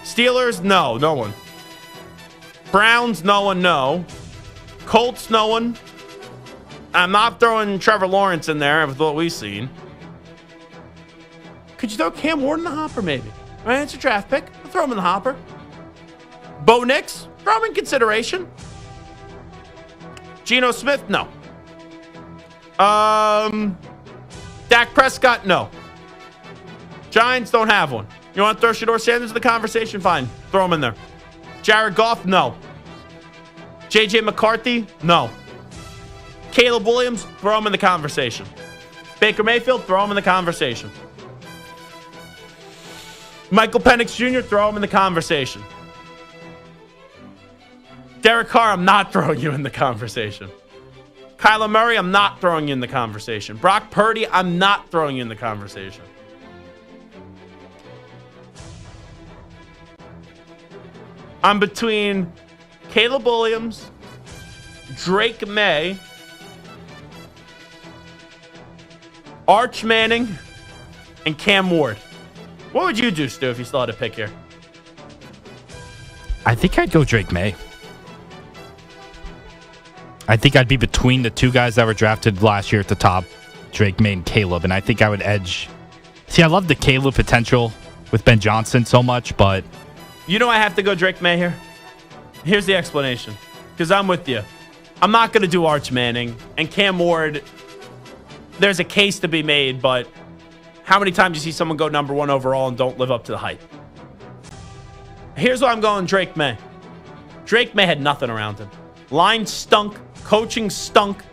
Steelers, no one. Browns, no one, no. Colts, no one. I'm not throwing Trevor Lawrence in there with what we've seen. Could you throw Cam Ward in the hopper, maybe? Right, it's a draft pick. I'll throw him in the hopper. Bo Nix, throw him in consideration. Geno Smith, no. Dak Prescott, no. Giants don't have one. You want to throw Shedeur Sanders in the conversation? Fine. Throw him in there. Jared Goff, no. J.J. McCarthy, no. Caleb Williams, throw him in the conversation. Baker Mayfield, throw him in the conversation. Michael Penix Jr., throw him in the conversation. Derek Carr, I'm not throwing you in the conversation. Kyler Murray, I'm not throwing you in the conversation. Brock Purdy, I'm not throwing you in the conversation. I'm between Caleb Williams, Drake May, Arch Manning, and Cam Ward. What would you do, Stu, if you still had to pick here?
I think I'd go Drake May. I think I'd be between the two guys that were drafted last year at the top, Drake May and Caleb, and I think I would edge. See, I love the Caleb potential with Ben Johnson so much, but...
You know I have to go Drake May here? Here's the explanation, because I'm with you. I'm not going to do Arch Manning, and Cam Ward, there's a case to be made, but how many times do you see someone go number 1 overall and don't live up to the hype? Here's why I'm going Drake May. Drake May had nothing around him. Line stunk. Coaching stunk.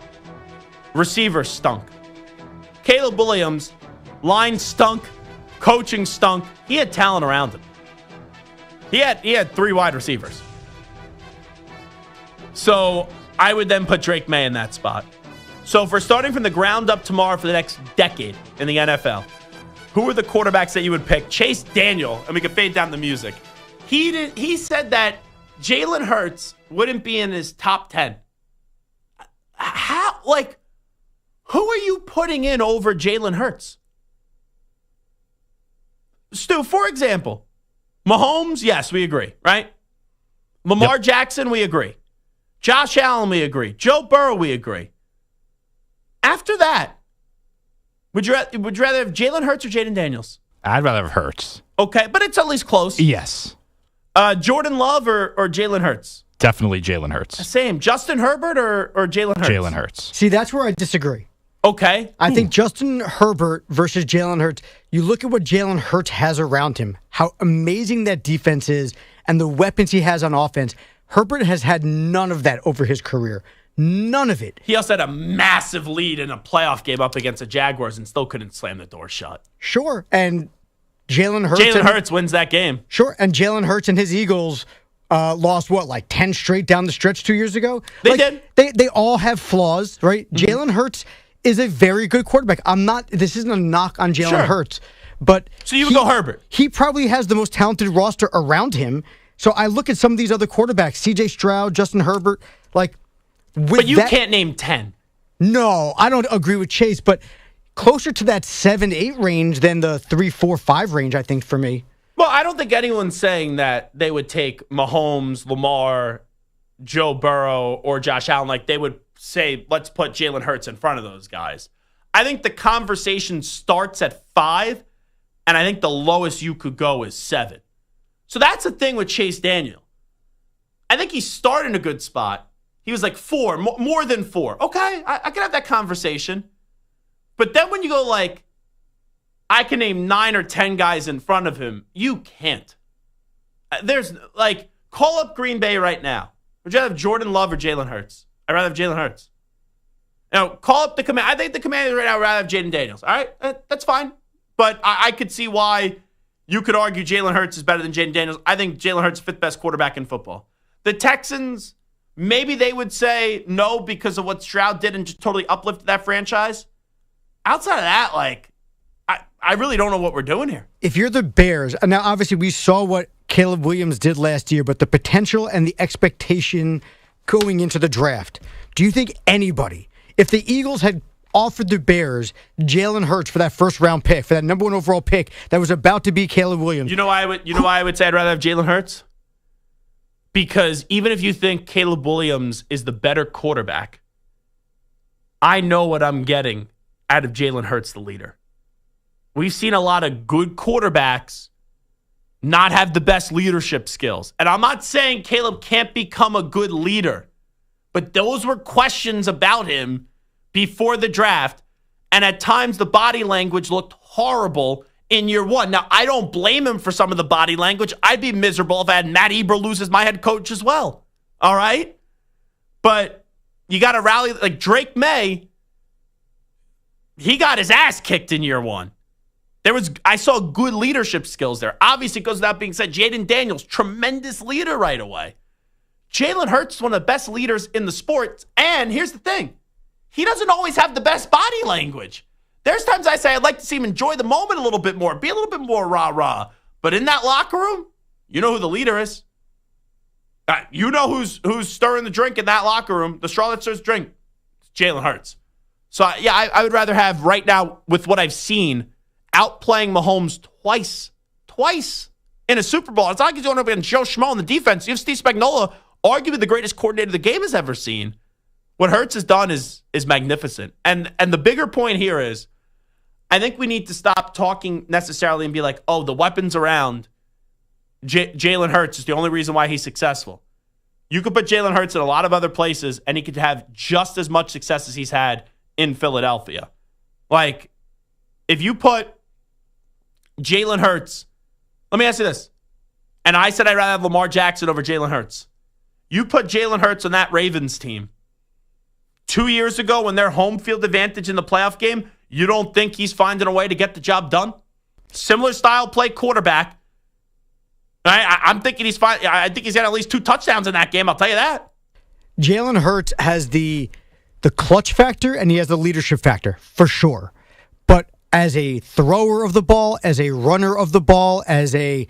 Receivers stunk. Caleb Williams, line stunk. Coaching stunk. He had talent around him. He had 3 wide receivers. So I would then put Drake May in that spot. So if we're starting from the ground up tomorrow for the next decade in the NFL, who are the quarterbacks that you would pick? Chase Daniel, and we can fade down the music. He said that Jalen Hurts wouldn't be in his top 10. How? Like, who are you putting in over Jalen Hurts? Stu, for example, Mahomes, yes, we agree, right? Lamar Jackson, we agree. Josh Allen, we agree. Joe Burrow, we agree. After that, would you rather have Jalen Hurts or Jaden Daniels?
I'd rather have Hurts.
Okay, but it's at least close.
Yes.
Jordan Love or Jalen Hurts?
Definitely Jalen Hurts.
Same. Justin Herbert or Jalen Hurts?
Jalen Hurts.
See, that's where I disagree.
Okay.
I think Justin Herbert versus Jalen Hurts, you look at what Jalen Hurts has around him, how amazing that defense is, and the weapons he has on offense. Herbert has had none of that over his career. None of it.
He also had a massive lead in a playoff game up against the Jaguars and still couldn't slam the door shut.
Sure. And Jalen Hurts
wins that game.
Sure. And Jalen Hurts and his Eagles lost, like 10 straight down the stretch 2 years ago?
They did.
They all have flaws, right? Mm-hmm. Jalen Hurts is a very good quarterback. This isn't a knock on Jalen Hurts. But
so you would go Herbert.
He probably has the most talented roster around him. So I look at some of these other quarterbacks, CJ Stroud, Justin Herbert,
but you can't name 10.
No, I don't agree with Chase, but closer to that 7-8 range than the 3-4-5 range, I think, for me.
Well, I don't think anyone's saying that they would take Mahomes, Lamar, Joe Burrow, or Josh Allen. Like they would say, let's put Jalen Hurts in front of those guys. I think the conversation starts at 5, and I think the lowest you could go is 7. So that's the thing with Chase Daniel. I think he started in a good spot. He was like 4, more than 4. Okay, I can have that conversation. But then when you go like, I can name 9 or 10 guys in front of him, you can't. There's like, call up Green Bay right now. Would you rather have Jordan Love or Jalen Hurts? I'd rather have Jalen Hurts. Now, call up the Commanders. I think the Commanders right now would rather have Jaden Daniels. All right, that's fine. But I could see why you could argue Jalen Hurts is better than Jaden Daniels. I think Jalen Hurts is 5th best quarterback in football. The Texans, maybe they would say no because of what Stroud did and just totally uplifted that franchise. Outside of that, like, I really don't know what we're doing here.
If you're the Bears, now obviously we saw what Caleb Williams did last year, but the potential and the expectation going into the draft, do you think anybody, if the Eagles had offered the Bears Jalen Hurts for that first-round pick, for that number 1 overall pick that was about to be Caleb Williams?
You know why I would say I'd rather have Jalen Hurts? Because even if you think Caleb Williams is the better quarterback, I know what I'm getting out of Jalen Hurts, the leader. We've seen a lot of good quarterbacks not have the best leadership skills. And I'm not saying Caleb can't become a good leader, but those were questions about him before the draft. And at times the body language looked horrible in year 1. Now, I don't blame him for some of the body language. I'd be miserable if I had Matt Eberflus as my head coach as well. All right? But you got to rally. Like Drake May, he got his ass kicked in year 1. I saw good leadership skills there. Obviously, it goes without being said, Jaden Daniels, tremendous leader right away. Jalen Hurts is one of the best leaders in the sport. And here's the thing. He doesn't always have the best body language. There's times I say I'd like to see him enjoy the moment a little bit more, be a little bit more rah-rah. But in that locker room, you know who the leader is. You know who's stirring the drink in that locker room. The straw that stirs the drink. It's Jalen Hurts. So, yeah, I would rather have right now, with what I've seen, outplaying Mahomes twice in a Super Bowl. It's not like he's going up against Joe Schmo in the defense. You have Steve Spagnuolo, arguably the greatest coordinator the game has ever seen. What Hurts has done is magnificent. And the bigger point here is, I think we need to stop talking necessarily and be like, oh, the weapons around Jalen Hurts is the only reason why he's successful. You could put Jalen Hurts in a lot of other places, and he could have just as much success as he's had in Philadelphia. Like, if you put Jalen Hurts, let me ask you this. And I said I'd rather have Lamar Jackson over Jalen Hurts. You put Jalen Hurts on that Ravens team 2 years ago when their home field advantage in the playoff game, you don't think he's finding a way to get the job done? Similar style play quarterback. I'm thinking he's fine. I think he's got at least 2 touchdowns in that game, I'll tell you that.
Jalen Hurts has the clutch factor and he has the leadership factor, for sure. But as a thrower of the ball, as a runner of the ball, as a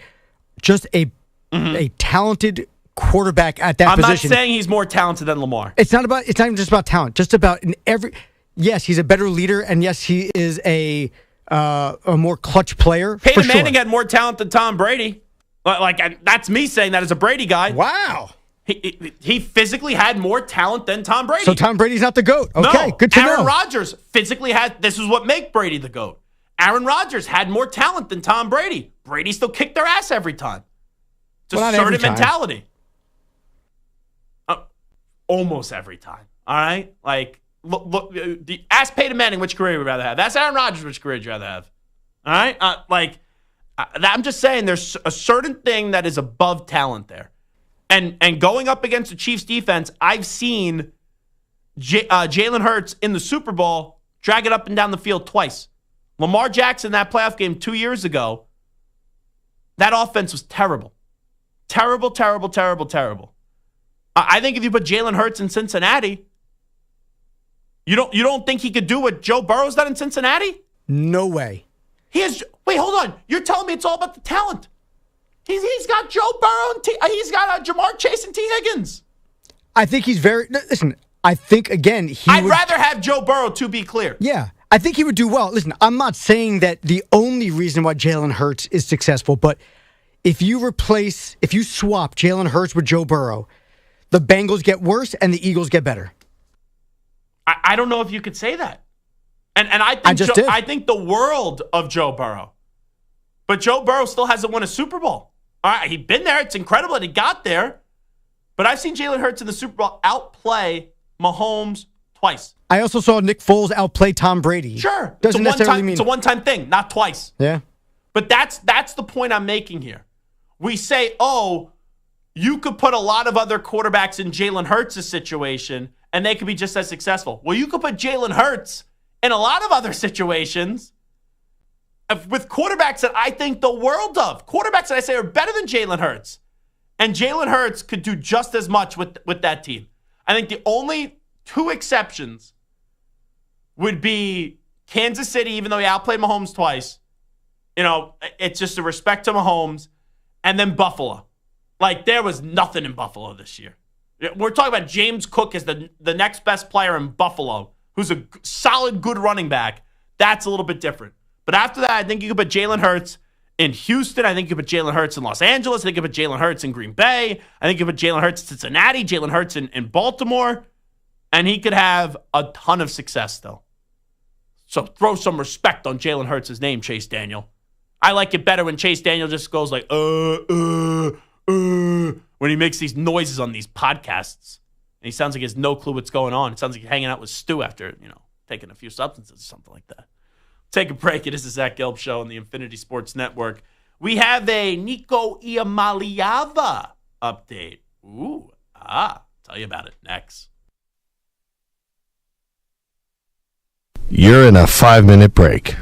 talented quarterback at that position.
I'm not saying he's more talented than Lamar.
It's not even just about talent. Just about yes, he's a better leader, and yes, he is a more clutch player.
Peyton Manning had more talent than Tom Brady. Like that's me saying that as a Brady guy.
Wow.
He physically had more talent than Tom Brady.
So Tom Brady's not the GOAT. Okay,
no,
good to know.
Aaron Rodgers physically had, this is what makes Brady the GOAT. Aaron Rodgers had more talent than Tom Brady. Brady still kicked their ass every time. It's a certain mentality. Almost every time. All right? Like, look, ask Peyton Manning which career we'd rather have. Ask Aaron Rodgers which career you'd rather have. All right? I'm just saying there's a certain thing that is above talent there. And going up against the Chiefs defense, I've seen Jalen Hurts in the Super Bowl drag it up and down the field twice. Lamar Jackson, that playoff game 2 years ago, that offense was terrible. Terrible, terrible, terrible, terrible. I think if you put Jalen Hurts in Cincinnati, you don't think he could do what Joe Burrow's done in Cincinnati?
No way.
Wait, hold on. You're telling me it's all about the talent. He's got Joe Burrow and he's got Jamar Chase and T. Higgins.
I think he's very. Listen, I think again
I'd rather have Joe Burrow, to be clear.
Yeah, I think he would do well. Listen, I'm not saying that the only reason why Jalen Hurts is successful, but if you swap Jalen Hurts with Joe Burrow, the Bengals get worse and the Eagles get better.
I don't know if you could say that. And I think the world of Joe Burrow. But Joe Burrow still hasn't won a Super Bowl. All right, he's been there. It's incredible that he got there. But I've seen Jalen Hurts in the Super Bowl outplay Mahomes twice.
I also saw Nick Foles outplay Tom Brady.
Sure.
It's
a one-time thing, not twice.
Yeah.
But that's the point I'm making here. We say, oh, you could put a lot of other quarterbacks in Jalen Hurts' situation, and they could be just as successful. Well, you could put Jalen Hurts in a lot of other situations with quarterbacks that I think the world of. Quarterbacks that I say are better than Jalen Hurts. And Jalen Hurts could do just as much with that team. I think the only two exceptions would be Kansas City, even though he outplayed Mahomes twice. It's just a respect to Mahomes. And then Buffalo. Like, there was nothing in Buffalo this year. We're talking about James Cook as the next best player in Buffalo, who's a solid, good running back. That's a little bit different. But after that, I think you could put Jalen Hurts in Houston. I think you could put Jalen Hurts in Los Angeles. I think you could put Jalen Hurts in Green Bay. I think you could put Jalen Hurts in Cincinnati, Jalen Hurts in Baltimore. And he could have a ton of success still. So throw some respect on Jalen Hurts' name, Chase Daniel. I like it better when Chase Daniel just goes like, when he makes these noises on these podcasts. And he sounds like he has no clue what's going on. It sounds like he's hanging out with Stu after, taking a few substances or something like that. Take a break. It is the Zach Gelb Show on the Infinity Sports Network. We have a Nico Iamaleava update. Tell you about it next.
You're in a 5-minute break.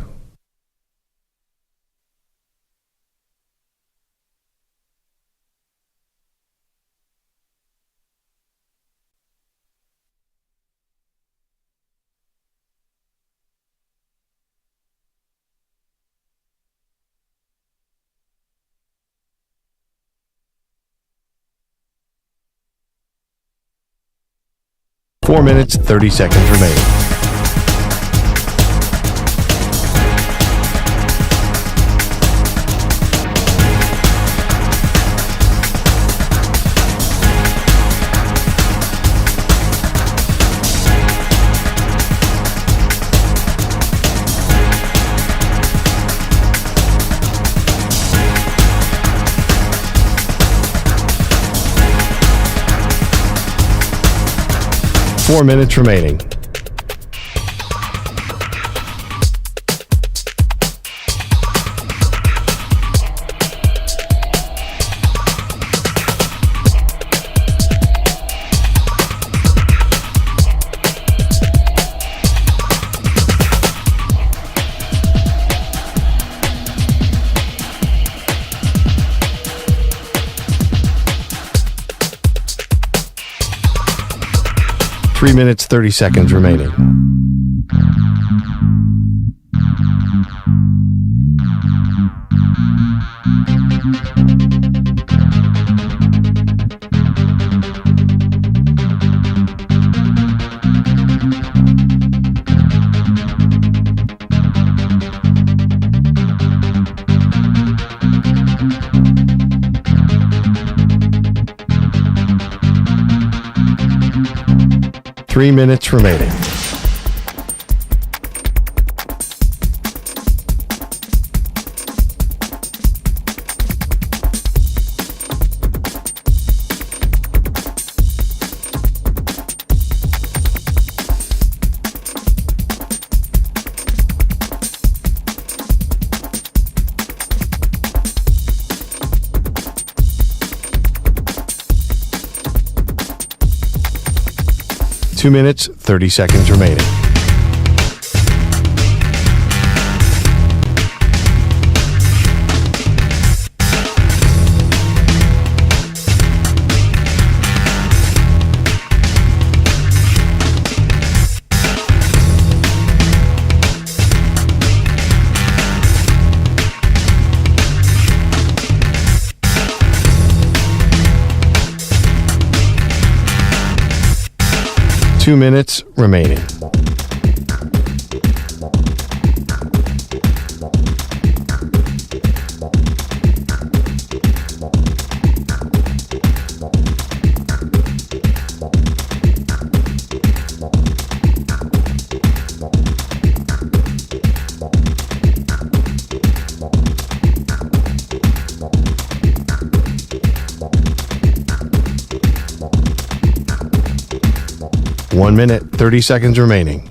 Four minutes, 30 seconds remaining. Four minutes remaining. Three minutes, 30 seconds remaining. Three minutes remaining. Two minutes, 30 seconds remaining. Two minutes remaining. 1 minute, 30 seconds remaining.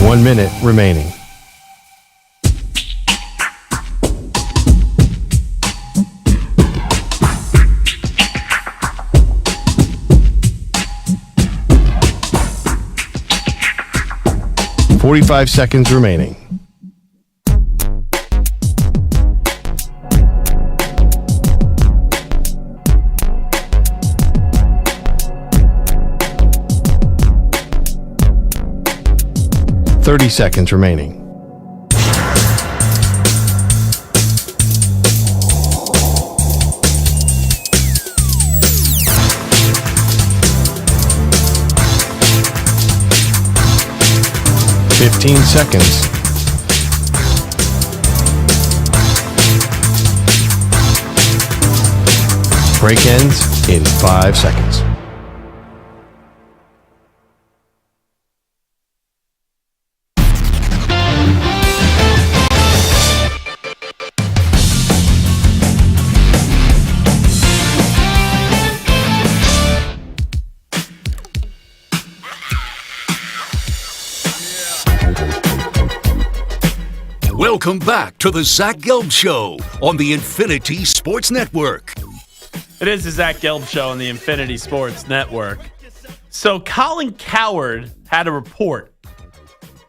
One minute remaining. "45 seconds remaining. "30 seconds remaining. "15 seconds. Break ends in 5 seconds.
Welcome back to the Zach Gelb Show on the Infinity Sports Network.
It is the Zach Gelb Show on the Infinity Sports Network. So Colin Cowherd had a report,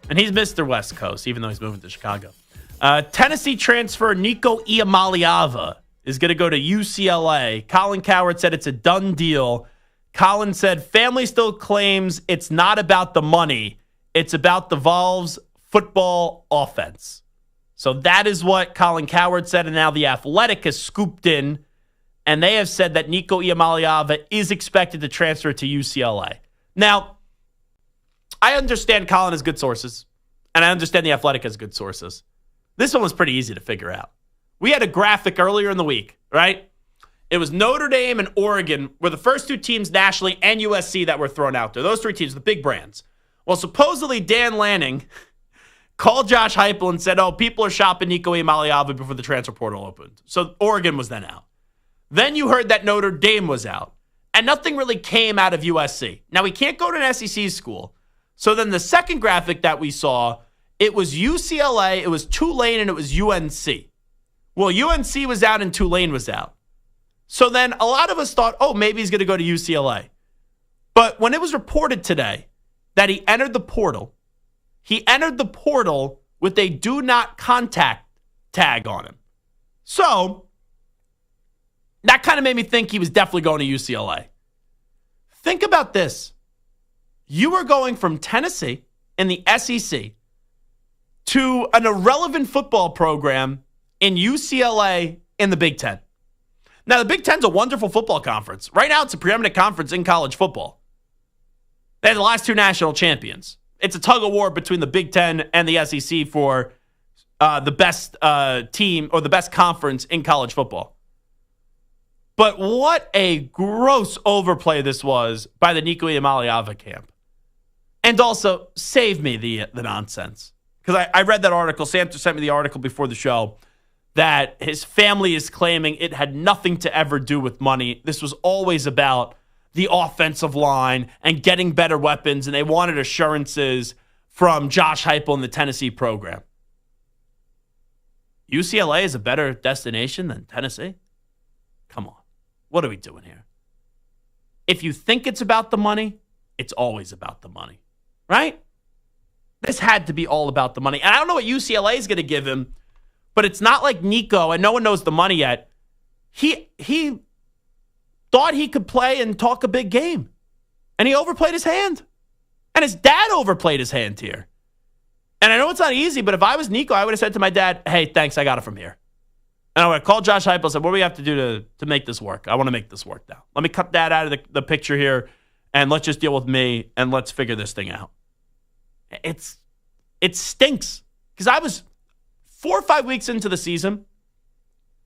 and he's Mr. West Coast, even though he's moving to Chicago. Tennessee transfer Nico Iamaleava is going to go to UCLA. Colin Cowherd said it's a done deal. Colin said family still claims it's not about the money. It's about the Vols football offense. So that is what Colin Cowherd said, and now The Athletic has scooped in, and they have said that Nico Iamaleava is expected to transfer to UCLA. Now, I understand Colin has good sources, and I understand The Athletic has good sources. This one was pretty easy to figure out. We had a graphic earlier in the week, right? It was Notre Dame and Oregon were the first two teams nationally, and USC that were thrown out there. Those three teams, the big brands. Well, supposedly Dan Lanning called Josh Heupel and said, people are shopping Nico Iamaleava before the transfer portal opened. So Oregon was then out. Then you heard that Notre Dame was out. And nothing really came out of USC. Now, we can't go to an SEC school. So then the second graphic that we saw, it was UCLA, it was Tulane, and it was UNC. Well, UNC was out and Tulane was out. So then a lot of us thought, maybe he's going to go to UCLA. But when it was reported today that he entered the portal with a do not contact tag on him. So that kind of made me think he was definitely going to UCLA. Think about this. You are going from Tennessee in the SEC to an irrelevant football program in UCLA in the Big Ten. Now, the Big Ten's a wonderful football conference. Right now, it's a preeminent conference in college football. They had the last two national champions. It's a tug of war between the Big Ten and the SEC for the best team or the best conference in college football. But what a gross overplay this was by the Nico Iamaleava camp. And also, save me the nonsense. Because I read that article. Samter sent me the article before the show that his family is claiming it had nothing to ever do with money. This was always about the offensive line and getting better weapons, and they wanted assurances from Josh Heupel and the Tennessee program. UCLA is a better destination than Tennessee? Come on. What are we doing here? If you think it's about the money, it's always about the money, right? This had to be all about the money. And I don't know what UCLA is going to give him, but it's not like Nico, and no one knows the money yet. He thought he could play and talk a big game. And he overplayed his hand. And his dad overplayed his hand here. And I know it's not easy, but if I was Nico, I would have said to my dad, hey, thanks, I got it from here. And I would have called Josh Heupel and said, what do we have to do to make this work? I want to make this work now. Let me cut that out of the picture here, and let's just deal with me, and let's figure this thing out. It's It stinks. Because I was 4 or 5 weeks into the season,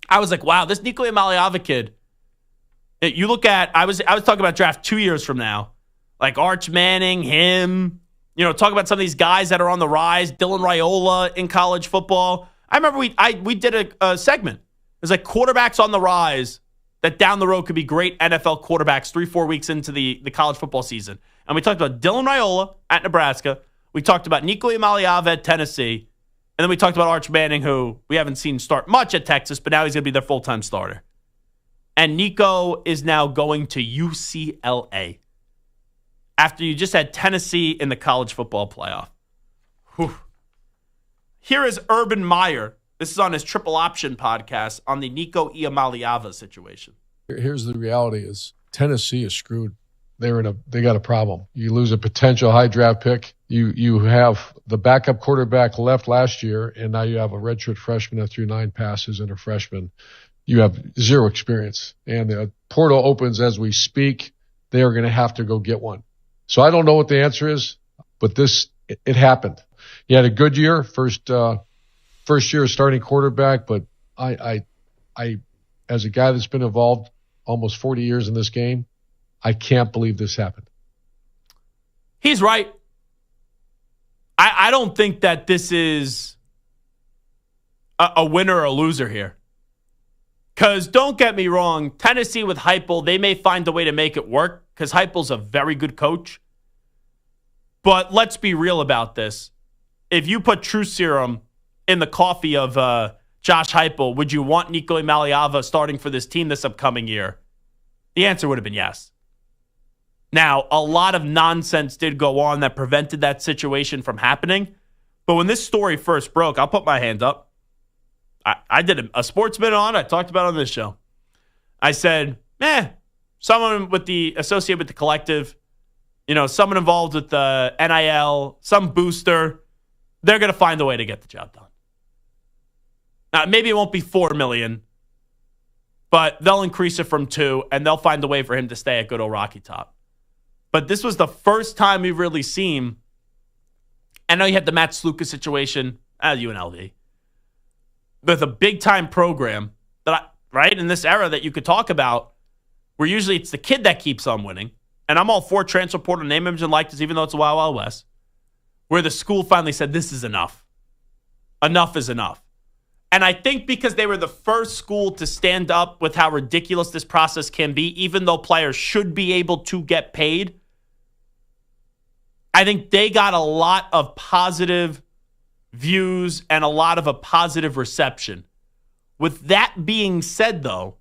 I was like, wow, this Nico Iamaleava kid. You look at, I was talking about draft 2 years from now. Like Arch Manning, him, talk about some of these guys that are on the rise, Dylan Raiola in college football. I remember we did a segment. It was like quarterbacks on the rise that down the road could be great NFL quarterbacks 3-4 weeks into the college football season. And we talked about Dylan Raiola at Nebraska. We talked about Nico Iamaleava at Tennessee. And then we talked about Arch Manning, who we haven't seen start much at Texas, but now he's going to be their full-time starter. And Nico is now going to UCLA after you just had Tennessee in the college football playoff. Whew. Here is Urban Meyer. This is on his Triple Option podcast on the Nico Iamaleava situation.
Here's the reality is Tennessee is screwed. They got a problem. You lose a potential high draft pick. You have the backup quarterback left last year, and now you have a redshirt freshman that threw 9 passes and a freshman. You have 0 experience. And the portal opens as we speak. They are going to have to go get one. So I don't know what the answer is, but it happened. He had a good year, first year starting quarterback, but I as a guy that's been involved almost 40 years in this game, I can't believe this happened.
He's right. I don't think that this is a winner or a loser here. Because don't get me wrong, Tennessee with Heupel, they may find a way to make it work because Heupel's a very good coach. But let's be real about this. If you put True Serum in the coffee of Josh Heupel, would you want Nico Iamaleava starting for this team this upcoming year? The answer would have been yes. Now, a lot of nonsense did go on that prevented that situation from happening. But when this story first broke, I'll put my hand up. I did a sportsman on. I talked about it on this show. I said, someone associated with the collective, someone involved with the NIL, some booster, they're going to find a way to get the job done. Now, maybe it won't be $4 million, but they'll increase it from 2, and they'll find a way for him to stay at good old Rocky Top. But this was the first time we've really seen, I know you had the Matt Sluka situation at UNLV, with a big-time program that, in this era that you could talk about, where usually it's the kid that keeps on winning, and I'm all for transfer portal, name, image, and likeness, even though it's a Wild Wild West, where the school finally said, this is enough. Enough is enough. And I think because they were the first school to stand up with how ridiculous this process can be, even though players should be able to get paid, I think they got a lot of positive views and a lot of a positive reception. With that being said, though,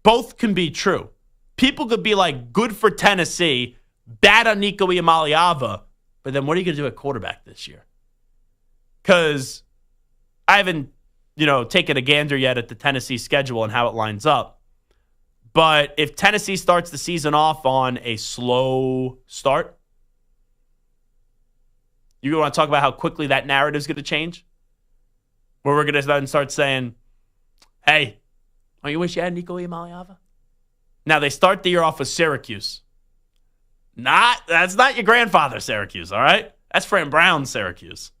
both can be true. People could be like, good for Tennessee, bad on Nico Iamaleava, but then what are you going to do at quarterback this year? Because I haven't, taken a gander yet at the Tennessee schedule and how it lines up. But if Tennessee starts the season off on a slow start, you want to talk about how quickly that narrative is going to change? Where we're going to then start saying, hey, don't you wish you had Nico Iamaleava? Now, they start the year off with Syracuse. That's not your grandfather's Syracuse, all right? That's Fran Brown's Syracuse.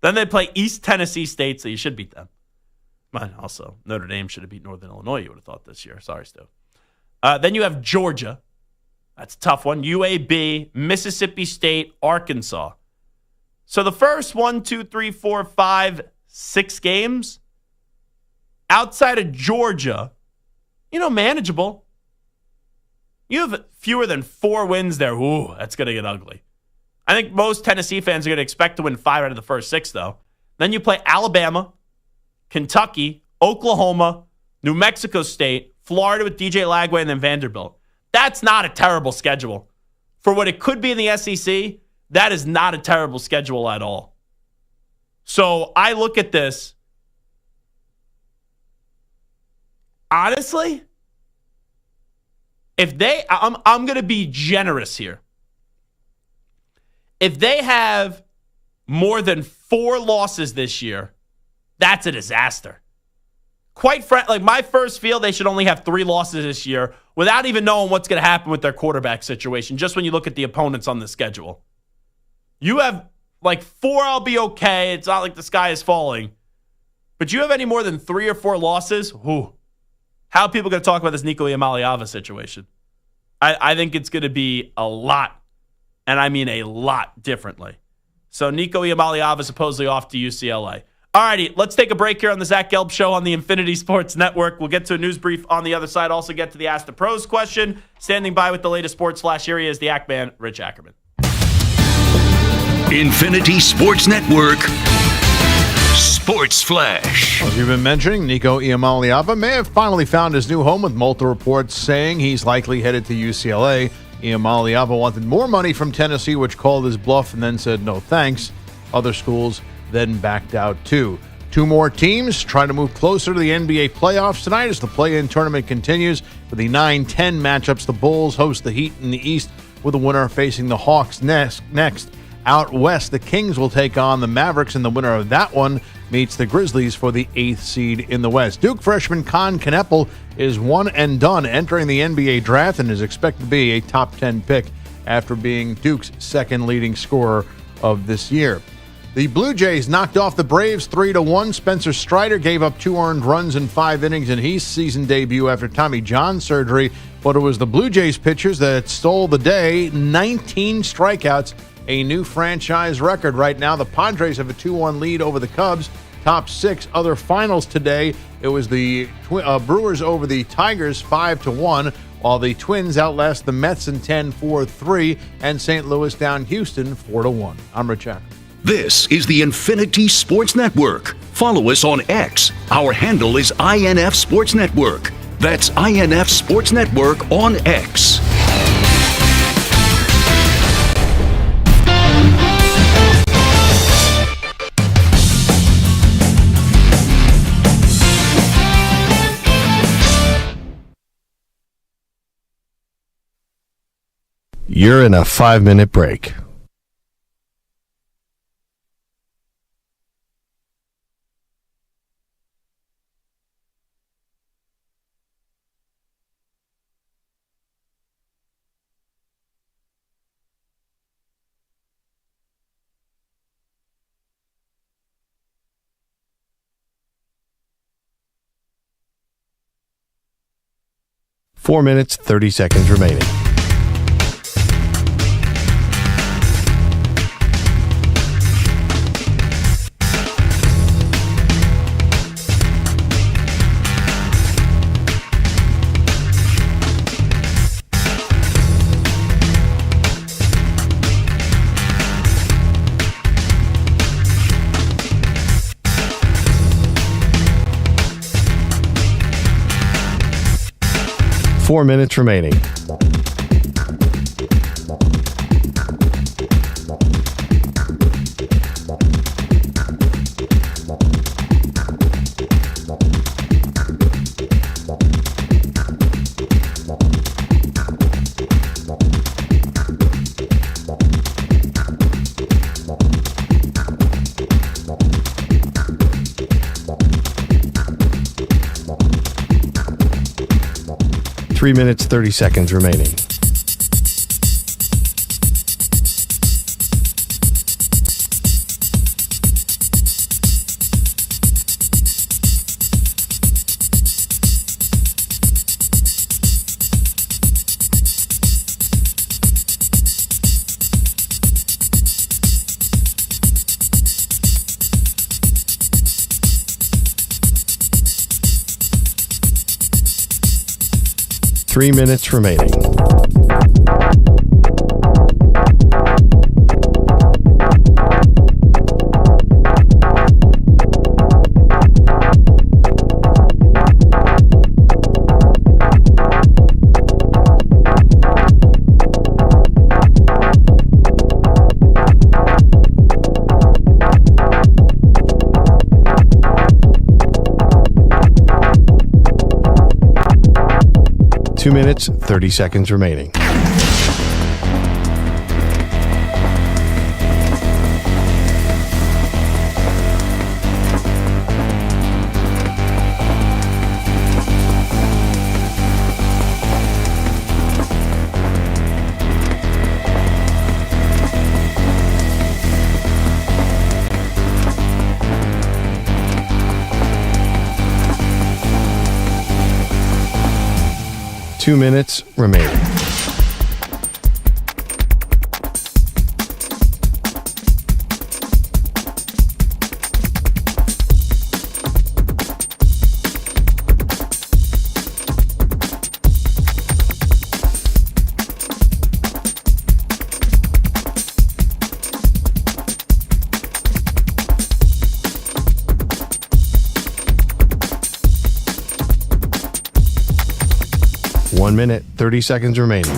Then they play East Tennessee State, so you should beat them. But also, Notre Dame should have beat Northern Illinois, you would have thought, this year. Sorry, Stu. Then you have Georgia. That's a tough one. UAB, Mississippi State, Arkansas. So the first 1, 2, 3, 4, 5, 6 games outside of Georgia, manageable. You have fewer than 4 wins there. Ooh, that's going to get ugly. I think most Tennessee fans are going to expect to win 5 out of the first 6, though. Then you play Alabama, Kentucky, Oklahoma, New Mexico State, Florida with DJ Lagway, and then Vanderbilt. That's not a terrible schedule. For what it could be in the SEC, that is not a terrible schedule at all. So I look at this. Honestly, I'm going to be generous here. If they have more than 4 losses this year, that's a disaster. Quite frankly, my first feel, they should only have 3 losses this year without even knowing what's going to happen with their quarterback situation, just when you look at the opponents on the schedule. You have Like 4, I'll be okay. It's not like the sky is falling. But you have any more than 3 or 4 losses? Whew. How are people going to talk about this Nico Iamaleava situation? I think it's going to be a lot, and I mean a lot differently. So Nico Iamaleava supposedly off to UCLA. All righty, let's take a break here on the Zach Gelb Show on the Infinity Sports Network. We'll get to a news brief on the other side. Also get to the Ask the Pros question. Standing by with the latest sports flash, here he is, the Ackman, Rich Ackerman.
Infinity Sports Network Sports Flash.
As you've been mentioning, Nico Iamaleava may have finally found his new home, with multiple reports saying he's likely headed to UCLA. Iamaleava wanted more money from Tennessee, which called his bluff and then said no thanks. Other schools then backed out too. 2 more teams trying to move closer to the NBA playoffs tonight as the play-in tournament continues. For the 9-10 matchups, the Bulls host the Heat in the East, with the winner facing the Hawks next. Out west, the Kings will take on the Mavericks, and the winner of that one meets the Grizzlies for the 8th seed in the West. Duke freshman Con Kneppel is one and done entering the NBA draft and is expected to be a top 10 pick after being Duke's second leading scorer of this year. The Blue Jays knocked off the Braves 3-1. Spencer Strider gave up 2 earned runs in 5 innings in his season debut after Tommy John surgery, but it was the Blue Jays pitchers that stole the day. 19 strikeouts, a new franchise record. Right now, the Padres have a 2-1 lead over the Cubs. Top 6 other finals today. It was the Brewers over the Tigers 5-1, while the Twins outlast the Mets in 10-4-3, and St. Louis down Houston 4-1. I'm Rich Ackerman.
This is the Infinity Sports Network. Follow us on X. Our handle is INF Sports Network. That's INF Sports Network on X.
You're in a 5-minute break. Four minutes, 30 seconds remaining. Four minutes remaining. Three minutes, 30 seconds remaining. Three minutes remaining. Two minutes, 30 seconds remaining. 2 minutes remaining. One minute, 30 seconds remaining.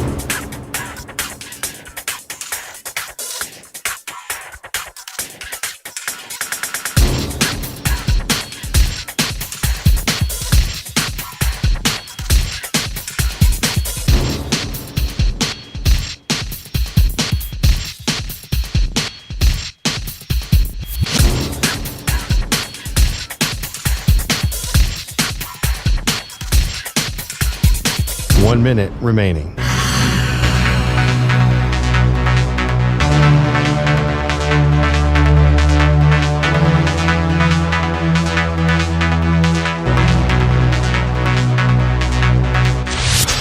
One minute remaining.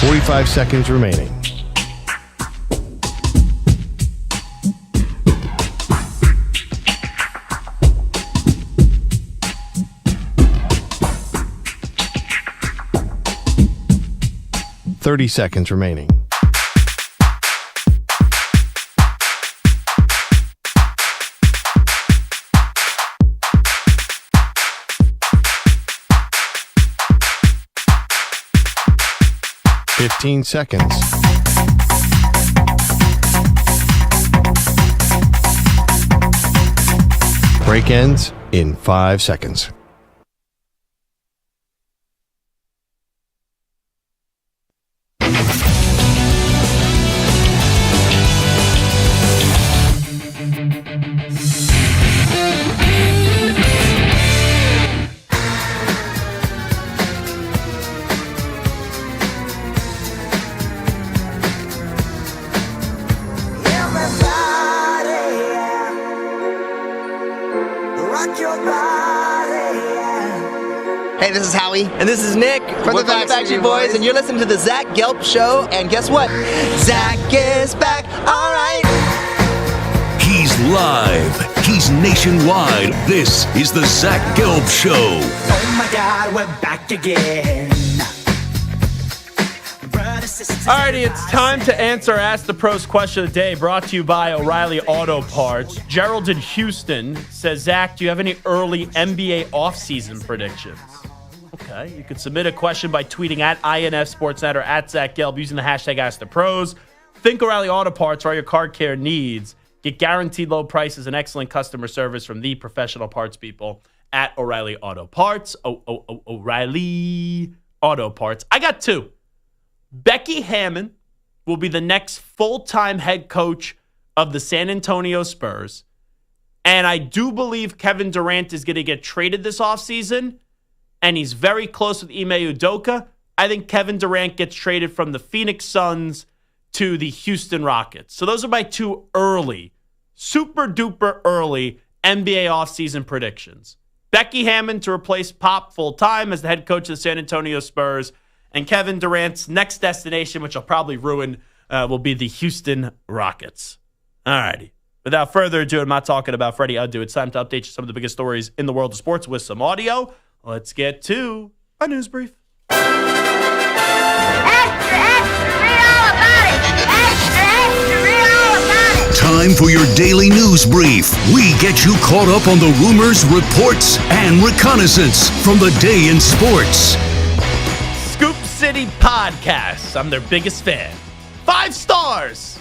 "45 seconds remaining. "30 seconds remaining. "15 seconds. Break ends in 5 seconds.
Hey, this is Howie. And this is Nick. From the Backstreet Boys. And you're listening to the Zach Gelb Show. And guess what? Zach is back. All right.
He's live. He's nationwide. This is the Zach Gelb Show.
Oh my God, we're back again.
Alrighty, it's time to answer Ask the Pros question of the day, brought to you by O'Reilly Auto Parts. Gerald in Houston says, Zach, do you have any early NBA offseason predictions? Okay, you could submit a question by tweeting at INF Sportsnet or at Zach Gelb using the hashtag Ask the Pros. Think O'Reilly Auto Parts for all your car care needs. Get guaranteed low prices and excellent customer service from the professional parts people at O'Reilly Auto Parts. O'Reilly Auto Parts. I got two. Becky Hammon will be the next full-time head coach of the San Antonio Spurs. And I do believe Kevin Durant is going to get traded this offseason. And he's very close with Ime Udoka. I think Kevin Durant gets traded from the Phoenix Suns to the Houston Rockets. So those are my two early, super-duper early NBA offseason predictions. Becky Hammon to replace Pop full-time as the head coach of the San Antonio Spurs. And Kevin Durant's next destination, which I'll probably ruin, will be the Houston Rockets. All righty. Without further ado, I'm not talking about Freddie Adu. It's time to update you some of the biggest stories in the world of sports with some audio. Let's get to a news brief.
Time for your daily news brief. We get you caught up on the rumors, reports, and reconnaissance from the day in sports.
Scoop City Podcasts. I'm their biggest fan. 5 stars.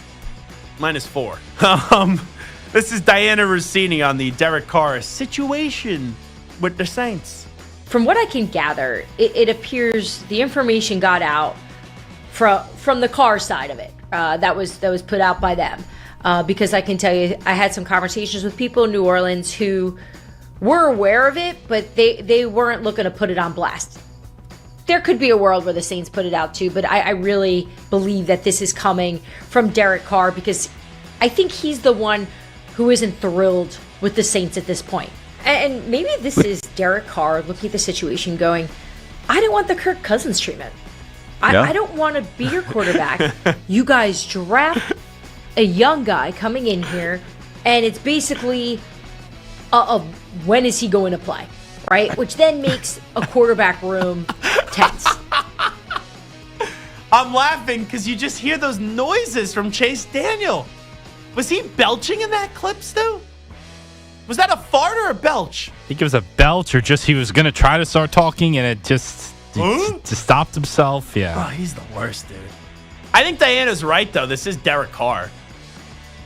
-4. This is Diana Rossini on the Derek Carr situation with the Saints.
From what I can gather, it appears the information got out from the Carr side of it. That was put out by them. Because I can tell you, I had some conversations with people in New Orleans who were aware of it, but they weren't looking to put it on blast. There could be a world where the Saints put it out too, but I really believe that this is coming from Derek Carr because I think he's the one who isn't thrilled with the Saints at this point. And maybe this is Derek Carr looking at the situation going, I didn't want the Kirk Cousins treatment. I don't want to be your quarterback. You guys draft a young guy coming in here, and it's basically when is he going to play, right? Which then makes a quarterback room tense.
I'm laughing because you just hear those noises from Chase Daniel. Was he belching in that clip, Stu? Was that a fart or a belch?
I think it was a belch, or just he was going to try to start talking, and it just stopped himself. Yeah.
Oh, he's the worst, dude. I think Diana's right, though. This is Derek Carr.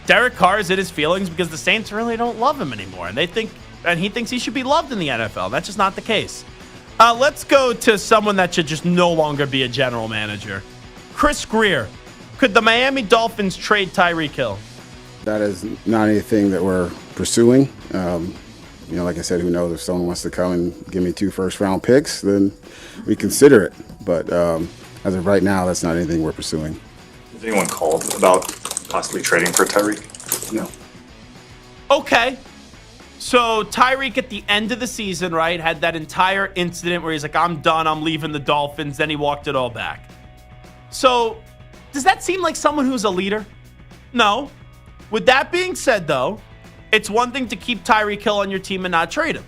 Derek Carr is in his feelings because the Saints really don't love him anymore, and he thinks he should be loved in the NFL. That's just not the case. Let's go to someone that should just no longer be a general manager. Chris Greer. Could the Miami Dolphins trade Tyreek Hill?
That is not anything that we're pursuing. Like I said, who knows, if someone wants to come and give me 2 first-round picks, then we consider it. But as of right now, that's not anything we're pursuing.
Has anyone called about possibly trading for Tyreek?
No.
Okay. So Tyreek at the end of the season, right, had that entire incident where he's like, I'm done, I'm leaving the Dolphins. Then he walked it all back. So does that seem like someone who's a leader? No. With that being said, though, it's one thing to keep Tyreek Hill on your team and not trade him.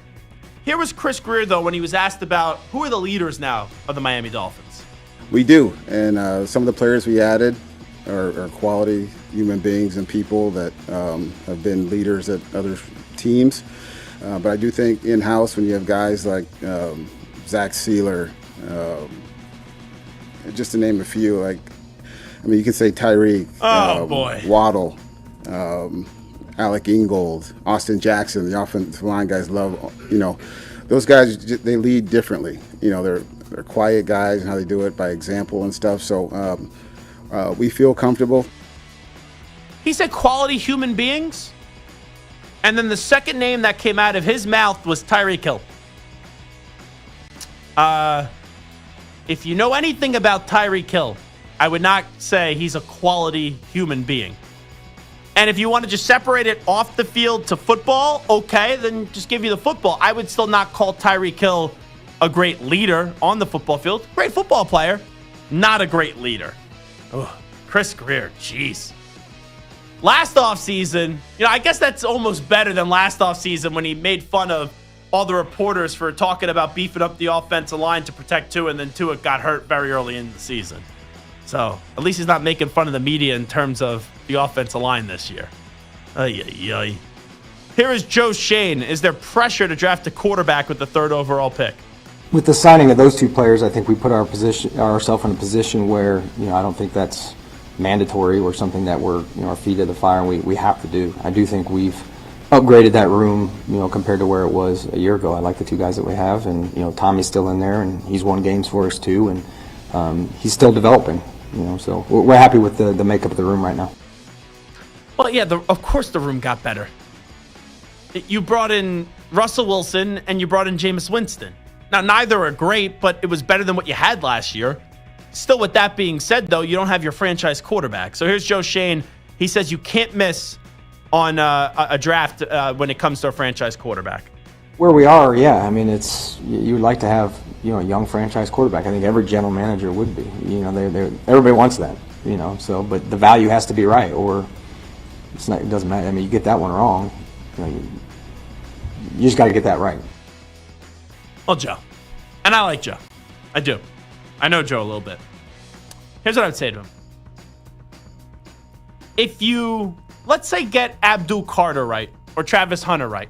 Here was Chris Greer, though, when he was asked about who are the leaders now of the Miami Dolphins.
We do, and some of the players we added are quality human beings and people that have been leaders at other teams. But I do think in-house, when you have guys like Zach Sealer, just to name a few, you can say Tyreek, Waddle, Alec Ingold, Austin Jackson, the offensive line guys love, those guys, they lead differently. They're quiet guys and how they do it by example and stuff. So we feel comfortable.
He said quality human beings. And then the second name that came out of his mouth was Tyreek Hill. If you know anything about Tyreek Hill, I would not say he's a quality human being. And if you want to just separate it off the field to football, okay, then just give you the football. I would still not call Tyreek Hill a great leader on the football field. Great football player, not a great leader. Ugh, Chris Greer, jeez. Last offseason, I guess that's almost better than last offseason when he made fun of all the reporters for talking about beefing up the offensive line to protect Tua, and then Tua got hurt very early in the season. So at least he's not making fun of the media in terms of the offensive line this year. Ay. Here is Joe Shane. Is there pressure to draft a quarterback with the 3rd overall pick?
With the signing of those 2 players, I think we put ourselves in a position where, I don't think that's mandatory or something that we're, our feet to the fire and we have to do. I do think we've upgraded that room, compared to where it was a year ago. I like the 2 guys that we have, and, Tommy's still in there, and he's won games for us too, and he's still developing, so we're happy with the makeup of the room right now.
Well, yeah, of course the room got better. You brought in Russell Wilson and you brought in Jameis Winston. Now, neither are great, but it was better than what you had last year. Still, with that being said, though, you don't have your franchise quarterback. So here's Joe Shane. He says you can't miss on a draft when it comes to a franchise quarterback.
Where we are, yeah. I mean, you would like to have a young franchise quarterback. I think every general manager would be. Everybody wants that. So, but the value has to be right, or it doesn't matter. I mean, you get that one wrong, you just got to get that right.
Well, Joe, and I like Joe. I do. I know Joe a little bit. Here's what I would say to him. If you, let's say, get Abdul Carter right or Travis Hunter right,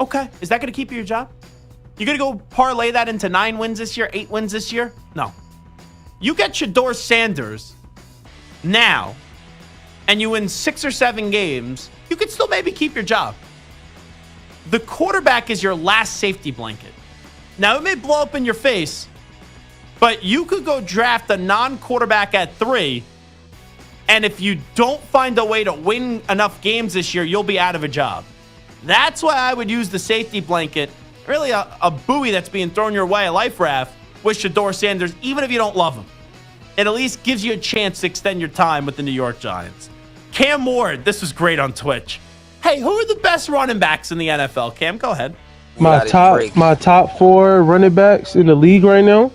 okay, is that going to keep you your job? You're going to go parlay that into 9 wins this year, 8 wins this year? No. You get Shedeur Sanders now, and you win 6 or 7 games, you could still maybe keep your job. The quarterback is your last safety blanket. Now, it may blow up in your face, but you could go draft a non-quarterback at 3, and if you don't find a way to win enough games this year, you'll be out of a job. That's why I would use the safety blanket, really a buoy that's being thrown your way, a life raft, with Shedeur Sanders, even if you don't love him. It at least gives you a chance to extend your time with the New York Giants. Cam Ward, this was great on Twitch. Hey, who are the best running backs in the NFL? Cam, go ahead.
My top 4 running backs in the league right now.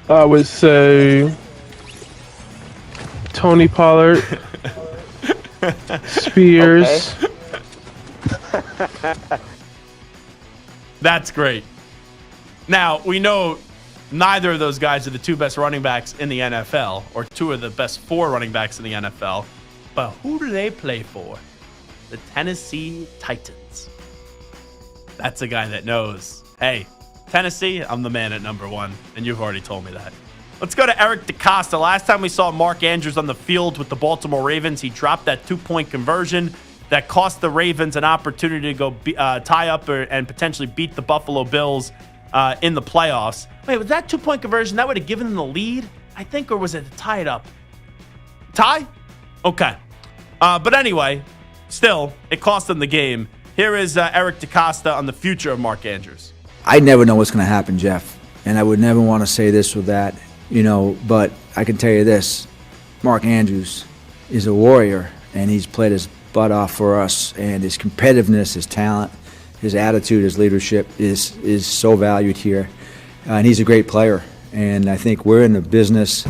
I would say Tony Pollard, Spears.
That's great. Now, we know neither of those guys are the two best running backs in the NFL, or two of the best four running backs in the NFL. But who do they play for? The Tennessee Titans. That's a guy that knows. Hey, Tennessee, I'm the man at number one, and you've already told me that. Let's go to Eric DeCosta. Last time we saw Mark Andrews on the field with the Baltimore Ravens, he dropped that 2-point conversion that cost the Ravens an opportunity to go tie up and potentially beat the Buffalo Bills in the playoffs. Wait, was that 2-point conversion? That would have given them the lead, I think, or was it to tie it up? Tie? Okay. But anyway, still, it cost them the game. Here is Eric DeCosta on the future of Mark Andrews.
I never know what's going to happen, Jeff, and I would never want to say this or that, but I can tell you this. Mark Andrews is a warrior, and he's played his butt off for us, and his competitiveness, his talent, his attitude, his leadership is so valued here, and he's a great player, and I think we're in the business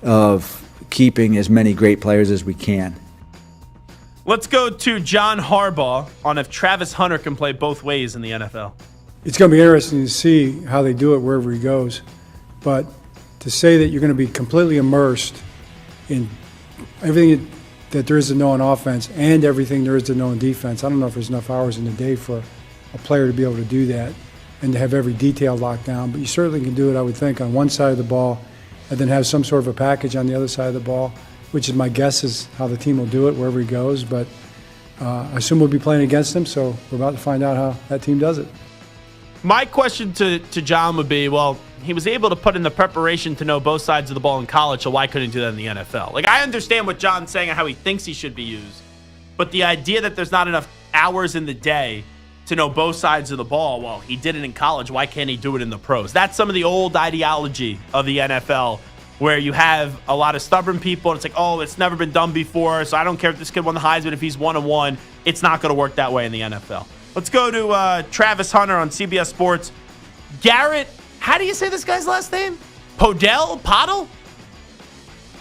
of keeping as many great players as we can.
Let's go to John Harbaugh on if Travis Hunter can play both ways in the NFL.
It's going to be interesting to see how they do it wherever he goes, but to say that you're going to be completely immersed in everything that there is to know on offense and everything there is to know on defense, I don't know if there's enough hours in the day for a player to be able to do that and to have every detail locked down. But you certainly can do it, I would think, on one side of the ball and then have some sort of a package on the other side of the ball, which is my guess is how the team will do it wherever he goes. But I assume we'll be playing against him, so we're about to find out how that team does it.
My question to John would be, well, he was able to put in the preparation to know both sides of the ball in college, so why couldn't he do that in the NFL? Like, I understand what John's saying and how he thinks he should be used, but the idea that there's not enough hours in the day to know both sides of the ball, well, he did it in college, why can't he do it in the pros? That's some of the old ideology of the NFL, where you have a lot of stubborn people, and it's like, oh, it's never been done before, so I don't care if this kid won the Heisman, if he's 1-1, it's not going to work that way in the NFL. Let's go to Travis Hunter on CBS Sports. Garrett, how do you say this guy's last name? Podell?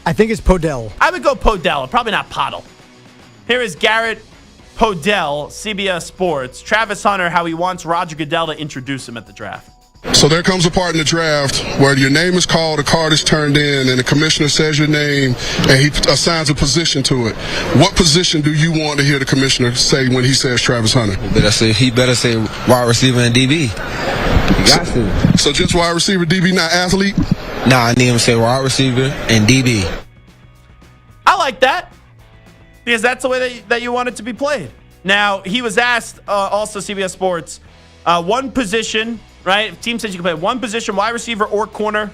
I think it's Podell.
I would go Podell, probably not Podell. Here is Garrett Podell, CBS Sports. Travis Hunter, how he wants Roger Goodell to introduce him at the draft.
So there comes a part in the draft where your name is called, a card is turned in, and the commissioner says your name, and he assigns a position to it. What position do you want to hear the commissioner say when he says Travis Hunter?
He better say wide receiver and DB. You got to.
So just wide receiver, DB, not athlete?
Nah, I need him to say wide receiver and DB.
I like that, because that's the way that you want it to be played. Now, he was asked, also CBS Sports, one position, right? If team says you can play one position, wide receiver or corner,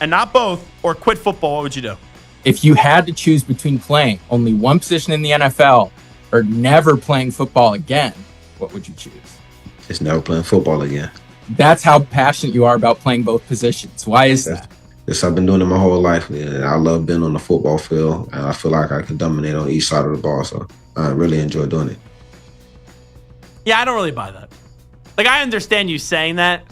and not both, or quit football, what would you do?
If you had to choose between playing only one position in the NFL or never playing football again, what would you choose?
Just never playing football again.
That's how passionate you are about playing both positions. Why is that?
Yes, I've been doing it my whole life. And I love being on the football field, and I feel like I can dominate on each side of the ball, so I really enjoy doing it.
Yeah, I don't really buy that. Like, I understand you saying that,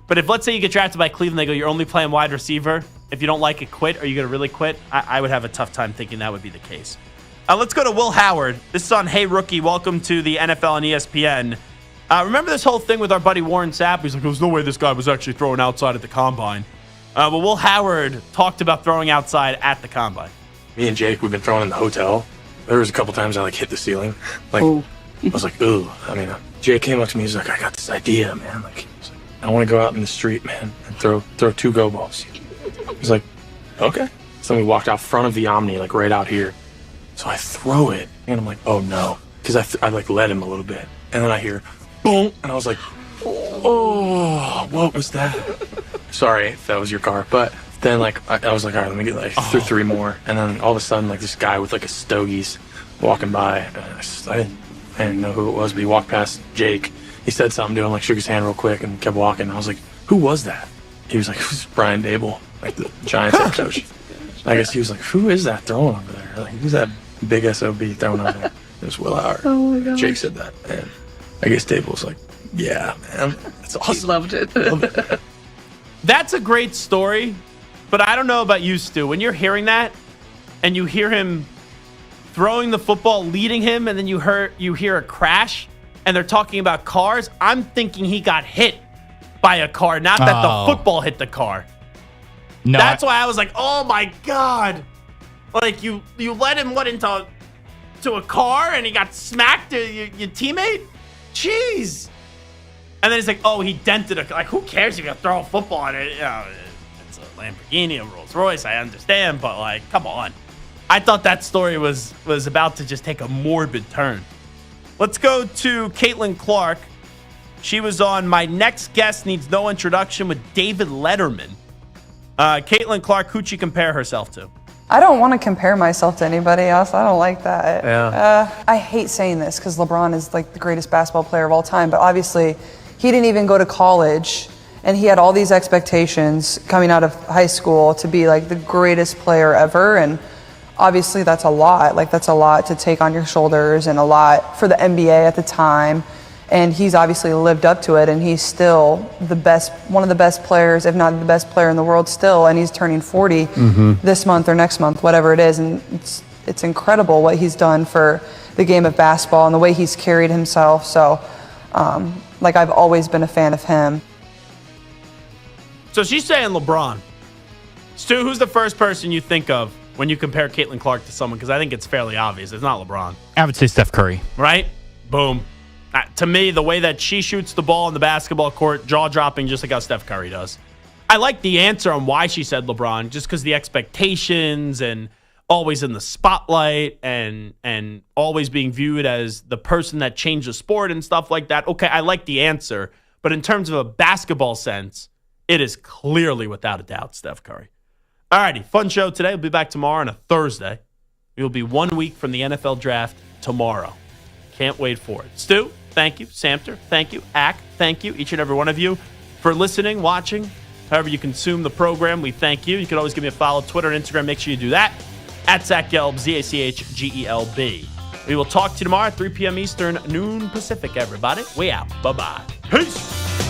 but if, let's say, you get drafted by Cleveland, they go, you're only playing wide receiver. If you don't like it, quit. Are you going to really quit? I would have a tough time thinking that would be the case. Let's go to Will Howard. This is on Hey Rookie. Welcome to the NFL and ESPN. Remember this whole thing with our buddy Warren Sapp? He's like, there's no way this guy was actually throwing outside at the Combine. Well, Will Howard talked about throwing outside at the Combine.
Me and Jake, we've been throwing in the hotel. There was a couple times I, hit the ceiling. I was like, ooh. Jake came up to me. He's like, I got this idea, man. I want to go out in the street, man, and throw 2 go balls. He's like, okay. So we walked out front of the Omni, right out here. So I throw it, and I'm like, oh no, because I led him a little bit, and then I hear, boom, and I was like, oh, what was that? Sorry if that was your car, but then I was like, all right, let me get through 3 more, and then all of a sudden this guy with a Stogies walking by, and I didn't know who it was, but he walked past Jake. He said something to him, shook his hand real quick, and kept walking. I was like, who was that? He was like, it was Brian Dable, the Giants head coach. I guess he was like, who is that throwing over there? Who's that big SOB throwing over there? It was Will Howard.
Oh my God.
Jake said that, and I guess Dable was like, yeah, man, that's awesome.
He loved it.
That's a great story, But I don't know about you, Stu. When you're hearing that and you hear him throwing the football, leading him, and then you hear a crash and they're talking about cars, I'm thinking he got hit by a car, not that the football hit the car.
No,
That's why I was like, oh my God. Like you let him into a car and he got smacked, your teammate? Jeez. And then he's like, oh, he dented a car. Like, who cares if you throw a football in it? You know, it's a Lamborghini, a Rolls Royce, I understand, but like, come on. I thought that story was about to just take a morbid turn. Let's go to Caitlin Clark. She was on My Next Guest Needs No Introduction with David Letterman. Caitlin Clark, who'd she compare herself to?
I don't want to compare myself to anybody else. I don't like that.
Yeah.
I hate saying this because LeBron is like the greatest basketball player of all time, but obviously he didn't even go to college and he had all these expectations coming out of high school to be like the greatest player ever. And obviously that's a lot. Like that's a lot to take on your shoulders and a lot for the NBA at the time. And he's obviously lived up to it, and he's still one of the best players, if not the best player in the world still, and he's turning 40 this month or next month, whatever it is. And it's incredible what he's done for the game of basketball and the way he's carried himself. So, like, I've always been a fan of him.
So she's saying LeBron. Stu, who's the first person you think of when you compare Caitlin Clark to someone? Because I think it's fairly obvious. It's not LeBron.
I would say Steph Curry.
Right? Boom. To me, the way that she shoots the ball in the basketball court, jaw-dropping, just like how Steph Curry does. I like the answer on why she said LeBron, just because the expectations and always in the spotlight and always being viewed as the person that changed the sport and stuff like that. Okay, I like the answer. But in terms of a basketball sense, it is clearly, without a doubt, Steph Curry. All righty, fun show today. We'll be back tomorrow on a Thursday. We will be 1 week from the NFL draft tomorrow. Can't wait for it. Stu, thank you. Samter, thank you. Ack, thank you. Each and every one of you for listening, watching, however you consume the program. We thank you. You can always give me a follow, Twitter and Instagram. Make sure you do that. At Zach Gelb, ZachGelb. We will talk to you tomorrow at 3 p.m. Eastern, noon Pacific, everybody. We out. Bye-bye. Peace.